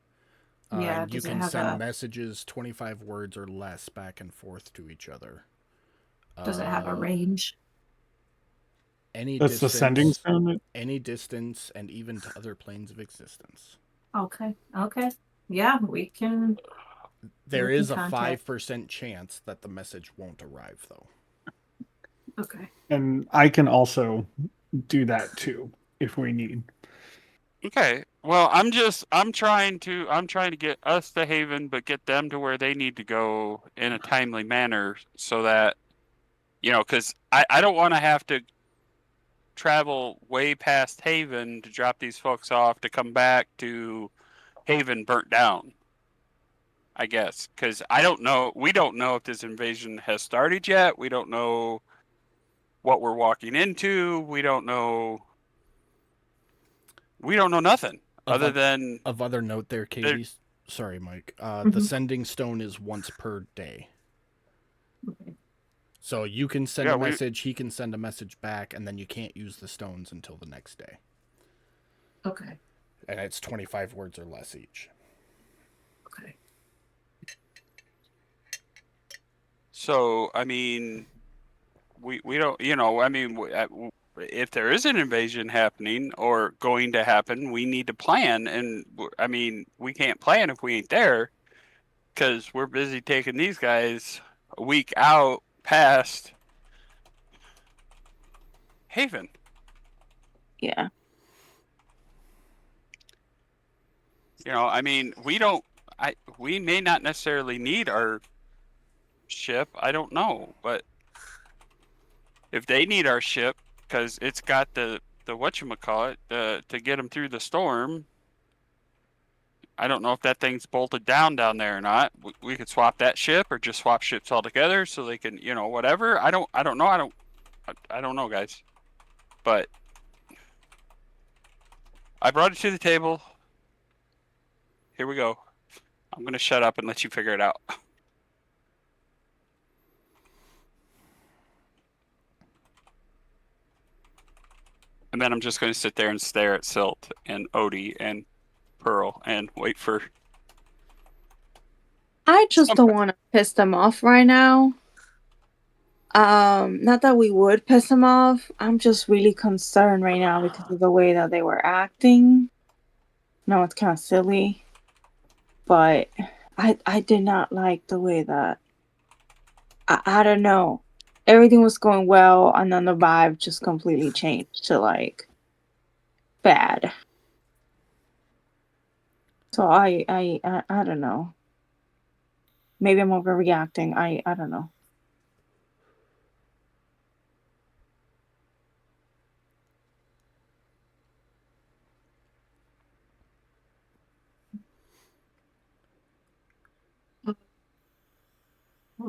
[SPEAKER 8] Yeah,
[SPEAKER 2] and you
[SPEAKER 8] does it
[SPEAKER 2] can
[SPEAKER 8] have
[SPEAKER 2] send
[SPEAKER 8] a-
[SPEAKER 2] messages 25 words or less back and forth to each other.
[SPEAKER 8] Does it have a range?
[SPEAKER 2] Any
[SPEAKER 3] That's
[SPEAKER 2] distance,
[SPEAKER 3] the sending stone.
[SPEAKER 2] any distance, and even to other planes of existence.
[SPEAKER 8] Okay. Okay. Yeah, we can.
[SPEAKER 2] There
[SPEAKER 8] We can
[SPEAKER 2] is a
[SPEAKER 8] contact.
[SPEAKER 2] 5% chance that the message won't arrive, though.
[SPEAKER 8] Okay.
[SPEAKER 3] And I can also do that too if we need.
[SPEAKER 6] okay. Well, I'm trying to get us to Haven, but get them to where they need to go in a timely manner, so that because I don't want to have to travel way past Haven to drop these folks off to come back to Haven burnt down. I guess because I don't know. We don't know if this invasion has started yet. We don't know what we're walking into. We don't know. We don't know nothing other than
[SPEAKER 2] Of other note there, Katie. Sorry, Mike. The
[SPEAKER 8] Mhm.
[SPEAKER 2] sending stone is once per day.
[SPEAKER 8] Okay.
[SPEAKER 2] So you can send
[SPEAKER 6] Yeah,
[SPEAKER 2] a message, he can send a message back, and then you can't use the stones until the next day.
[SPEAKER 8] Okay.
[SPEAKER 2] And it's 25 words or less each.
[SPEAKER 8] Okay.
[SPEAKER 6] So I mean, we don't. I mean, if there is an invasion happening or going to happen, we need to plan. And I mean, we can't plan if we ain't there, because we're busy taking these guys a week out past Haven.
[SPEAKER 5] Yeah.
[SPEAKER 6] I mean, we don't. We may not necessarily need our ship. I don't know, but if they need our ship because it's got the whatchamacallit to get them through the storm. I don't know if that thing's bolted down there or not. We could swap that ship or just swap ships altogether so they can, whatever. I don't know. I don't know, guys. But I brought it to the table. Here we go. I'm going to shut up and let you figure it out. And then I'm just going to sit there and stare at Silt and Odie and Pearl and wait for.
[SPEAKER 5] I just don't want to piss them off right now. Not that we would piss them off. I'm just really concerned right now because of the way that they were acting. No, it's kind of silly, but I did not like the way that I don't know. Everything was going well, and then the vibe just completely changed to like bad. So I don't know. Maybe I'm overreacting. I don't know.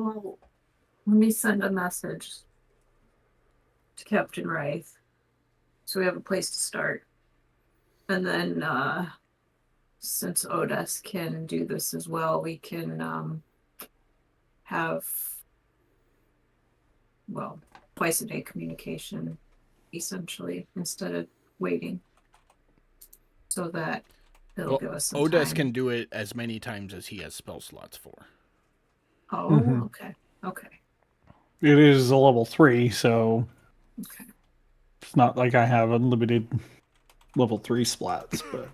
[SPEAKER 8] Well, let me send a message to Captain Wraith so we have a place to start. And then, since Otis can do this as well, we can have, well, twice a day communication, essentially, instead of waiting. So that it'll give us some
[SPEAKER 2] Otis
[SPEAKER 8] time.
[SPEAKER 2] can do it as many times as he has spell slots for.
[SPEAKER 8] Oh,
[SPEAKER 3] Mhm.
[SPEAKER 8] okay. Okay.
[SPEAKER 3] It is a level 3, so
[SPEAKER 8] Okay.
[SPEAKER 3] it's not like I have unlimited level 3 splats, but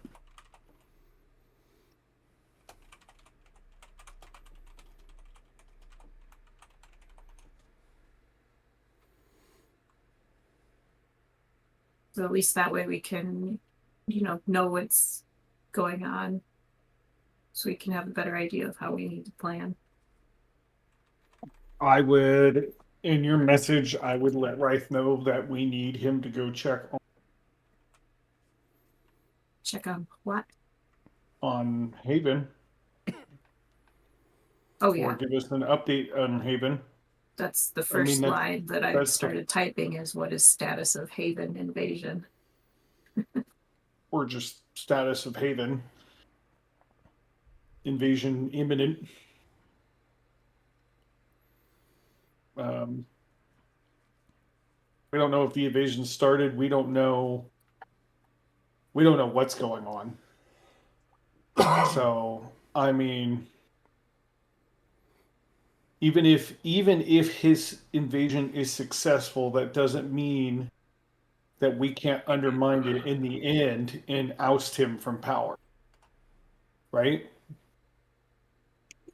[SPEAKER 8] So at least that way we can, know what's going on. So we can have a better idea of how we need to plan.
[SPEAKER 3] I would, in your message, I would let Rife know that we need him to go check
[SPEAKER 8] Check on what?
[SPEAKER 3] on Haven,
[SPEAKER 8] Oh
[SPEAKER 3] or
[SPEAKER 8] yeah.
[SPEAKER 3] give us an update on Haven.
[SPEAKER 8] That's the
[SPEAKER 3] I mean,
[SPEAKER 8] first
[SPEAKER 3] that's-
[SPEAKER 8] line that I
[SPEAKER 3] that's the-
[SPEAKER 8] started typing is what is status of Haven invasion.
[SPEAKER 3] Or just status of Haven. Invasion imminent. We don't know if the invasion started. We don't know what's going on. So, I mean, even if his invasion is successful, that doesn't mean that we can't undermine it in the end and oust him from power. Right?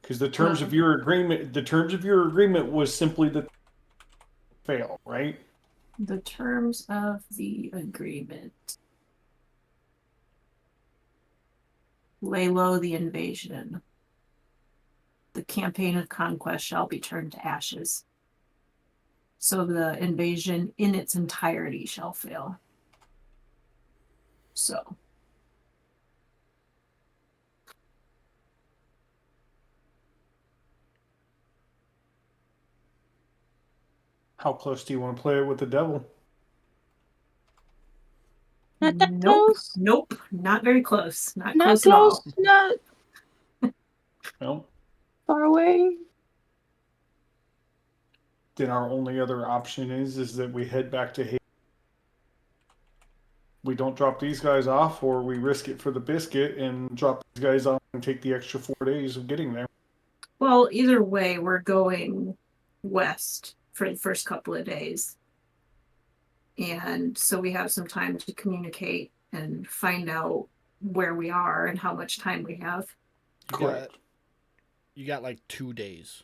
[SPEAKER 3] Because the terms of your agreement was simply that fail, right?
[SPEAKER 8] The terms of the agreement. Lay low the invasion. The campaign of conquest shall be turned to ashes. So the invasion in its entirety shall fail. So.
[SPEAKER 3] How close do you want to play it with the devil?
[SPEAKER 5] Not that
[SPEAKER 8] Nope.
[SPEAKER 5] close.
[SPEAKER 8] Nope. Not very close. Not
[SPEAKER 5] Not
[SPEAKER 8] close at all.
[SPEAKER 5] close. Not
[SPEAKER 3] No.
[SPEAKER 5] far away.
[SPEAKER 3] Then our only other option is that we head back to Haven. We don't drop these guys off, or we risk it for the biscuit and drop these guys off and take the extra 4 days of getting there.
[SPEAKER 8] Well, either way, we're going west for the first couple of days. And so we have some time to communicate and find out where we are and how much time we have.
[SPEAKER 2] You got like 2 days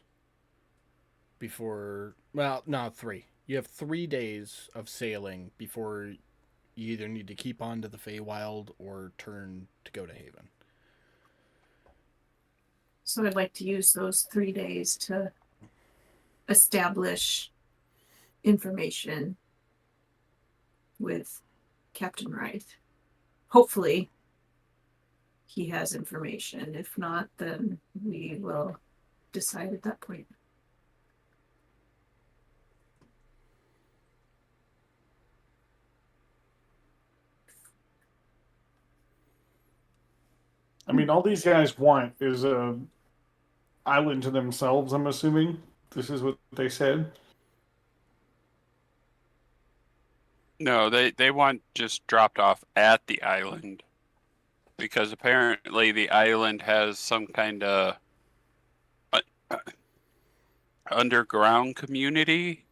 [SPEAKER 2] before. Well, no, 3. You have 3 days of sailing before you either need to keep on to the Feywild or turn to go to Haven.
[SPEAKER 8] So I'd like to use those 3 days to establish information with Captain Wraith. Hopefully, he has information. If not, then we will decide at that point.
[SPEAKER 3] I mean, all these guys want is a island to themselves, I'm assuming. This is what they said.
[SPEAKER 6] No, they want just dropped off at the island. Because apparently the island has some kind of underground community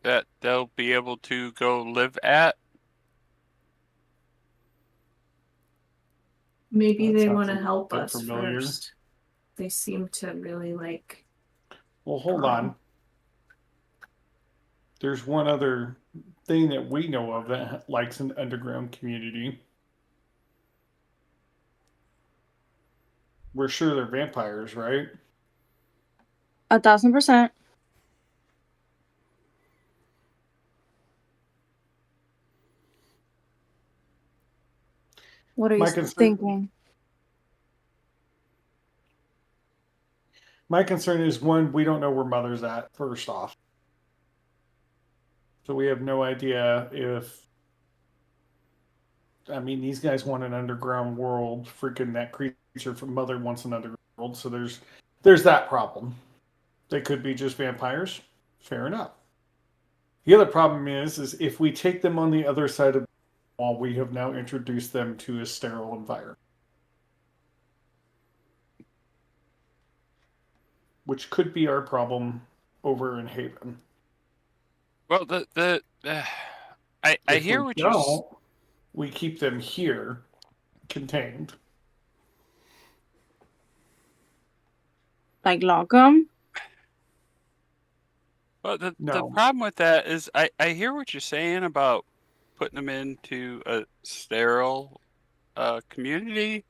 [SPEAKER 6] that they'll be able to go live at.
[SPEAKER 8] Maybe
[SPEAKER 3] That
[SPEAKER 8] they
[SPEAKER 3] sounds
[SPEAKER 8] want
[SPEAKER 3] a
[SPEAKER 8] to help
[SPEAKER 3] bit
[SPEAKER 8] us
[SPEAKER 3] familiar.
[SPEAKER 8] first. They seem to really like.
[SPEAKER 3] Well, hold on. There's one other thing that we know of that likes an underground community. We're sure they're vampires, right?
[SPEAKER 5] 1,000%. What are
[SPEAKER 3] My
[SPEAKER 5] you
[SPEAKER 3] concern-
[SPEAKER 5] thinking?
[SPEAKER 3] My concern is one, we don't know where Mother's at, first off. So we have no idea if. I mean, these guys want an underground world. Freaking that creature from Mother wants an underground world. So there's that problem. They could be just vampires. Fair enough. The other problem is if we take them on the other side of the wall, we have now introduced them to a sterile environment. Which could be our problem over in Haven.
[SPEAKER 6] Well, I
[SPEAKER 3] If
[SPEAKER 6] hear
[SPEAKER 3] we
[SPEAKER 6] what you're.
[SPEAKER 3] don't, we keep them here, contained.
[SPEAKER 5] Like lock 'em?
[SPEAKER 6] Well, the
[SPEAKER 3] No.
[SPEAKER 6] problem with that is I hear what you're saying about putting them into a sterile community,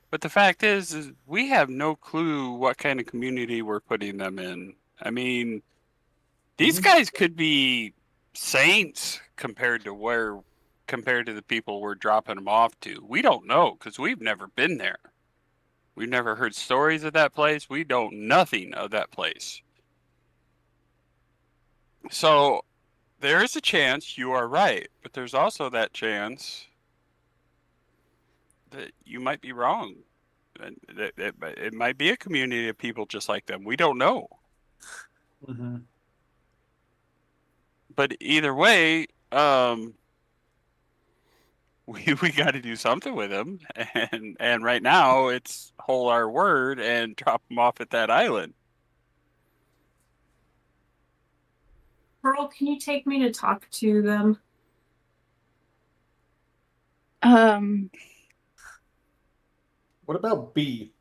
[SPEAKER 6] but the fact is we have no clue what kind of community we're putting them in. I mean, these guys could be saints compared to the people we're dropping them off to. We don't know because we've never been there. We've never heard stories of that place. We know nothing of that place. So there is a chance you are right, but there's also that chance that you might be wrong. And it might be a community of people just like them. We don't know.
[SPEAKER 3] Mm-hmm.
[SPEAKER 6] But either way, we got to do something with them, and right now it's hold our word and drop them off at that island.
[SPEAKER 8] Pearl, can you take me to talk to them?
[SPEAKER 3] What about B?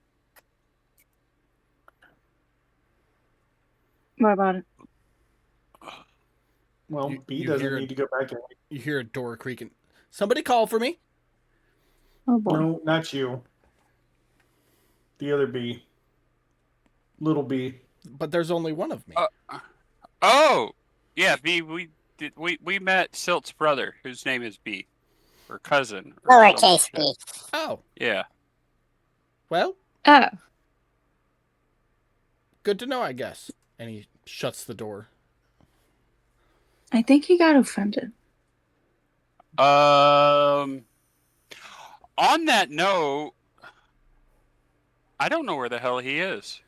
[SPEAKER 5] What about it?
[SPEAKER 3] Well,
[SPEAKER 2] You-
[SPEAKER 3] B
[SPEAKER 2] you
[SPEAKER 3] doesn't
[SPEAKER 2] hear
[SPEAKER 3] need to go back in.
[SPEAKER 2] You hear a door creaking. Somebody call for me.
[SPEAKER 5] Oh boy.
[SPEAKER 3] No, not you. The other B. Little B.
[SPEAKER 2] But there's only one of me.
[SPEAKER 6] Oh, yeah, B. We met Silt's brother, whose name is B, or cousin. Or
[SPEAKER 7] Lowercase
[SPEAKER 6] some
[SPEAKER 7] b.
[SPEAKER 6] shit.
[SPEAKER 2] Oh,
[SPEAKER 6] Yeah.
[SPEAKER 2] well,
[SPEAKER 5] Oh.
[SPEAKER 2] good to know, I guess. And he shuts the door.
[SPEAKER 5] I think he got offended.
[SPEAKER 6] On that note, I don't know where the hell he is.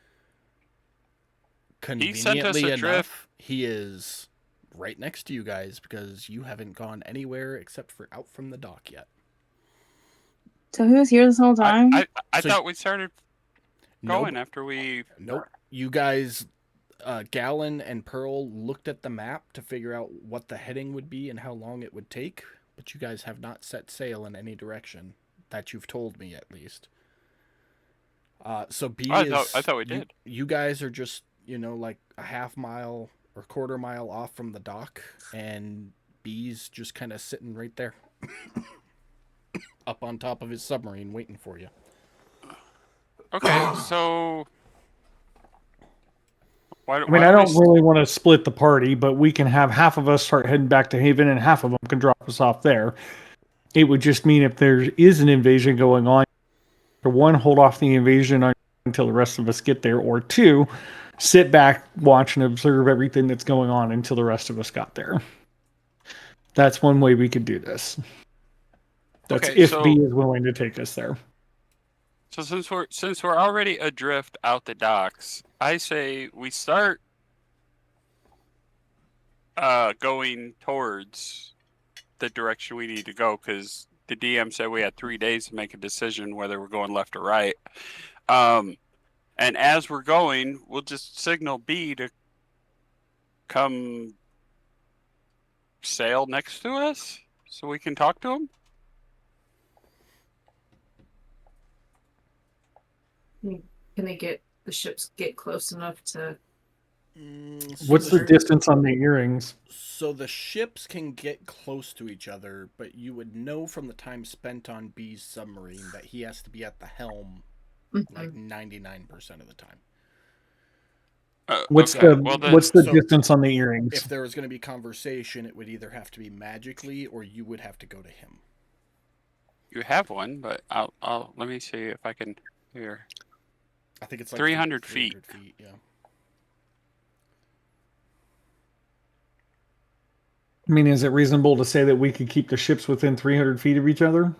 [SPEAKER 6] He sent us
[SPEAKER 2] Conveniently
[SPEAKER 6] adrift.
[SPEAKER 2] enough, he is right next to you guys because you haven't gone anywhere except for out from the dock yet.
[SPEAKER 5] So he was here this whole time?
[SPEAKER 6] I
[SPEAKER 2] So-
[SPEAKER 6] thought we started going
[SPEAKER 2] Nope.
[SPEAKER 6] after we.
[SPEAKER 2] Nope. You guys, Gallon and Pearl looked at the map to figure out what the heading would be and how long it would take, but you guys have not set sail in any direction that you've told me, at least. So B
[SPEAKER 6] I
[SPEAKER 2] is.
[SPEAKER 6] thought we did.
[SPEAKER 2] You guys are just, like a half mile or quarter mile off from the dock, and B's just kind of sitting right there, up on top of his submarine, waiting for you.
[SPEAKER 6] Okay, so.
[SPEAKER 3] I mean, I don't really want to split the party, but we can have half of us start heading back to Haven and half of them can drop us off there. It would just mean if there is an invasion going on, for one, hold off the invasion until the rest of us get there, or two, sit back, watch, and observe everything that's going on until the rest of us got there. That's one way we could do this. That's
[SPEAKER 6] Okay,
[SPEAKER 3] if
[SPEAKER 6] so-
[SPEAKER 3] B is willing to take us there.
[SPEAKER 6] So since we're already adrift out the docks, I say we start going towards the direction we need to go, because the DM said we had 3 days to make a decision whether we're going left or right. And as we're going, we'll just signal B to come sail next to us so we can talk to him.
[SPEAKER 8] Can they get the ships get close enough to?
[SPEAKER 3] What's the distance on the earrings?
[SPEAKER 2] So the ships can get close to each other, but you would know from the time spent on B's submarine that he has to be at the helm like 99% of the time.
[SPEAKER 3] What's
[SPEAKER 6] Okay,
[SPEAKER 3] the
[SPEAKER 6] well then-
[SPEAKER 3] what's the
[SPEAKER 2] so-
[SPEAKER 3] distance on the earrings?
[SPEAKER 2] If there was going to be conversation, it would either have to be magically or you would have to go to him.
[SPEAKER 6] You have one, but I'll let me see if I can here.
[SPEAKER 2] I think it's like
[SPEAKER 6] 300 feet.
[SPEAKER 2] 300 feet, yeah.
[SPEAKER 3] I mean, is it reasonable to say that we could keep the ships within 300 feet of each other?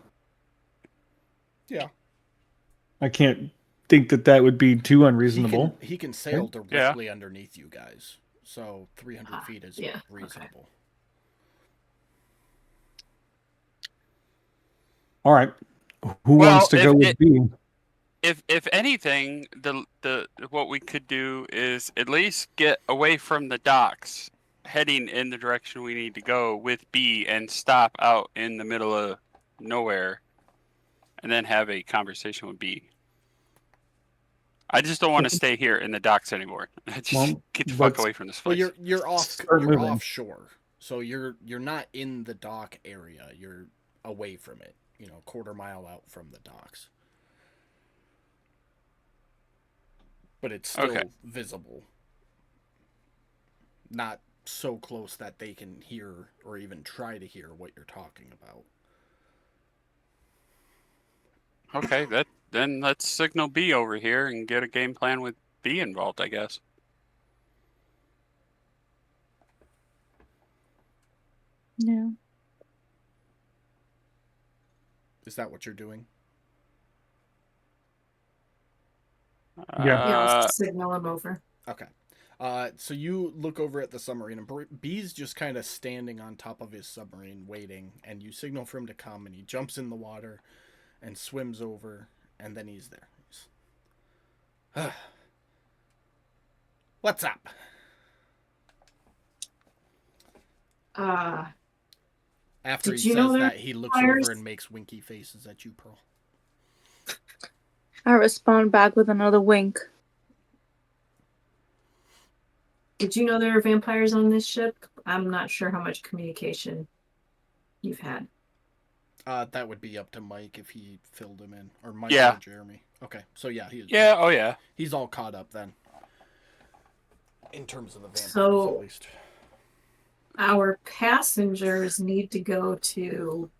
[SPEAKER 2] Yeah.
[SPEAKER 3] I can't think that that would be too unreasonable.
[SPEAKER 2] He can sail
[SPEAKER 3] Okay.
[SPEAKER 2] directly underneath you guys. So 300 feet is
[SPEAKER 8] yeah,
[SPEAKER 2] reasonable.
[SPEAKER 3] All right. Who
[SPEAKER 6] Well,
[SPEAKER 3] wants to go with B?
[SPEAKER 6] If anything, the what we could do is at least get away from the docks, heading in the direction we need to go with B, and stop out in the middle of nowhere, and then have a conversation with B. I just don't want to stay here in the docks anymore. Just
[SPEAKER 3] Well,
[SPEAKER 6] get the fuck
[SPEAKER 3] let's-
[SPEAKER 6] away from this
[SPEAKER 2] Well,
[SPEAKER 6] place.
[SPEAKER 2] you're
[SPEAKER 3] Start moving.
[SPEAKER 2] offshore. So you're not in the dock area. You're away from it. You know, quarter mile out from the docks. But it's still
[SPEAKER 6] Okay.
[SPEAKER 2] visible. Not so close that they can hear or even try to hear what you're talking about.
[SPEAKER 6] Okay, then let's signal B over here and get a game plan with B involved, I guess.
[SPEAKER 5] No.
[SPEAKER 2] Is that what you're doing?
[SPEAKER 3] Yeah.
[SPEAKER 8] Yeah,
[SPEAKER 6] Uh,
[SPEAKER 8] I'll signal him over.
[SPEAKER 2] Okay. So you look over at the submarine, and B's just kind of standing on top of his submarine waiting, and you signal for him to come, and he jumps in the water and swims over, and then he's there. What's up? After
[SPEAKER 8] Did
[SPEAKER 2] he
[SPEAKER 8] you know
[SPEAKER 2] says
[SPEAKER 8] there
[SPEAKER 2] that, he looks
[SPEAKER 8] fires?
[SPEAKER 2] over and makes winky faces at you, Pearl.
[SPEAKER 5] I respond back with another wink.
[SPEAKER 8] Did you know there are vampires on this ship? I'm not sure how much communication you've had.
[SPEAKER 2] That would be up to Mike if he filled him in, or Mike
[SPEAKER 6] Yeah.
[SPEAKER 2] or Jeremy. Okay, so yeah,
[SPEAKER 6] yeah, oh yeah.
[SPEAKER 2] he's all caught up then. In terms of the vampires,
[SPEAKER 8] So-
[SPEAKER 2] at least.
[SPEAKER 8] Our passengers need to go to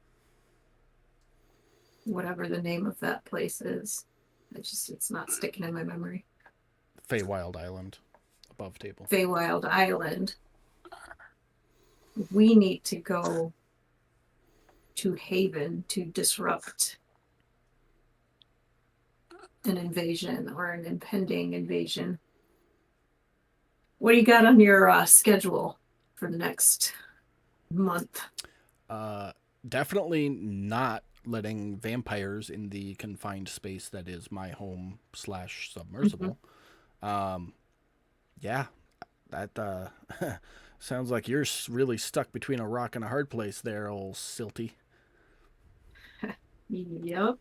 [SPEAKER 8] whatever the name of that place is. It's not sticking in my memory.
[SPEAKER 2] Feywild Island, above table.
[SPEAKER 8] Feywild Island. We need to go to Haven to disrupt an invasion or an impending invasion. What do you got on your schedule for the next month?
[SPEAKER 2] Definitely not letting vampires in the confined space that is my home / submersible. Yeah, that sounds like you're really stuck between a rock and a hard place there, old Silty.
[SPEAKER 8] Yep.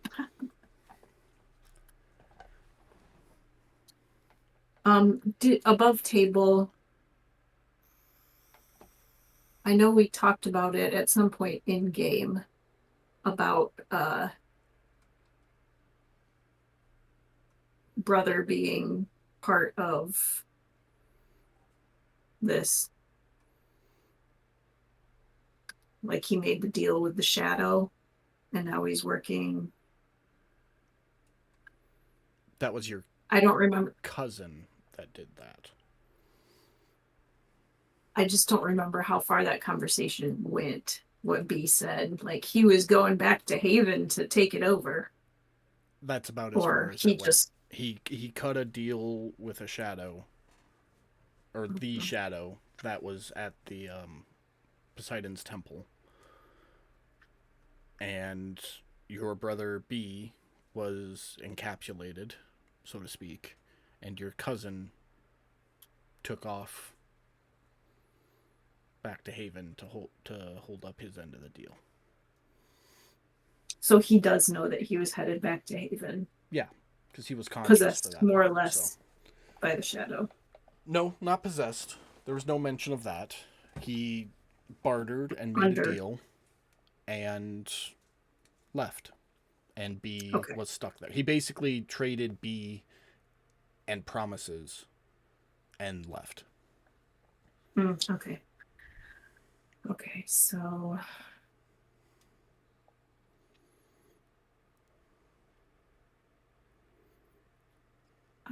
[SPEAKER 8] Above table. I know we talked about it at some point in game about brother being part of this. Like he made the deal with the shadow and now he's working.
[SPEAKER 2] That was your
[SPEAKER 8] I don't remember.
[SPEAKER 2] cousin that did that.
[SPEAKER 8] I just don't remember how far that conversation went. What B said, like he was going back to Haven to take it over,
[SPEAKER 2] That's about as far
[SPEAKER 8] or
[SPEAKER 2] as
[SPEAKER 8] he
[SPEAKER 2] it went.
[SPEAKER 8] just
[SPEAKER 2] He cut a deal with a shadow, or the shadow that was at the Poseidon's temple, and your brother B was encapsulated, so to speak, and your cousin took off back to Haven to hold up his end of the deal.
[SPEAKER 8] so he does know that he was headed back to Haven,
[SPEAKER 2] Yeah, because he was conscious for
[SPEAKER 8] possessed
[SPEAKER 2] that
[SPEAKER 8] more or
[SPEAKER 2] part,
[SPEAKER 8] less
[SPEAKER 2] so.
[SPEAKER 8] by the shadow.
[SPEAKER 2] No, not possessed. There was no mention of that. He bartered and made a deal and left. And B was stuck there. He basically traded B and promises and left.
[SPEAKER 8] Okay. Okay, so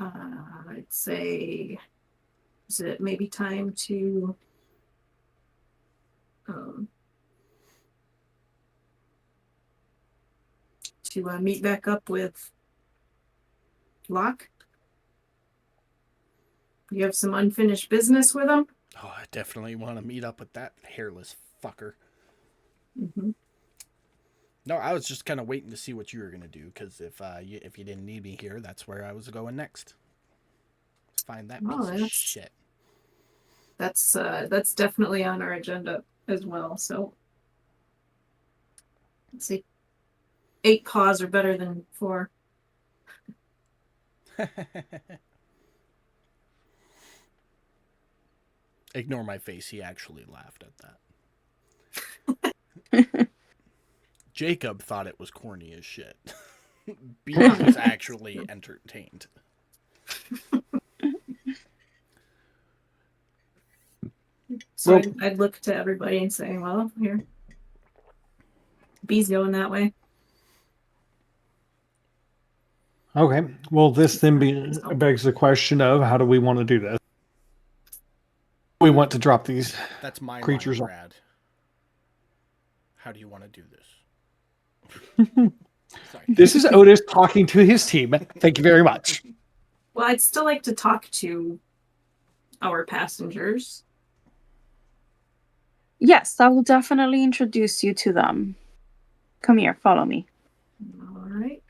[SPEAKER 8] I'd say, is it maybe time to meet back up with Locke? You have some unfinished business with him?
[SPEAKER 2] Oh, I definitely want to meet up with that hairless fucker.
[SPEAKER 8] Mm-hmm.
[SPEAKER 2] No, I was just kind of waiting to see what you were gonna do, because if you didn't need me here, that's where I was going next. Let's find that piece of shit.
[SPEAKER 8] That's definitely on our agenda as well. So let's see. 8 paws are better than 4.
[SPEAKER 2] Ignore my face. He actually laughed at that. Jacob thought it was corny as shit. B was actually entertained.
[SPEAKER 8] So
[SPEAKER 3] Well-
[SPEAKER 8] I'd look to everybody and say, well, here. B's going that way.
[SPEAKER 3] Okay. Well, this then begs the question of how do we want to do this? We want to drop these
[SPEAKER 2] That's my
[SPEAKER 3] creatures
[SPEAKER 2] line,
[SPEAKER 3] off.
[SPEAKER 2] Brad. How do you want to do this? Sorry.
[SPEAKER 3] This is Otis talking to his team. Thank you very much.
[SPEAKER 8] Well, I'd still like to talk to our passengers.
[SPEAKER 5] Yes, I will definitely introduce you to them. Come here, follow me.
[SPEAKER 8] All right.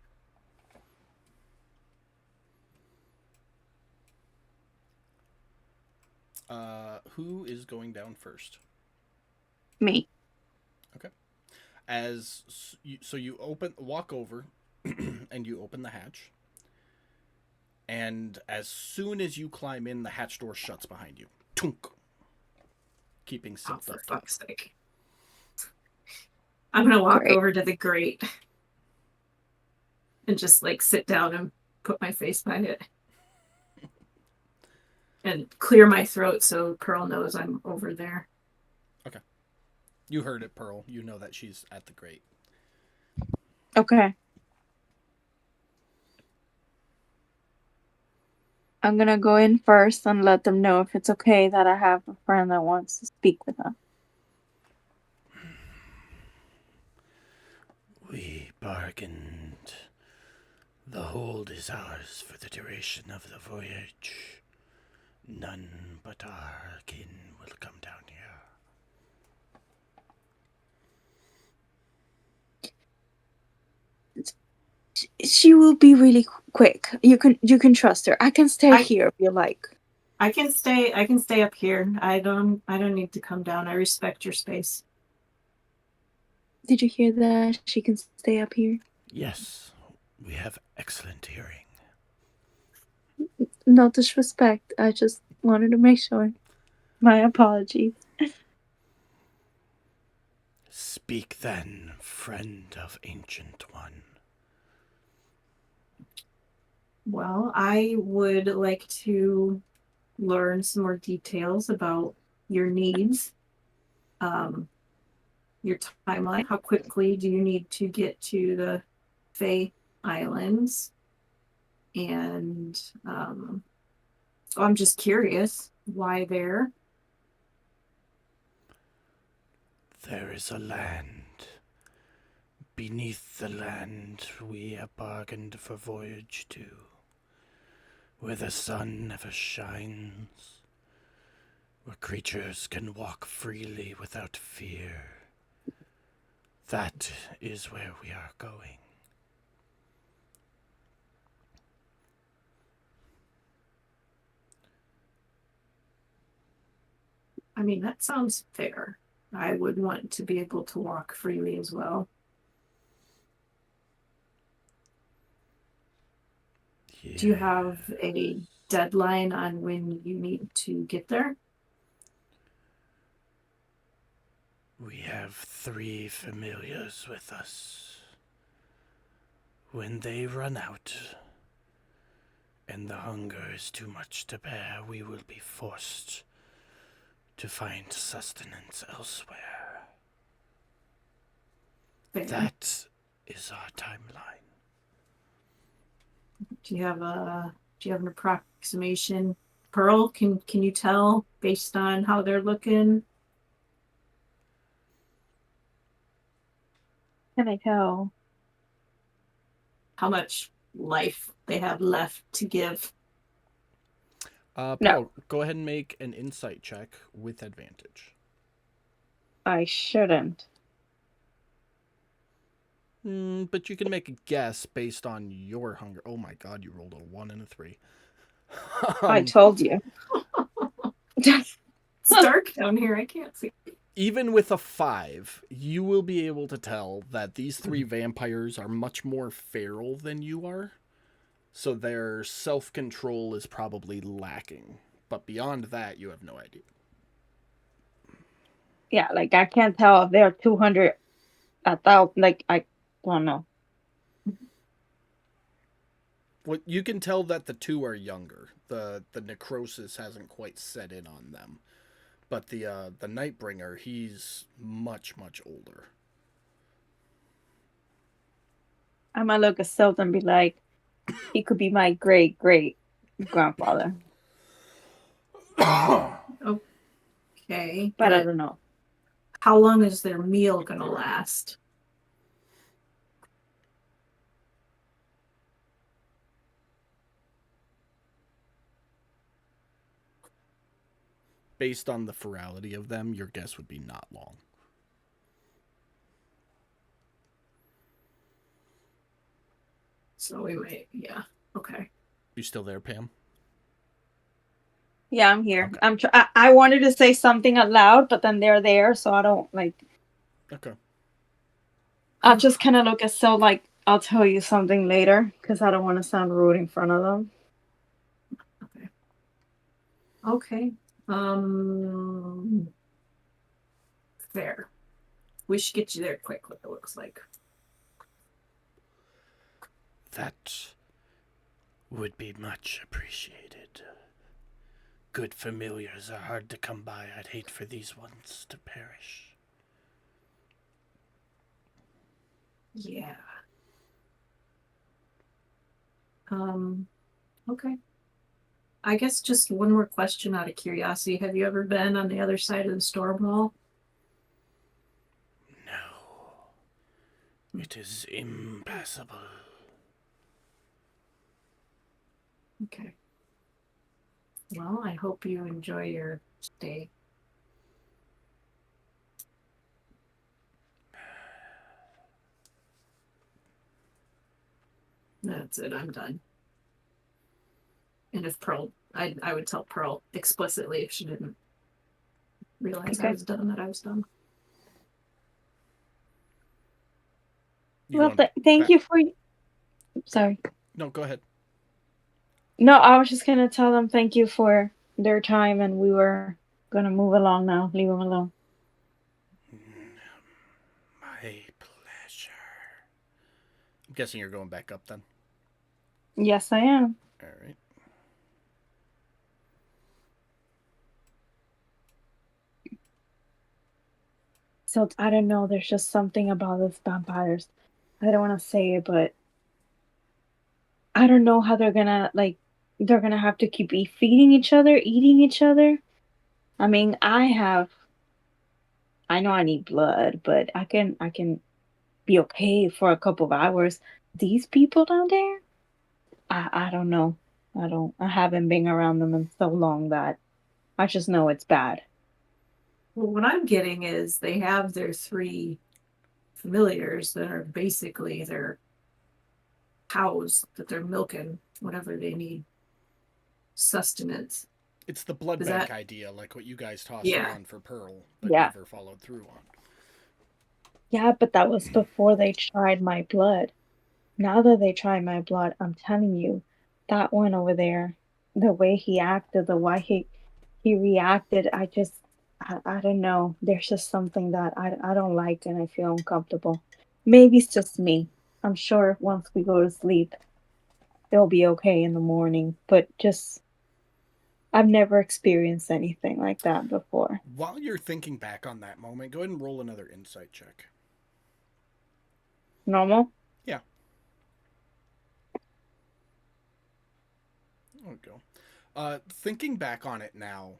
[SPEAKER 2] Who is going down first?
[SPEAKER 5] Me.
[SPEAKER 2] So you walk over, and you open the hatch. And as soon as you climb in, the hatch door shuts behind you. Tunk. Keeping
[SPEAKER 8] Oh,
[SPEAKER 2] Silk
[SPEAKER 8] for
[SPEAKER 2] up.
[SPEAKER 8] fuck's sake. I'm gonna walk
[SPEAKER 5] Great.
[SPEAKER 8] over to the grate and just like sit down and put my face by it. And clear my throat so Pearl knows I'm over there.
[SPEAKER 2] You heard it, Pearl. You know that she's at the grate.
[SPEAKER 5] Okay. I'm gonna go in first and let them know if it's okay that I have a friend that wants to speak with them.
[SPEAKER 2] We bargained. The hold is ours for the duration of the voyage. None but our kin will come down here.
[SPEAKER 5] She will be really quick. You can trust her. I can stay here if you like.
[SPEAKER 8] I can stay up here. I don't need to come down. I respect your space.
[SPEAKER 5] Did you hear that? She can stay up here.
[SPEAKER 2] Yes, we have excellent hearing.
[SPEAKER 5] No disrespect. I just wanted to make sure. My apologies.
[SPEAKER 2] Speak then, friend of Ancient One.
[SPEAKER 8] Well, I would like to learn some more details about your needs, your timeline. How quickly do you need to get to the Fae Islands? And I'm just curious why there.
[SPEAKER 2] There is a land. Beneath the land we have bargained for voyage to, where the sun never shines, where creatures can walk freely without fear. That is where we are going.
[SPEAKER 8] I mean, that sounds fair. I would want to be able to walk freely as well. Do you have a deadline on when you need to get there?
[SPEAKER 2] We have 3 familiars with us. When they run out, and the hunger is too much to bear, we will be forced to find sustenance elsewhere.
[SPEAKER 8] Fair.
[SPEAKER 2] That is our timeline.
[SPEAKER 8] Do you have a Do you have an approximation? Pearl, can you tell based on how they're looking?
[SPEAKER 5] Can I tell?
[SPEAKER 8] How much life they have left to give?
[SPEAKER 5] No.
[SPEAKER 2] Pearl, go ahead and make an insight check with advantage.
[SPEAKER 5] I shouldn't.
[SPEAKER 2] But you can make a guess based on your hunger. Oh my god, you rolled a 1 and a 3.
[SPEAKER 5] I told you.
[SPEAKER 8] It's dark down here. I can't see.
[SPEAKER 2] Even with a 5, you will be able to tell that these 3 vampires are much more feral than you are. So their self-control is probably lacking. But beyond that, you have no idea.
[SPEAKER 5] Yeah, like I can't tell if they're 200, 1,000. Like I don't know.
[SPEAKER 2] Well, you can tell that the 2 are younger. The necrosis hasn't quite set in on them. But the Nightbringer, he's much, much older.
[SPEAKER 5] I'm gonna look at Silt and be like, he could be my great grandfather.
[SPEAKER 8] Okay.
[SPEAKER 5] But I don't know.
[SPEAKER 8] How long is their meal gonna last?
[SPEAKER 2] Based on the ferality of them, your guess would be not long.
[SPEAKER 8] So we might, yeah. Okay.
[SPEAKER 2] You still there, Pam?
[SPEAKER 5] Yeah, I'm here.
[SPEAKER 2] Okay.
[SPEAKER 5] I wanted to say something out loud, but then they're there, so I don't like.
[SPEAKER 2] Okay.
[SPEAKER 5] I'll just kind of look at Silt like I'll tell you something later because I don't want to sound rude in front of them.
[SPEAKER 8] Okay. Fair. We should get you there quick, what it looks like.
[SPEAKER 2] That would be much appreciated. Good familiars are hard to come by. I'd hate for these ones to perish.
[SPEAKER 8] Yeah. Okay. I guess just one more question out of curiosity. Have you ever been on the other side of the storm wall?
[SPEAKER 2] No. It is impassable.
[SPEAKER 8] Okay. Well, I hope you enjoy your stay. That's it. I'm done. And if Pearl, I would tell Pearl explicitly if she didn't realize I
[SPEAKER 5] Okay.
[SPEAKER 8] was done, that I was done.
[SPEAKER 5] Well, thank you for. Sorry.
[SPEAKER 2] No, go ahead.
[SPEAKER 5] No, I was just gonna tell them thank you for their time, and we were gonna move along now. Leave them alone.
[SPEAKER 2] My pleasure. I'm guessing you're going back up then.
[SPEAKER 5] Yes, I am.
[SPEAKER 2] All right.
[SPEAKER 5] So I don't know. There's just something about these vampires. I don't want to say it, but I don't know how they're gonna like. They're gonna have to keep feeding each other, eating each other. I mean, I know I need blood, but I can be okay for a couple of hours. These people down there, I don't know. I haven't been around them in so long that I just know it's bad.
[SPEAKER 8] Well, what I'm getting is they have their 3 familiars that are basically their cows that they're milking whenever they need sustenance.
[SPEAKER 2] It's the blood
[SPEAKER 8] Is
[SPEAKER 2] bank
[SPEAKER 8] that-
[SPEAKER 2] idea, like what you guys tossed
[SPEAKER 8] Yeah.
[SPEAKER 2] around for Pearl, but
[SPEAKER 5] Yeah.
[SPEAKER 2] never followed through on.
[SPEAKER 5] Yeah, but that was before they tried my blood. Now that they tried my blood, I'm telling you, that one over there, the way he acted, the way he reacted, I don't know. There's just something that I don't like and I feel uncomfortable. Maybe it's just me. I'm sure once we go to sleep, they'll be okay in the morning. But just, I've never experienced anything like that before.
[SPEAKER 2] While you're thinking back on that moment, go ahead and roll another insight check.
[SPEAKER 5] Normal?
[SPEAKER 2] Yeah. There we go. Thinking back on it now,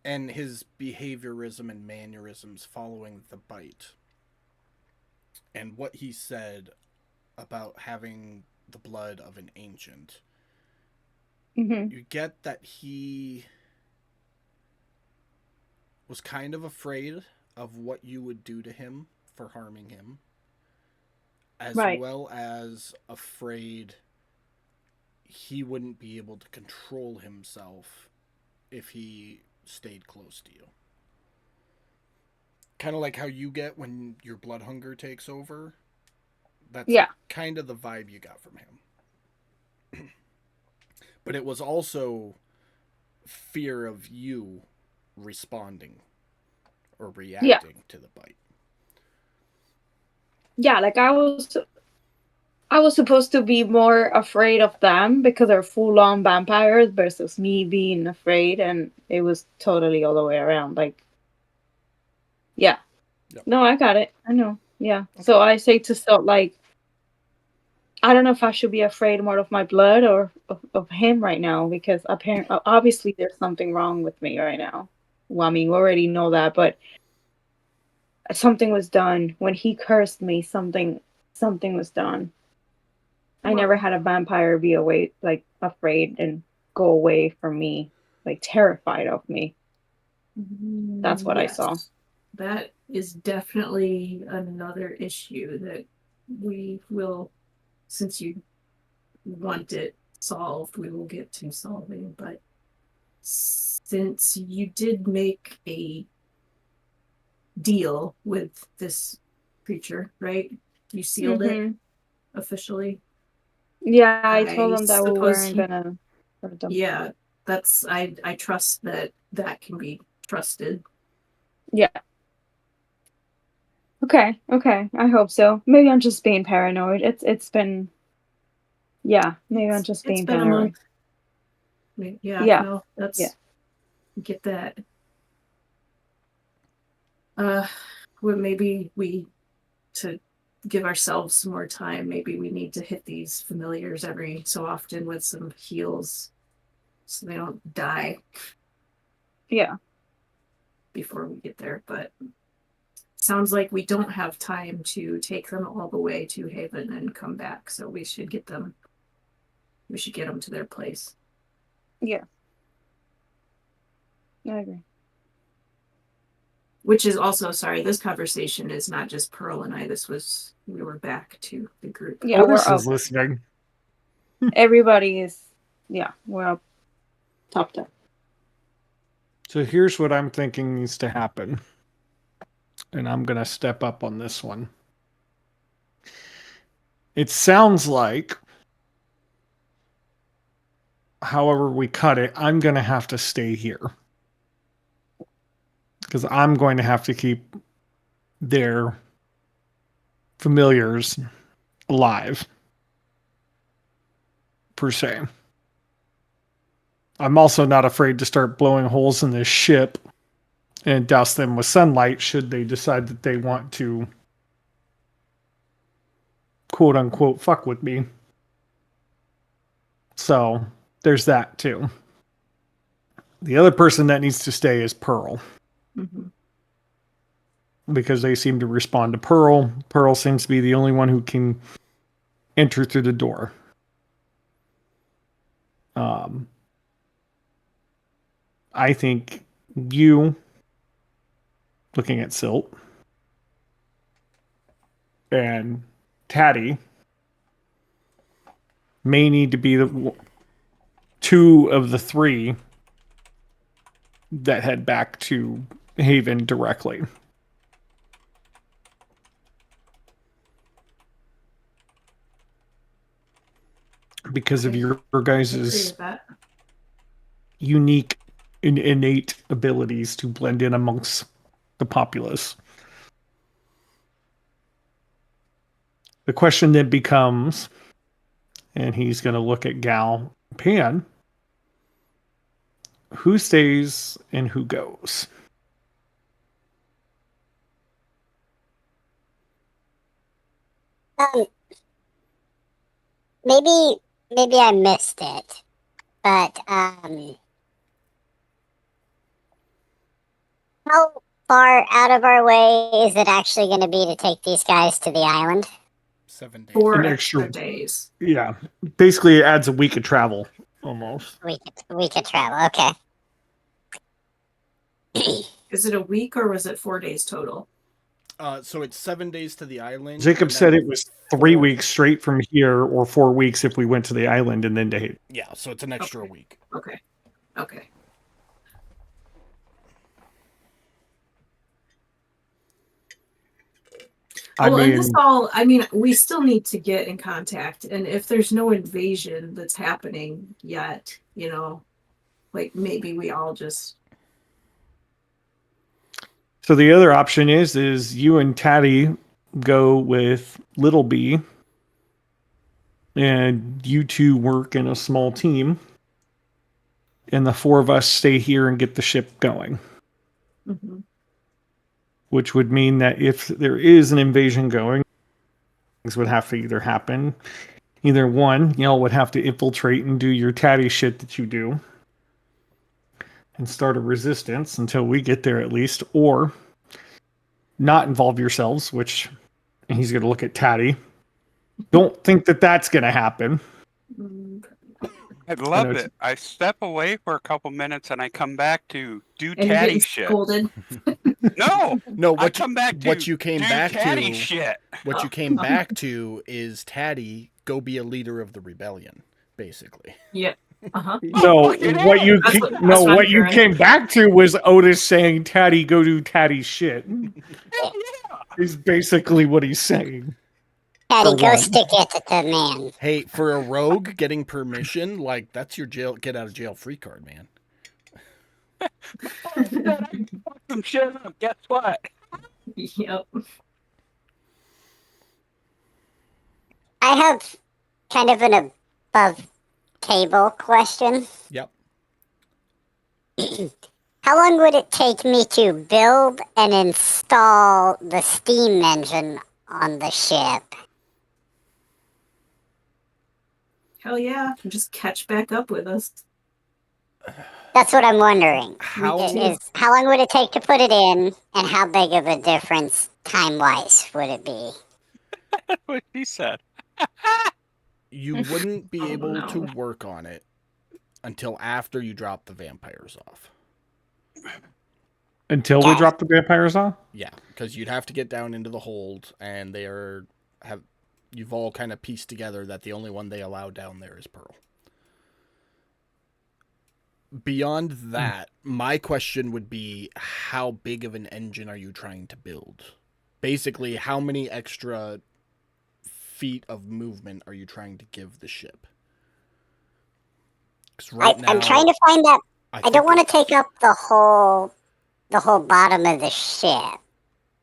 [SPEAKER 2] and his behaviorism and mannerisms following the bite, and what he said about having the blood of an ancient,
[SPEAKER 5] Mm-hmm.
[SPEAKER 2] you get that he was kind of afraid of what you would do to him for harming him, as
[SPEAKER 5] Right.
[SPEAKER 2] well as afraid he wouldn't be able to control himself if he stayed close to you. Kind of like how you get when your blood hunger takes over. That's
[SPEAKER 5] Yeah.
[SPEAKER 2] kind of the vibe you got from him. But it was also fear of you responding or reacting to the bite.
[SPEAKER 5] Yeah, like I was supposed to be more afraid of them because they're full on vampires versus me being afraid, and it was totally all the way around. Like, yeah.
[SPEAKER 2] Yep.
[SPEAKER 5] No, I got it. I know. Yeah. So I say to Salt, like, I don't know if I should be afraid more of my blood or of him right now because apparently, obviously, there's something wrong with me right now. Well, I mean, we already know that, but something was done when he cursed me. Something was done. I never had a vampire be away, like afraid and go away from me, like terrified of me. That's what I saw.
[SPEAKER 8] That is definitely another issue that we will, since you want it solved, we will get to solving. But since you did make a deal with this creature, right? You sealed it officially.
[SPEAKER 5] Yeah, I told
[SPEAKER 8] I
[SPEAKER 5] them that we
[SPEAKER 8] suppose
[SPEAKER 5] weren't
[SPEAKER 8] he-
[SPEAKER 5] gonna hurt them.
[SPEAKER 8] Yeah, that's I trust that that can be trusted.
[SPEAKER 5] Yeah. Okay. I hope so. Maybe I'm just being paranoid. It's been. Yeah, maybe I'm just
[SPEAKER 8] It's
[SPEAKER 5] being
[SPEAKER 8] been a
[SPEAKER 5] paranoid.
[SPEAKER 8] month. Yeah,
[SPEAKER 5] Yeah.
[SPEAKER 8] no, that's
[SPEAKER 5] Yeah.
[SPEAKER 8] get that. Well, maybe we to give ourselves some more time. Maybe we need to hit these familiars every so often with some heals, so they don't die.
[SPEAKER 5] Yeah.
[SPEAKER 8] Before we get there, but sounds like we don't have time to take them all the way to Haven and come back. So we should get them. We should get them to their place.
[SPEAKER 5] Yeah. I agree.
[SPEAKER 8] Which is also, sorry, this conversation is not just Pearl and I. We were back to the group.
[SPEAKER 5] Yeah, we're
[SPEAKER 3] Otis
[SPEAKER 5] up.
[SPEAKER 3] is listening.
[SPEAKER 5] Everybody is. Yeah, we're up. Top.
[SPEAKER 3] So here's what I'm thinking needs to happen. And I'm going to step up on this one. It sounds like, however we cut it, I'm going to have to stay here. Because I'm going to have to keep their familiars alive. Per se. I'm also not afraid to start blowing holes in this ship and douse them with sunlight should they decide that they want to quote unquote fuck with me. So there's that too. The other person that needs to stay is Pearl.
[SPEAKER 8] Mm-hmm.
[SPEAKER 3] Because they seem to respond to Pearl. Pearl seems to be the only one who can enter through the door. I think you, looking at Silt, and Taddy may need to be the two of the three that head back to Haven directly. Because of your guys' unique and innate abilities to blend in amongst the populace. The question then becomes, and he's going to look at Gal Pan, who stays and who goes?
[SPEAKER 7] Maybe maybe I missed it, but how far out of our way is it actually going to be to take these guys to the island?
[SPEAKER 2] 7 days.
[SPEAKER 8] 4
[SPEAKER 3] An
[SPEAKER 8] extra
[SPEAKER 3] extra-
[SPEAKER 8] days.
[SPEAKER 3] Yeah. Basically, it adds a week of travel almost.
[SPEAKER 7] We could travel. Okay.
[SPEAKER 8] Is it a week or was it 4 days total?
[SPEAKER 2] So it's 7 days to the island.
[SPEAKER 3] Jacob
[SPEAKER 2] and
[SPEAKER 3] said
[SPEAKER 2] then
[SPEAKER 3] it was 3
[SPEAKER 2] 4
[SPEAKER 3] weeks straight from here, or 4 weeks if we went to the island and then to.
[SPEAKER 2] Yeah, so it's an extra
[SPEAKER 8] Okay.
[SPEAKER 2] week.
[SPEAKER 8] Okay. Okay.
[SPEAKER 3] I
[SPEAKER 8] Well, and this
[SPEAKER 3] mean,
[SPEAKER 8] all, I mean, we still need to get in contact. And if there's no invasion that's happening yet, you know, like maybe we all just.
[SPEAKER 3] so the other option is you and Tatty go with Little B, and you two work in a small team, and the 4 of us stay here and get the ship going.
[SPEAKER 8] Mhm.
[SPEAKER 3] Which would mean that if there is an invasion going, things would have to either happen. Either one, y'all would have to infiltrate and do your Tatty shit that you do, and start a resistance until we get there at least, or not involve yourselves, which he's going to look at Tatty. Don't think that that's going to happen.
[SPEAKER 8] Mm.
[SPEAKER 6] I love
[SPEAKER 3] it's-
[SPEAKER 6] it. I step away for a couple minutes and I come back to do
[SPEAKER 8] And you're
[SPEAKER 6] Tatty
[SPEAKER 8] getting
[SPEAKER 6] shit.
[SPEAKER 8] scolded.
[SPEAKER 6] No,
[SPEAKER 2] No,
[SPEAKER 6] I come back to
[SPEAKER 2] what you came
[SPEAKER 6] do
[SPEAKER 2] back
[SPEAKER 6] Tatty
[SPEAKER 2] to,
[SPEAKER 6] shit.
[SPEAKER 2] what you came back to is Tatty go be a leader of the rebellion, basically.
[SPEAKER 8] Yeah. Uh-huh.
[SPEAKER 3] No,
[SPEAKER 6] fucking
[SPEAKER 3] what
[SPEAKER 6] A.
[SPEAKER 3] you
[SPEAKER 8] That's
[SPEAKER 3] ca-
[SPEAKER 8] what- that's
[SPEAKER 3] no
[SPEAKER 8] what I'm
[SPEAKER 3] what you
[SPEAKER 8] hearing.
[SPEAKER 3] came back to was Otis saying, "Tatty, go do Tatty shit."
[SPEAKER 6] Hell yeah.
[SPEAKER 3] Is basically what he's saying.
[SPEAKER 7] Patty,
[SPEAKER 3] For
[SPEAKER 7] go
[SPEAKER 3] one.
[SPEAKER 7] stick it to the man.
[SPEAKER 2] Hey, for a rogue getting permission, like that's your get out of jail free card, man.
[SPEAKER 6] Fuck some shit up. Guess what?
[SPEAKER 8] Yep.
[SPEAKER 7] I have kind of an above table question.
[SPEAKER 2] Yep.
[SPEAKER 7] How long would it take me to build and install the steam engine on the ship?
[SPEAKER 8] Hell yeah. Just catch back up with us.
[SPEAKER 7] That's what I'm wondering.
[SPEAKER 2] How
[SPEAKER 7] How long would it take to put it in, and how big of a difference time-wise would it be?
[SPEAKER 6] What he said.
[SPEAKER 2] you wouldn't be
[SPEAKER 8] Oh,
[SPEAKER 2] able to
[SPEAKER 8] no.
[SPEAKER 2] work on it until after you drop the vampires off.
[SPEAKER 3] Until we drop the vampires off?
[SPEAKER 2] Yeah, because you'd have to get down into the hold, and you've all kind of pieced together that the only one they allow down there is Pearl. Beyond that, my question would be, how big of an engine are you trying to build? Basically, how many extra feet of movement are you trying to give the ship? 'Cause
[SPEAKER 7] I'm trying to find that. I don't want to
[SPEAKER 2] think
[SPEAKER 7] take up the whole bottom of the ship.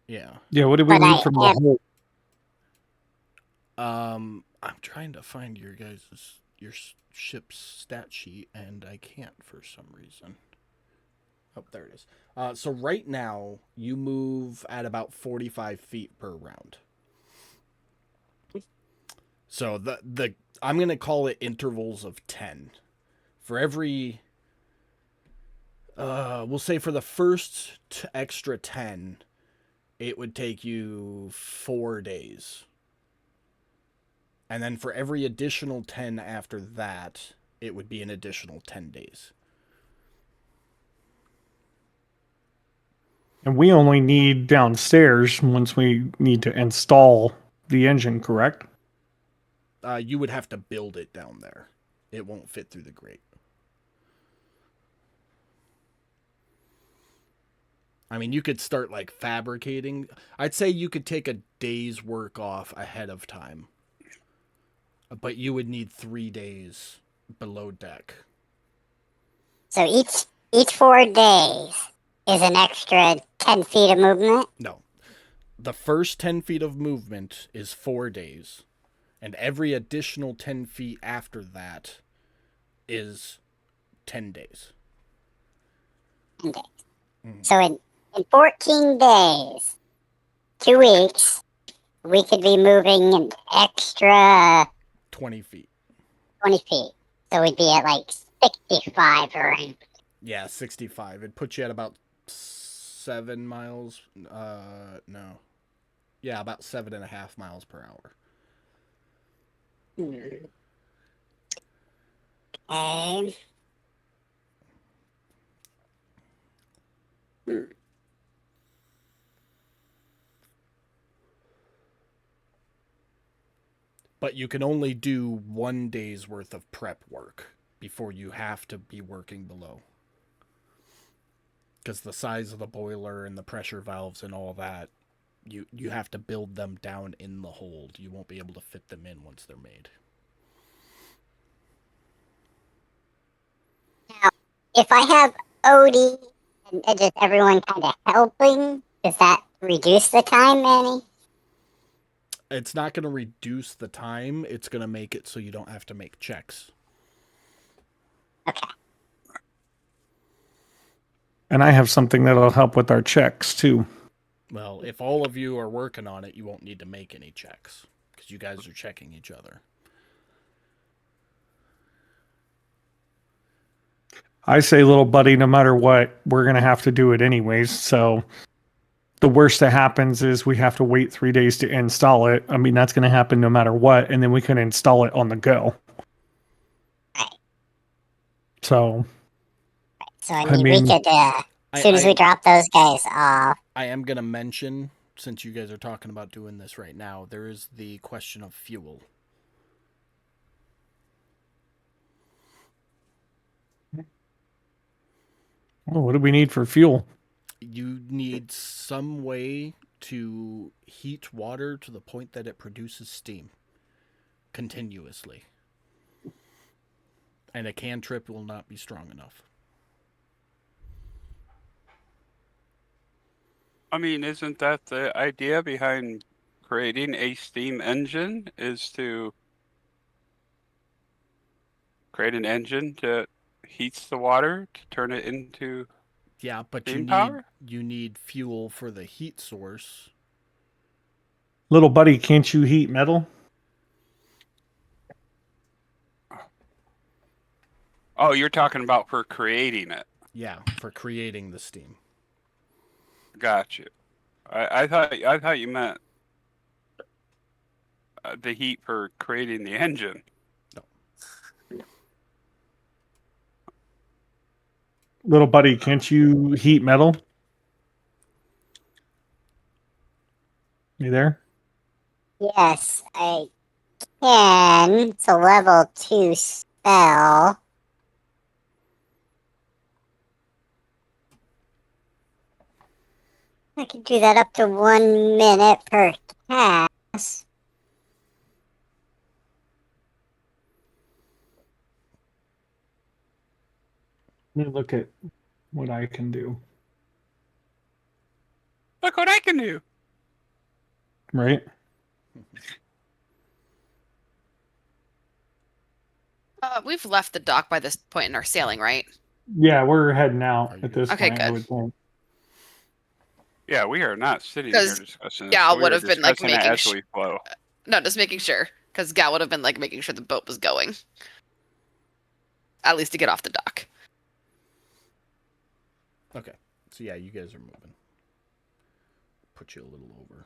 [SPEAKER 2] Yeah.
[SPEAKER 3] Yeah, what do we
[SPEAKER 7] But
[SPEAKER 3] need
[SPEAKER 7] I
[SPEAKER 3] from the
[SPEAKER 7] am-
[SPEAKER 3] whole?
[SPEAKER 2] I'm trying to find your ship's stat sheet, and I can't for some reason. Oh, there it is. So right now, you move at about 45 feet per round. So I'm gonna call it intervals of 10. For every, we'll say for the first extra 10, it would take you 4 days. And then for every additional 10 after that, it would be an additional 10 days.
[SPEAKER 3] And we only need downstairs once we need to install the engine, correct?
[SPEAKER 2] You would have to build it down there. It won't fit through the grate. I mean, you could start like fabricating. I'd say you could take a day's work off ahead of time. But you would need 3 days below deck.
[SPEAKER 7] So each 4 days is an extra 10 feet of movement.
[SPEAKER 2] No. The first 10 feet of movement is 4 days. And every additional 10 feet after that is 10 days.
[SPEAKER 7] 10 days. So in 14 days, 2 weeks, we could be moving an extra
[SPEAKER 2] 20 feet.
[SPEAKER 7] 20 feet. So we'd be at like 65 around.
[SPEAKER 2] Yeah, 65. It'd put you at about 7 miles. No. Yeah, about 7.5 miles per hour.
[SPEAKER 7] Okay.
[SPEAKER 2] But you can only do 1 day's worth of prep work before you have to be working below. Because the size of the boiler and the pressure valves and all that, you have to build them down in the hold. You won't be able to fit them in once they're made.
[SPEAKER 7] Now, if I have Odie and just everyone kind of helping, does that reduce the time any?
[SPEAKER 2] It's not going to reduce the time. It's going to make it so you don't have to make checks.
[SPEAKER 7] Okay.
[SPEAKER 3] And I have something that'll help with our checks too.
[SPEAKER 2] Well, if all of you are working on it, you won't need to make any checks because you guys are checking each other.
[SPEAKER 3] I say, little buddy, no matter what, we're going to have to do it anyways. So the worst that happens is we have to wait 3 days to install it. I mean, that's going to happen no matter what. And then we can install it on the go.
[SPEAKER 7] Right.
[SPEAKER 3] So,
[SPEAKER 7] So I
[SPEAKER 3] I
[SPEAKER 7] mean,
[SPEAKER 3] mean-
[SPEAKER 7] we could, as soon as we drop those guys off.
[SPEAKER 2] I am going to mention, since you guys are talking about doing this right now, there is the question of fuel.
[SPEAKER 3] oh, what do we need for fuel?
[SPEAKER 2] You need some way to heat water to the point that it produces steam continuously. And a cantrip will not be strong enough.
[SPEAKER 6] I mean, isn't that the idea behind creating a steam engine? Is to create an engine that heats the water to turn it into.
[SPEAKER 2] Yeah, but
[SPEAKER 6] Steam power?
[SPEAKER 2] you need fuel for the heat source.
[SPEAKER 3] Little buddy, can't you heat metal?
[SPEAKER 6] Oh, you're talking about for creating it.
[SPEAKER 2] Yeah, for creating the steam.
[SPEAKER 6] Got you. I thought you meant the heat for creating the engine.
[SPEAKER 3] Little buddy, can't you heat metal? You there?
[SPEAKER 7] Yes, I can. It's a level 2 spell. I can do that up to 1 minute per cast.
[SPEAKER 3] Let me look at what I can do.
[SPEAKER 6] Look what I can do.
[SPEAKER 3] Right?
[SPEAKER 1] We've left the dock by this point in our sailing, right?
[SPEAKER 3] Yeah, we're heading out at this
[SPEAKER 1] Okay,
[SPEAKER 3] point. I
[SPEAKER 1] good.
[SPEAKER 3] would think.
[SPEAKER 6] Yeah, we are not sitting here
[SPEAKER 1] 'Cause
[SPEAKER 6] discussing this.
[SPEAKER 1] Gal
[SPEAKER 6] We
[SPEAKER 1] would
[SPEAKER 6] are
[SPEAKER 1] have been, like,
[SPEAKER 6] discussing it
[SPEAKER 1] making
[SPEAKER 6] as we flow.
[SPEAKER 1] No, just making sure, because Gal would have been like making sure the boat was going, at least to get off the dock.
[SPEAKER 2] Okay. So yeah, you guys are moving. Put you a little over.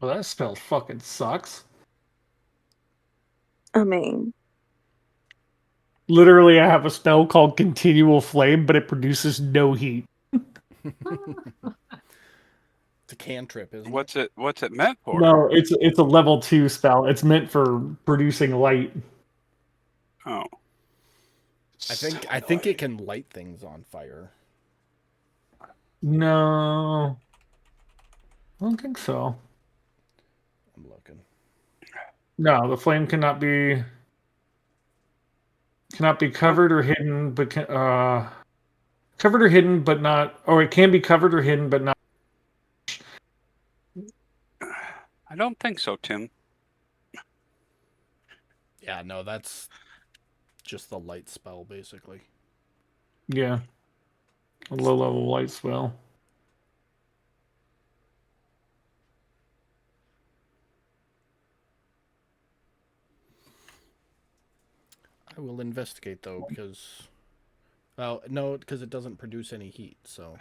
[SPEAKER 3] Well, that spell fucking sucks.
[SPEAKER 5] I mean,
[SPEAKER 3] Literally, I have a spell called Continual Flame, but it produces no heat.
[SPEAKER 2] It's a cantrip, isn't it?
[SPEAKER 6] What's it meant for?
[SPEAKER 3] No, it's a level 2 spell. It's meant for producing light.
[SPEAKER 6] Oh.
[SPEAKER 2] I think it can light things on fire.
[SPEAKER 3] No, I don't think so.
[SPEAKER 2] I'm looking.
[SPEAKER 3] No, the flame cannot be. Cannot be covered or hidden, but covered or hidden, but not, or it can be covered or hidden, but not.
[SPEAKER 6] I don't think so, Tim.
[SPEAKER 2] Yeah, no, that's just the light spell, basically.
[SPEAKER 3] Yeah. A low level light spell.
[SPEAKER 2] I will investigate, though, because... Well, no, because it doesn't produce any heat, so...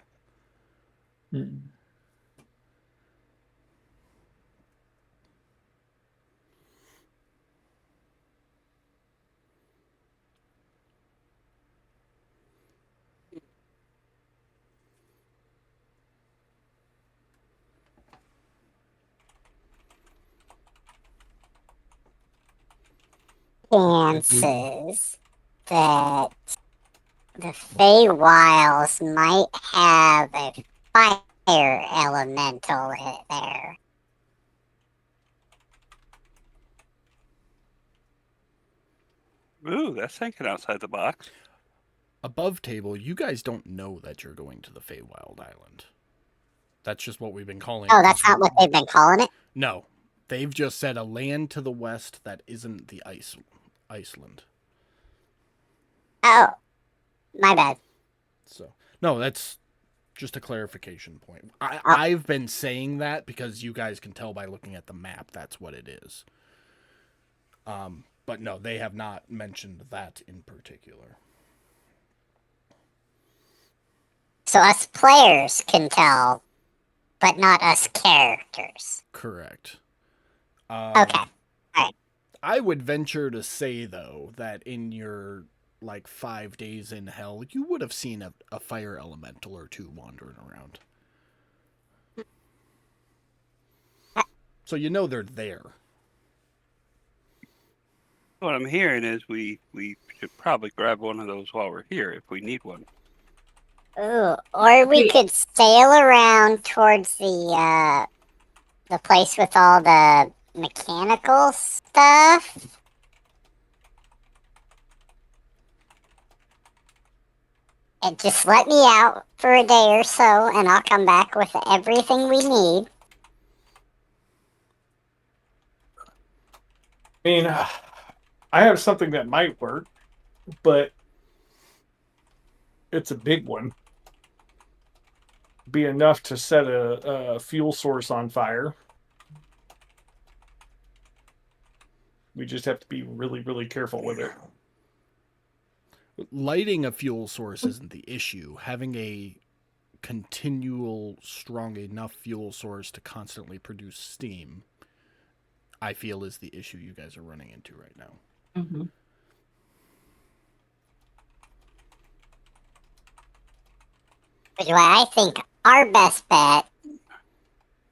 [SPEAKER 7] Chances that the Feywilds might have a fire elemental there.
[SPEAKER 6] Ooh, that's thinking outside the box.
[SPEAKER 2] Above table, you guys don't know that you're going to the Feywild Island. That's just what we've been calling it.
[SPEAKER 7] Oh, that's not what they've been calling it?
[SPEAKER 2] No. They've just said a land to the west that isn't the Iceland.
[SPEAKER 7] Oh, my bad.
[SPEAKER 2] So, no, that's just a clarification point. I've been saying that because you guys can tell by looking at the map that's what it is. But no, they have not mentioned that in particular.
[SPEAKER 7] So us players can tell, but not us characters.
[SPEAKER 2] Correct.
[SPEAKER 7] Okay. Alright.
[SPEAKER 2] I would venture to say, though, that in your, 5 days in hell, you would have seen a fire elemental or two wandering around. So you know they're there.
[SPEAKER 6] What I'm hearing is we should probably grab one of those while we're here if we need one.
[SPEAKER 7] Ooh, or we could sail around towards the place with all the mechanical stuff. And just let me out for a day or so, and I'll come back with everything we need.
[SPEAKER 3] I mean, I have something that might work, but it's a big one. Be enough to set a fuel source on fire. We just have to be really, really careful with it.
[SPEAKER 2] Lighting a fuel source isn't the issue. Having a continual, strong enough fuel source to constantly produce steam, I feel, is the issue you guys are running into right now.
[SPEAKER 8] Mm-hmm.
[SPEAKER 7] Which is why I think our best bet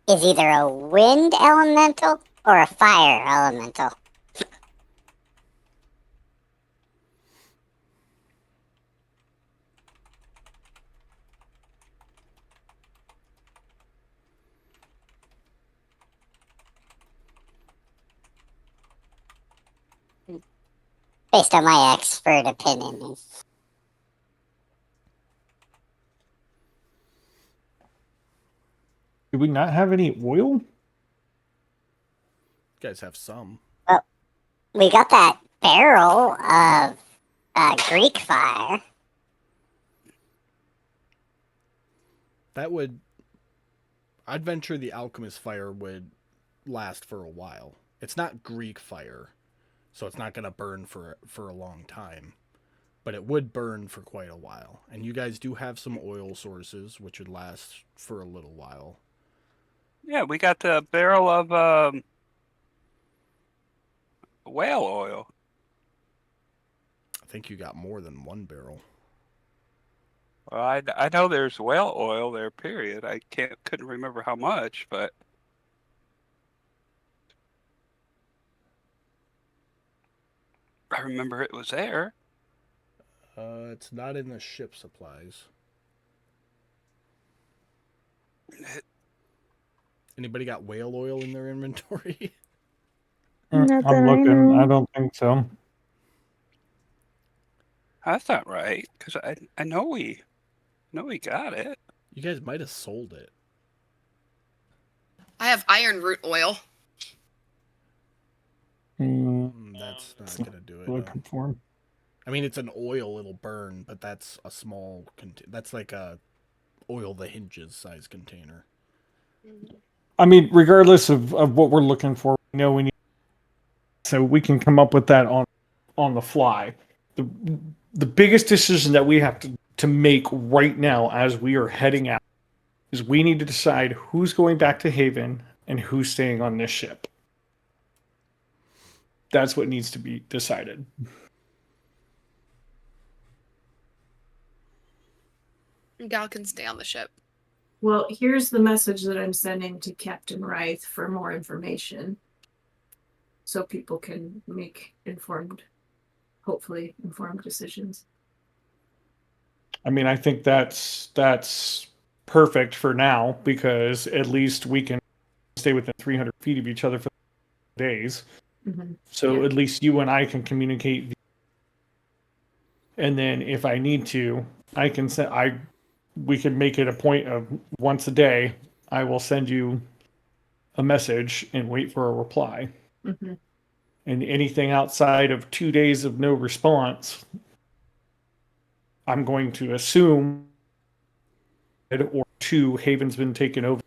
[SPEAKER 7] is either a wind elemental or a fire elemental. Based on my expert opinion.
[SPEAKER 3] Do we not have any oil?
[SPEAKER 2] You guys have some.
[SPEAKER 7] Well, we got that barrel of Greek fire.
[SPEAKER 2] That would... I'd venture the alchemist fire would last for a while. It's not Greek fire, so it's not going to burn for a long time. But it would burn for quite a while. And you guys do have some oil sources, which would last for a little while.
[SPEAKER 6] Yeah, we got the barrel of whale oil.
[SPEAKER 2] I think you got more than one barrel.
[SPEAKER 6] Well, I know there's whale oil there. Period. I couldn't remember how much, but I remember it was there.
[SPEAKER 2] It's not in the ship supplies. Anybody got whale oil in their inventory?
[SPEAKER 5] Not that
[SPEAKER 3] I'm
[SPEAKER 5] I
[SPEAKER 3] looking.
[SPEAKER 5] know.
[SPEAKER 3] I don't think so.
[SPEAKER 6] That's not right, because I know we got it.
[SPEAKER 2] You guys might have sold it.
[SPEAKER 1] I have iron root oil.
[SPEAKER 2] That's not gonna do it. No.
[SPEAKER 3] Looking for him.
[SPEAKER 2] I mean, it's an oil; it'll burn, but that's a small. That's like a oil the hinges size container.
[SPEAKER 3] I mean, regardless of what we're looking for, we know we need, so we can come up with that on the fly. The biggest decision that we have to make right now as we are heading out is we need to decide who's going back to Haven and who's staying on this ship. That's what needs to be decided.
[SPEAKER 1] Gal can stay on the ship.
[SPEAKER 8] Well, here's the message that I'm sending to Captain Wright for more information, so people can make hopefully informed decisions.
[SPEAKER 3] I mean, I think that's perfect for now, because at least we can stay within 300 feet of each other for days.
[SPEAKER 8] Mm-hmm.
[SPEAKER 3] So
[SPEAKER 8] Yeah.
[SPEAKER 3] at least you and I can communicate. And then if I need to, I can we can make it a point of once a day, I will send you a message and wait for a reply.
[SPEAKER 8] Mm-hmm.
[SPEAKER 3] And anything outside of 2 days of no response, I'm going to assume or 2, Haven's been taken over.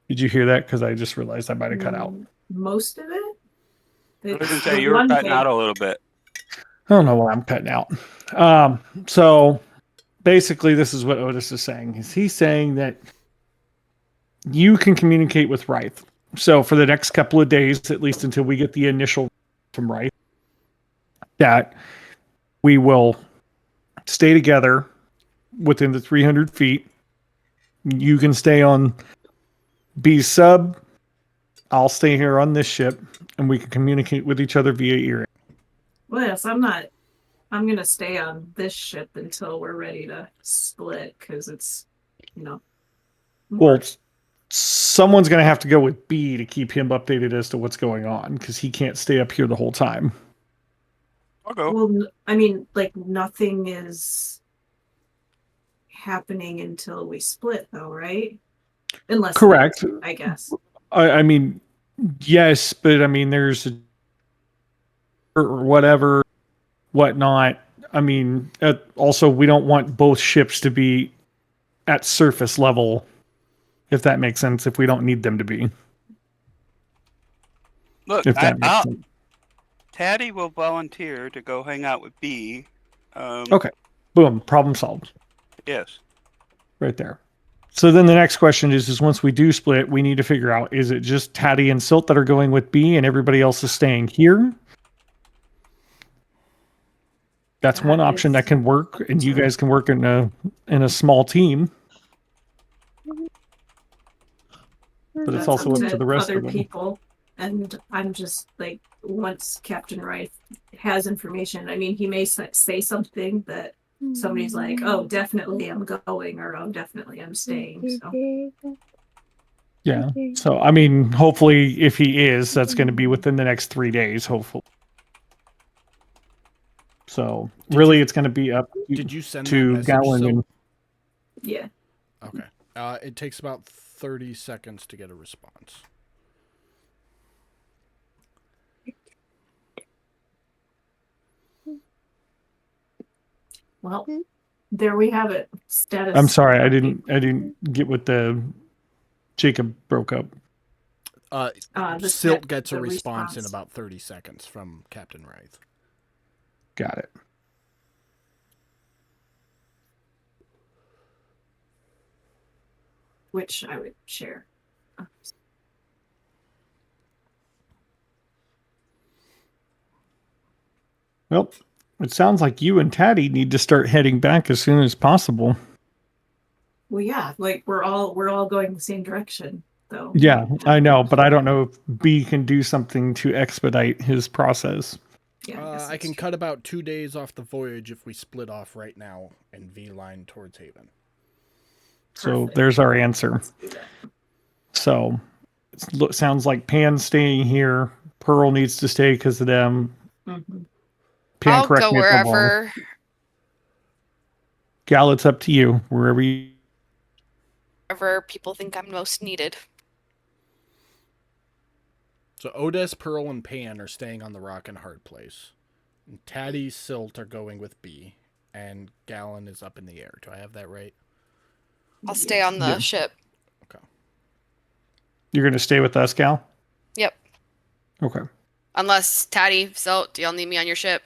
[SPEAKER 3] Did you hear that? Because I just realized I might have cut out.
[SPEAKER 8] Most of it.
[SPEAKER 6] I was gonna say you were cutting out a little bit.
[SPEAKER 3] I don't know why I'm cutting out. So basically, this is what Otis is saying. He's saying that you can communicate with Wraith. So for the next couple of days, at least until we get the initial from Wraith, that we will stay together within the 300 feet. You can stay on B sub. I'll stay here on this ship, and we can communicate with each other via ear.
[SPEAKER 8] Well, yes, I'm going to stay on this ship until we're ready to split, because it's,
[SPEAKER 3] Well, someone's going to have to go with B to keep him updated as to what's going on, because he can't stay up here the whole time.
[SPEAKER 6] I'll go.
[SPEAKER 8] Well, I mean, like, nothing is happening until we split, though, right? Unless,
[SPEAKER 3] Correct.
[SPEAKER 8] I guess.
[SPEAKER 3] I mean, yes, but I mean, there's or whatever, whatnot. I mean, also, we don't want both ships to be at surface level, if that makes sense, if we don't need them to be.
[SPEAKER 6] Look,
[SPEAKER 3] If that makes sense.
[SPEAKER 6] Taddy will volunteer to go hang out with B.
[SPEAKER 3] Okay. Boom. Problem solved.
[SPEAKER 6] Yes.
[SPEAKER 3] Right there. So then the next question is once we do split, we need to figure out, is it just Taddy and Silt that are going with B and everybody else is staying here? That's one option that can work, and you guys can work in a small team. But it's
[SPEAKER 8] That's
[SPEAKER 3] also up to the rest
[SPEAKER 8] other
[SPEAKER 3] of them.
[SPEAKER 8] people. And I'm just like, once Captain Wright has information, I mean, he may say something that somebody's like, oh, definitely I'm going, or oh, definitely I'm staying. So
[SPEAKER 3] Yeah. So, I mean, hopefully, if he is, that's going to be within the next 3 days, hopefully. So, really, it's going to be up
[SPEAKER 2] Did you send that
[SPEAKER 3] to
[SPEAKER 2] message,
[SPEAKER 3] Gowan.
[SPEAKER 2] Sil?
[SPEAKER 3] And
[SPEAKER 8] yeah.
[SPEAKER 2] Okay. It takes about 30 seconds to get a response.
[SPEAKER 8] Well, there we have it. Status.
[SPEAKER 3] I'm sorry, I didn't get what the Jacob broke up.
[SPEAKER 2] Silt gets a
[SPEAKER 8] the
[SPEAKER 2] response in about 30 seconds from Captain Wraith.
[SPEAKER 3] Got it.
[SPEAKER 8] Which I would share.
[SPEAKER 3] Well, it sounds like you and Taddy need to start heading back as soon as possible.
[SPEAKER 8] Well, yeah, like we're all going the same direction, though.
[SPEAKER 3] Yeah, I know, but I don't know if B can do something to expedite his process.
[SPEAKER 8] Yeah,
[SPEAKER 2] I can cut about 2 days off the voyage if we split off right now and V-line towards Haven.
[SPEAKER 3] So
[SPEAKER 8] Perfect.
[SPEAKER 3] there's our answer.
[SPEAKER 8] Let's do that.
[SPEAKER 3] So it sounds like Pan's staying here. Pearl needs to stay because of them.
[SPEAKER 8] Mhm.
[SPEAKER 3] Pan,
[SPEAKER 1] I'll
[SPEAKER 3] correct
[SPEAKER 1] go
[SPEAKER 3] me if I'm wrong.
[SPEAKER 1] wherever.
[SPEAKER 3] Gal, it's up to you. Wherever you.
[SPEAKER 1] Wherever people think I'm most needed.
[SPEAKER 2] So Otis, Pearl, and Pan are staying on the rock and hard place. And Taddy, Silt are going with B. And Gallon is up in the air. Do I have that right?
[SPEAKER 1] I'll stay on the
[SPEAKER 3] Yeah.
[SPEAKER 1] ship.
[SPEAKER 3] You're going to stay with us, Gal?
[SPEAKER 1] Yep.
[SPEAKER 3] Okay.
[SPEAKER 1] Unless Taddy, Silt, do y'all need me on your ship?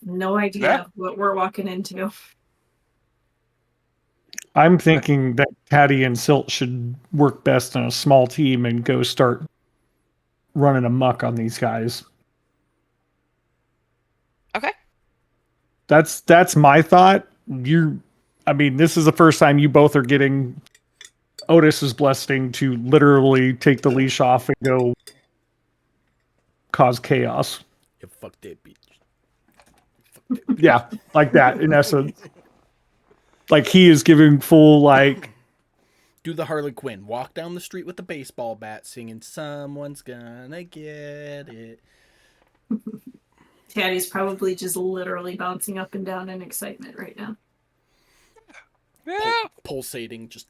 [SPEAKER 8] No idea
[SPEAKER 6] Yeah.
[SPEAKER 8] what we're walking into.
[SPEAKER 3] I'm thinking that Taddy and Silt should work best in a small team and go start running amok on these guys.
[SPEAKER 1] Okay.
[SPEAKER 3] That's my thought. I mean, this is the first time you both are getting Otis's blessing to literally take the leash off and go cause chaos.
[SPEAKER 2] You fuck that bitch.
[SPEAKER 3] Yeah, like that in essence. Like he is giving full like
[SPEAKER 2] Do the Harley Quinn. Walk down the street with the baseball bat singing "Someone's Gonna Get It."
[SPEAKER 8] Taddy's probably just literally bouncing up and down in excitement right now.
[SPEAKER 6] Yeah.
[SPEAKER 2] Pulsating, just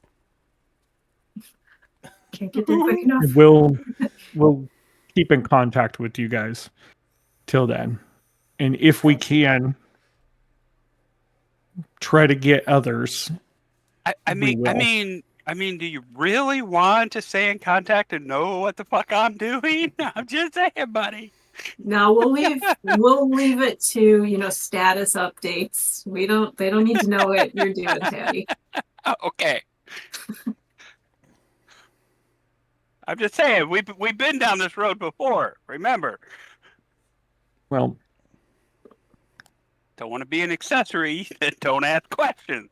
[SPEAKER 8] Can't get there quick enough.
[SPEAKER 3] we'll keep in contact with you guys till then. And if we can try to get others.
[SPEAKER 6] I
[SPEAKER 3] We will.
[SPEAKER 6] mean, do you really want to stay in contact and know what the fuck I'm doing? I'm just saying, buddy.
[SPEAKER 8] No, we'll leave it to, status updates. They don't need to know what you're doing, Taddy.
[SPEAKER 6] Oh, okay. I'm just saying, we've been down this road before. Remember,
[SPEAKER 3] Well,
[SPEAKER 6] don't want to be an accessory. Don't ask questions.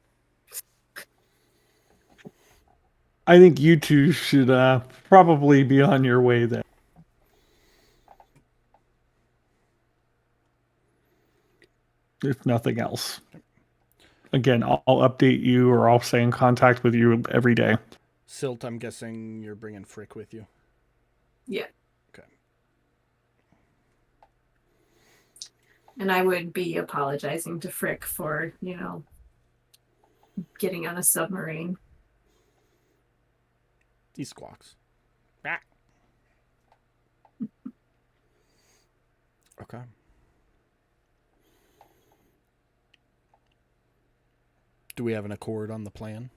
[SPEAKER 3] I think you two should probably be on your way then. If nothing else. Again, I'll update you or I'll stay in contact with you every day.
[SPEAKER 2] Silt, I'm guessing you're bringing Frick with you.
[SPEAKER 8] Yeah.
[SPEAKER 2] Okay.
[SPEAKER 8] And I would be apologizing to Frick for, getting on a submarine.
[SPEAKER 2] He squawks. Back. Okay. Do we have an accord on the plan?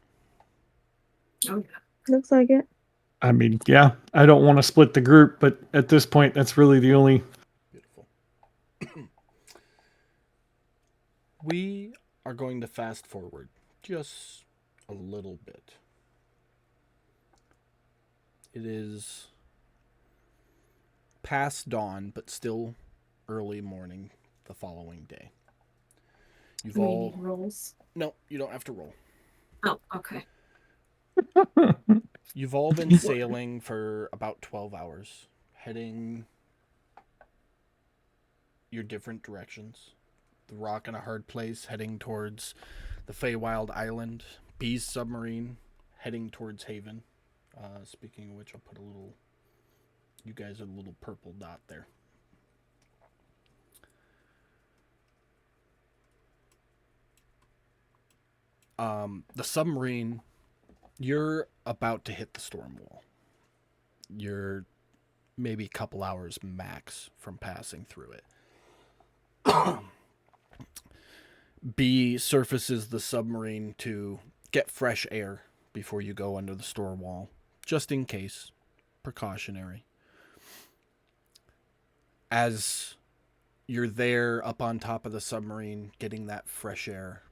[SPEAKER 8] Oh, yeah.
[SPEAKER 5] Looks like it.
[SPEAKER 3] I mean, yeah, I don't want to split the group, but at this point, that's really the only.
[SPEAKER 2] Beautiful. We are going to fast forward just a little bit. It is past dawn, but still early morning the following day. You've
[SPEAKER 8] We
[SPEAKER 2] all...
[SPEAKER 8] need rolls.
[SPEAKER 2] No, you don't have to roll.
[SPEAKER 8] Oh, okay.
[SPEAKER 2] You've all been sailing for about 12 hours, heading your different directions. The Rock and a Hard Place heading towards the Feywild Island. Bee's submarine heading towards Haven. Speaking of which, I'll put a little... You guys are a little purple dot there. The submarine... You're about to hit the storm wall. You're maybe a couple hours max from passing through it. B surfaces the submarine to get fresh air before you go under the storm wall, just in case. Precautionary. As you're there up on top of the submarine getting that fresh air,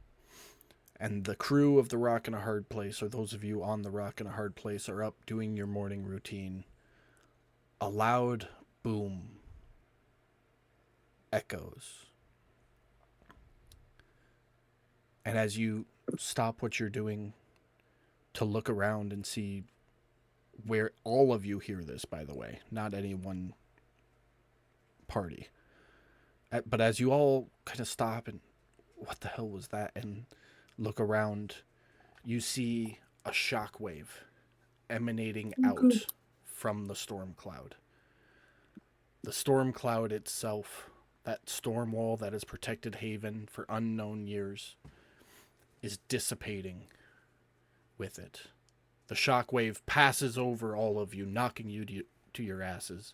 [SPEAKER 2] and the crew of the Rock and a Hard Place, or those of you on the Rock and a Hard Place, are up doing your morning routine, a loud boom echoes. And as you stop what you're doing to look around and see where all of you hear this, by the way, not any one party. But as you all kind of stop and, what the hell was that? And look around, you see a shockwave emanating out from the storm cloud. The storm cloud itself, that storm wall that has protected Haven for unknown years, is dissipating with it. The shockwave passes over all of you, knocking you to your asses.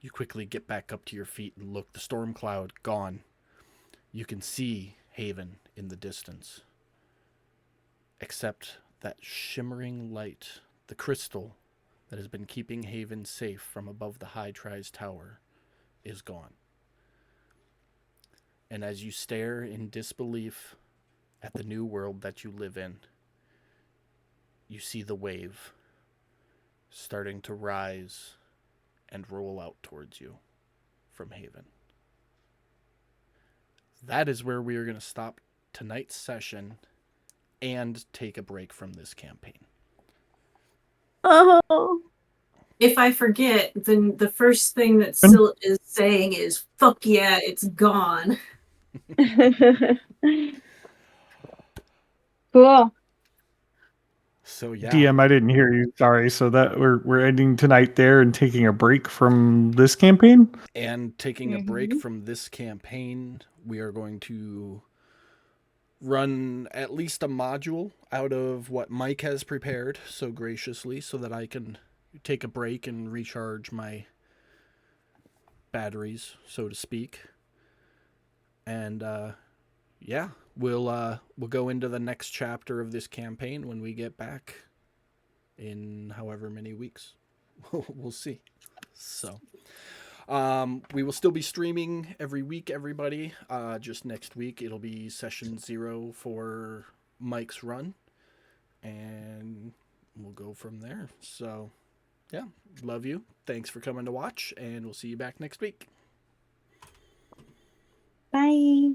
[SPEAKER 2] You quickly get back up to your feet and look. The storm cloud gone. You can see Haven in the distance. Except that shimmering light, the crystal that has been keeping Haven safe from above the High Tries Tower, is gone. And as you stare in disbelief at the new world that you live in, you see the wave starting to rise and roll out towards you from Haven. That is where we are going to stop tonight's session and take a break from this campaign.
[SPEAKER 5] Oh.
[SPEAKER 8] If I forget, then the first thing that Syl is saying is, fuck yeah, it's gone.
[SPEAKER 5] Cool.
[SPEAKER 2] So yeah,
[SPEAKER 3] DM, I didn't hear you. Sorry. So that we're ending tonight there and taking a break from this campaign.
[SPEAKER 2] and taking a break from this campaign, we are going to run at least a module out of what Mike has prepared so graciously so that I can take a break and recharge my batteries, so to speak. And yeah, we'll go into the next chapter of this campaign when we get back in however many weeks. We'll see. So we will still be streaming every week, everybody. Just next week it'll be session 0 for Mike's run, and we'll go from there. So yeah, love you. Thanks for coming to watch, and we'll see you back next week.
[SPEAKER 5] Bye.